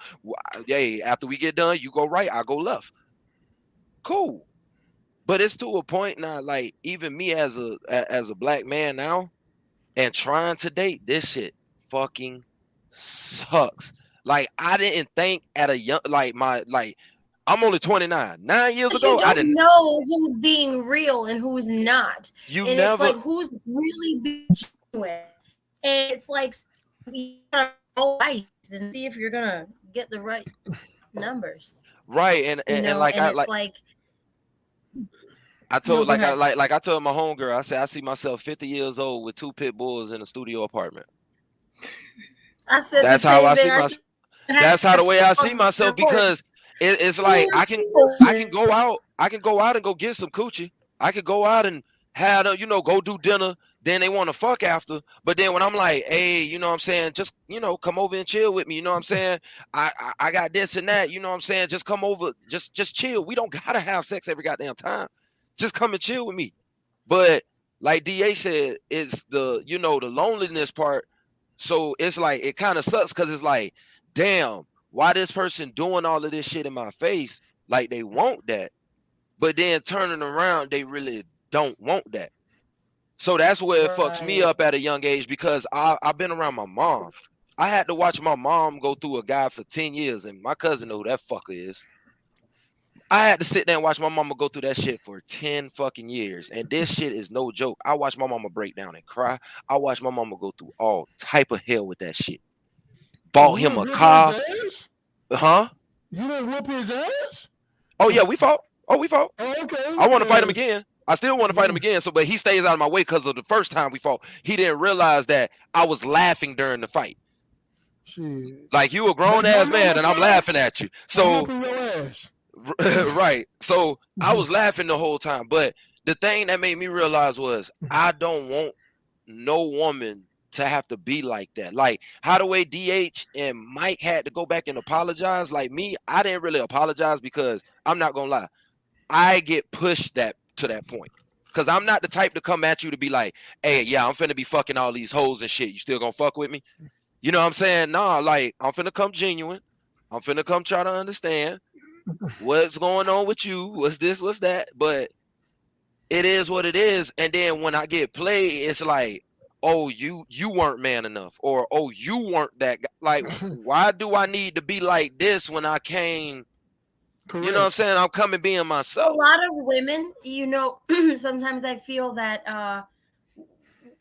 Hey, after we get done, you go right. I go left. Cool. But it's to a point now. Like even me as a black man now, and trying to date, this shit fucking sucks. Like I didn't think at a young I'm only 29. 9 years ago, I didn't know who's being real and who's not. You and never it's like who's really being genuine. And it's like you gotta roll dice and see if you're gonna get the right numbers. Right. And like I told I told my homegirl, I said I see myself 50 years old with 2 pit bulls in a studio apartment. I said that's how I see myself. That's how the way I see myself, because it's like I can go out and go get some coochie. I could go out and have go do dinner. Then they want to fuck after. But then when I'm like, hey, you know what I'm saying, just come over and chill with me. You know what I'm saying? I got this and that. You know what I'm saying? Just come over, just chill. We don't gotta have sex every goddamn time. Just come and chill with me. But like DA said, it's the the loneliness part. So it's like it kind of sucks, because it's like, damn, why this person doing all of this shit in my face? Like they want that, but then turning around, they really don't want that. So that's where it fucks me up at a young age, because I've been around my mom. I had to watch my mom go through a guy for 10 years, and my cousin know who that fucker is. I had to sit there and watch my mama go through that shit for 10 fucking years. And this shit is no joke. I watched my mama break down and cry. I watched my mama go through all type of hell with that shit. Bought him a car. Huh? You didn't whoop his ass? Oh, yeah, we fought. Oh, okay. I want to fight him again. I still want to fight him again. But he stays out of my way, because of the first time we fought. He didn't realize that I was laughing during the fight. Shit. Like, you a grown ass man and I'm laughing at you. So right. So I was laughing the whole time. But the thing that made me realize was, I don't want no woman to have to be like that. Like how the way DH and Mike had to go back and apologize. Like me, I didn't really apologize, because I'm not gonna lie, I get pushed to that point. Because I'm not the type to come at you to be like, hey, yeah, I'm finna be fucking all these hoes and shit. You still gonna fuck with me? You know what I'm saying? Nah, like I'm finna come genuine. I'm finna come try to understand what's going on with you. What's this? What's that? But it is what it is. And then when I get played, it's like, oh, you weren't man enough, or oh, you weren't that guy. Like, why do I need to be like this when I came? Correct. You know what I'm saying? I'm coming being myself. A lot of women, sometimes I feel that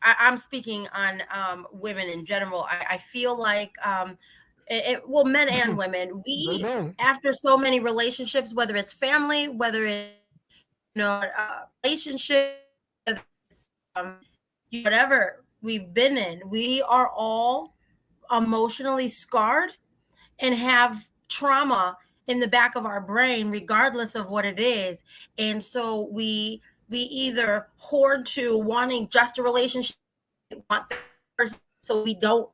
I'm speaking on women in general. I feel like well, men and women, we after so many relationships, whether it's family, whether it's relationship, whether it's, whatever we've been in, we are all emotionally scarred and have trauma in the back of our brain, regardless of what it is. And so we either hoard to wanting just a relationship, want that person, so we don't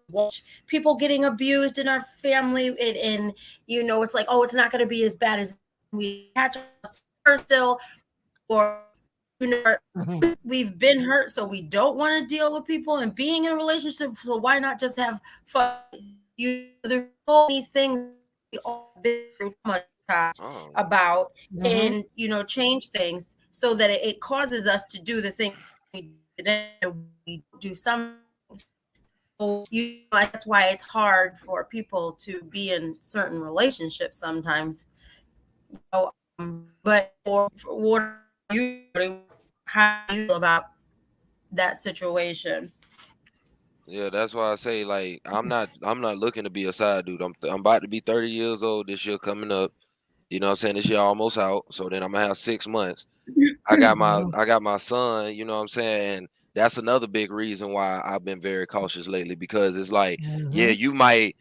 watch people getting abused in our family, and it's like, oh, it's not going to be as bad as we catch still, or we've been hurt, so we don't want to deal with people and being in a relationship. So why not just have fun? There's so many things we all been through much about, and change things so that it causes us to do the thing we do some. So, that's why it's hard for people to be in certain relationships sometimes. But for what how do you feel about that situation? Yeah, that's why I say, like, I'm not looking to be a side dude. I'm about to be 30 years old this year coming up. You know what I'm saying? This year almost out. So then I'm gonna have 6 months. I got my son, you know what I'm saying? And that's another big reason why I've been very cautious lately, because it's like, yeah, you might,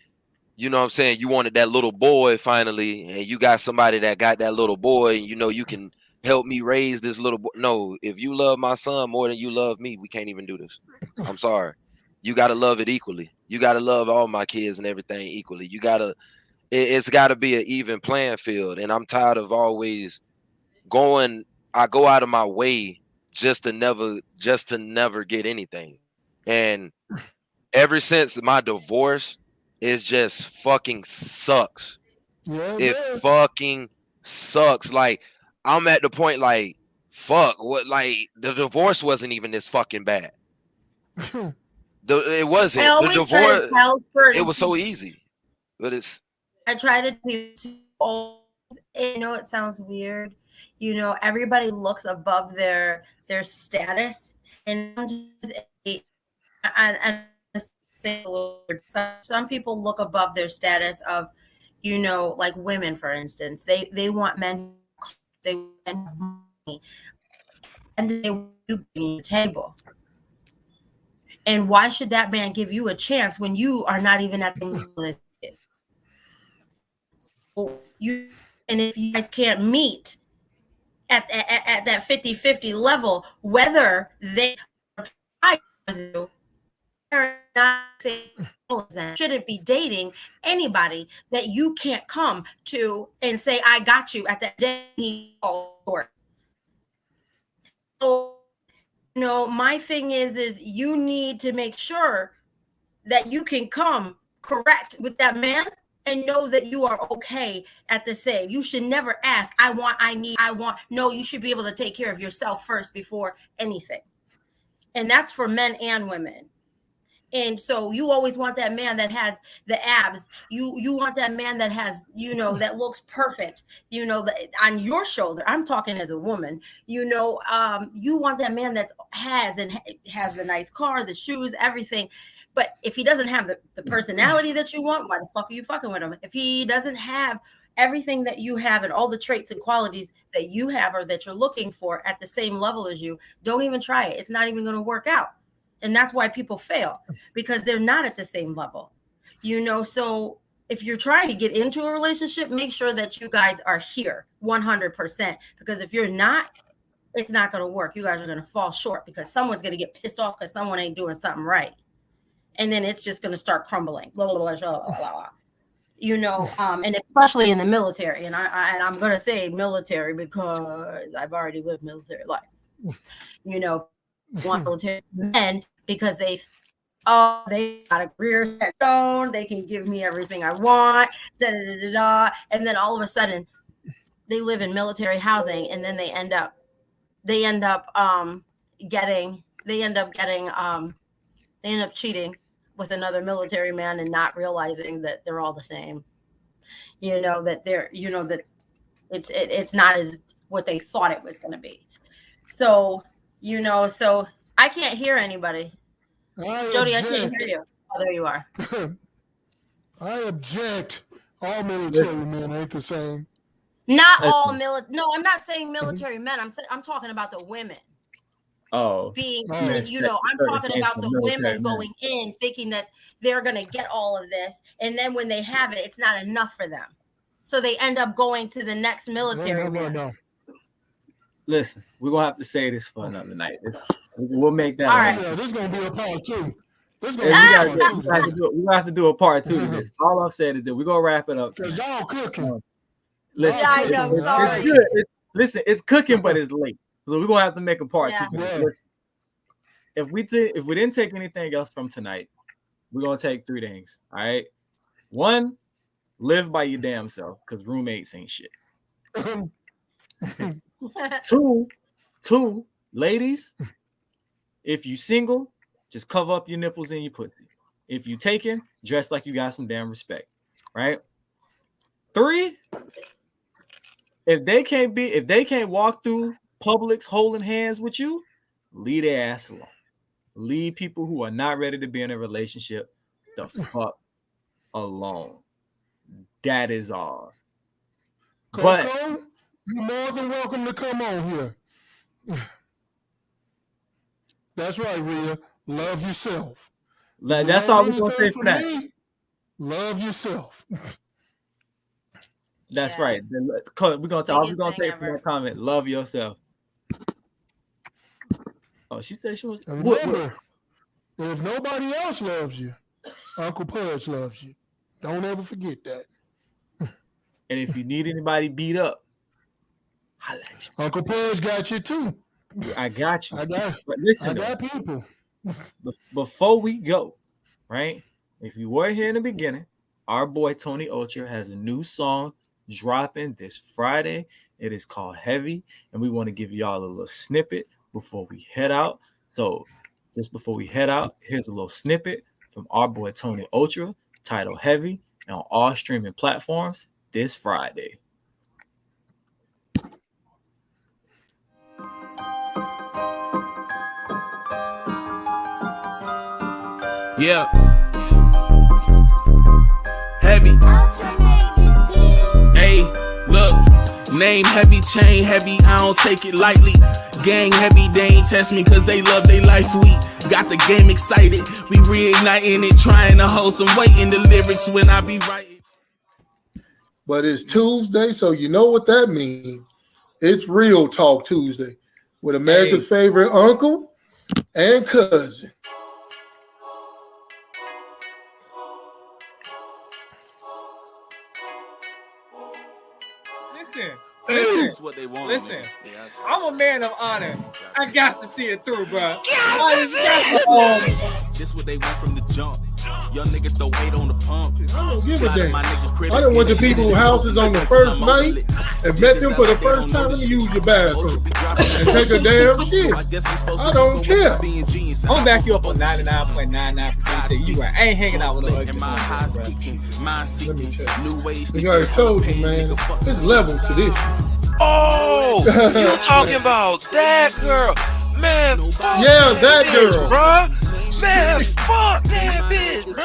you know what I'm saying, you wanted that little boy finally, and you got somebody that got that little boy, and you can help me raise this little boy. No, if you love my son more than you love me, we can't even do this. I'm sorry. You got to love it equally. You got to love all my kids and everything equally. You got to, it's got to be an even playing field. And I'm tired of always I go out of my way just to never get anything. And ever since my divorce, it just fucking sucks. It fucking sucks. Like, I'm at the point like, fuck, what, like, the divorce wasn't even this fucking bad. It wasn't. The divorce, it was so easy. But I try to do, it sounds weird. Everybody looks above their status, and some people look above their status of, like women, for instance. They want men, they want money, and they want you to the table. And why should that man give you a chance when you are not even at the level? And if you guys can't meet at that 50-50 level, whether they are you or not, shouldn't be dating anybody that you can't come to and say, I got you at that day. So, my thing is you need to make sure that you can come correct with that man and know that you are okay at the same. You should never ask, I want. No, you should be able to take care of yourself first before anything. And that's for men and women. And so you always want that man that has the abs. You want that man that has, that looks perfect, on your shoulder. I'm talking as a woman, you want that man that has the nice car, the shoes, everything. But if he doesn't have the personality that you want, why the fuck are you fucking with him? If he doesn't have everything that you have and all the traits and qualities that you have or that you're looking for at the same level as you, don't even try it. It's not even going to work out. And that's why people fail, because they're not at the same level, So if you're trying to get into a relationship, make sure that you guys are here 100%, because if you're not, it's not going to work. You guys are going to fall short because someone's going to get pissed off because someone ain't doing something right. And then it's just going to start crumbling, blah, blah, blah, blah, blah, blah. And especially in the military. And I'm going to say military because I've already lived military life, want military men because they got a career stone, they can give me everything I want, and then all of a sudden they live in military housing, and then they end up cheating with another military man and not realizing that they're all the same, that they're that it's not as what they thought it was going to be. So so I can't hear anybody. Jodi, I can't hear you. Oh, there you are. I object. All military men ain't the same. Not all military. No, I'm not saying military men. I'm talking about the women. Oh, I'm talking about the women going in thinking that they're going to get all of this. And then when they have it, it's not enough for them. So they end up going to the next military man. No. Listen, we're going to have to say this for another night. We'll make that. All right. Yeah, this is going to be a part two. We're going to have to do a part two of this. All I've said is that we're going to wrap it up. Because y'all cooking. Listen, yeah, I know. It's good. Listen, it's cooking, but it's late. So we're going to have to make a part two. Yeah. If we didn't take anything else from tonight, we're going to take 3 things. All right. 1, live by your damn self, because roommates ain't shit. 2, ladies, if you single, just cover up your nipples and your pussy. If you taken, dress like you got some damn respect, right? 3, if they can't walk through Publix holding hands with you, leave their ass alone. Leave people who are not ready to be in a relationship the fuck alone. That is all. Coco, But you're more than welcome to come on here. That's right, Rhea. Love yourself. That's all we're going to say for that. Love yourself. That's right. We're going to say for that comment, love yourself. Oh, she said she was. Remember, if nobody else loves you, Uncle Pudge loves you. Don't ever forget that. And if you need anybody beat up, holla at you. Uncle Pudge got you too. I got you. But listen, I got people. Before we go, right? If you were here in the beginning, our boy Tony Ultra has a new song dropping this Friday. It is called Heavy, and we want to give y'all a little snippet before we head out. So just before we head out, here's a little snippet from our boy Tony Ultra titled Heavy on all streaming platforms this Friday. Yeah. Heavy. Hey, look. Name heavy, chain heavy, I don't take it lightly. Gang heavy, they ain't test me cause they love their life. We got the game excited. We reigniting it, trying to hold some weight in the lyrics when I be writing. But it's Tuesday, so you know what that means. It's Real Talk Tuesday with America's favorite uncle and cousin. Listen, listen. I'm a man of honor. I got to see it through, bro. This what they want from the jump. Young niggas throw weight on the pump. I don't give a damn. I done went to people's houses on the first night and met them for the first time. Let me use your bathroom and take a damn shit. I don't care. I'm gonna back you up on 99.99%. You right. I ain't hanging out with no ugly motherfuckers, bro. Let me check. I told you, man. There's levels to this. Oh, you talking about that girl? Man, fuck yeah, that bitch, girl, bro. Man, fuck that bitch, bro.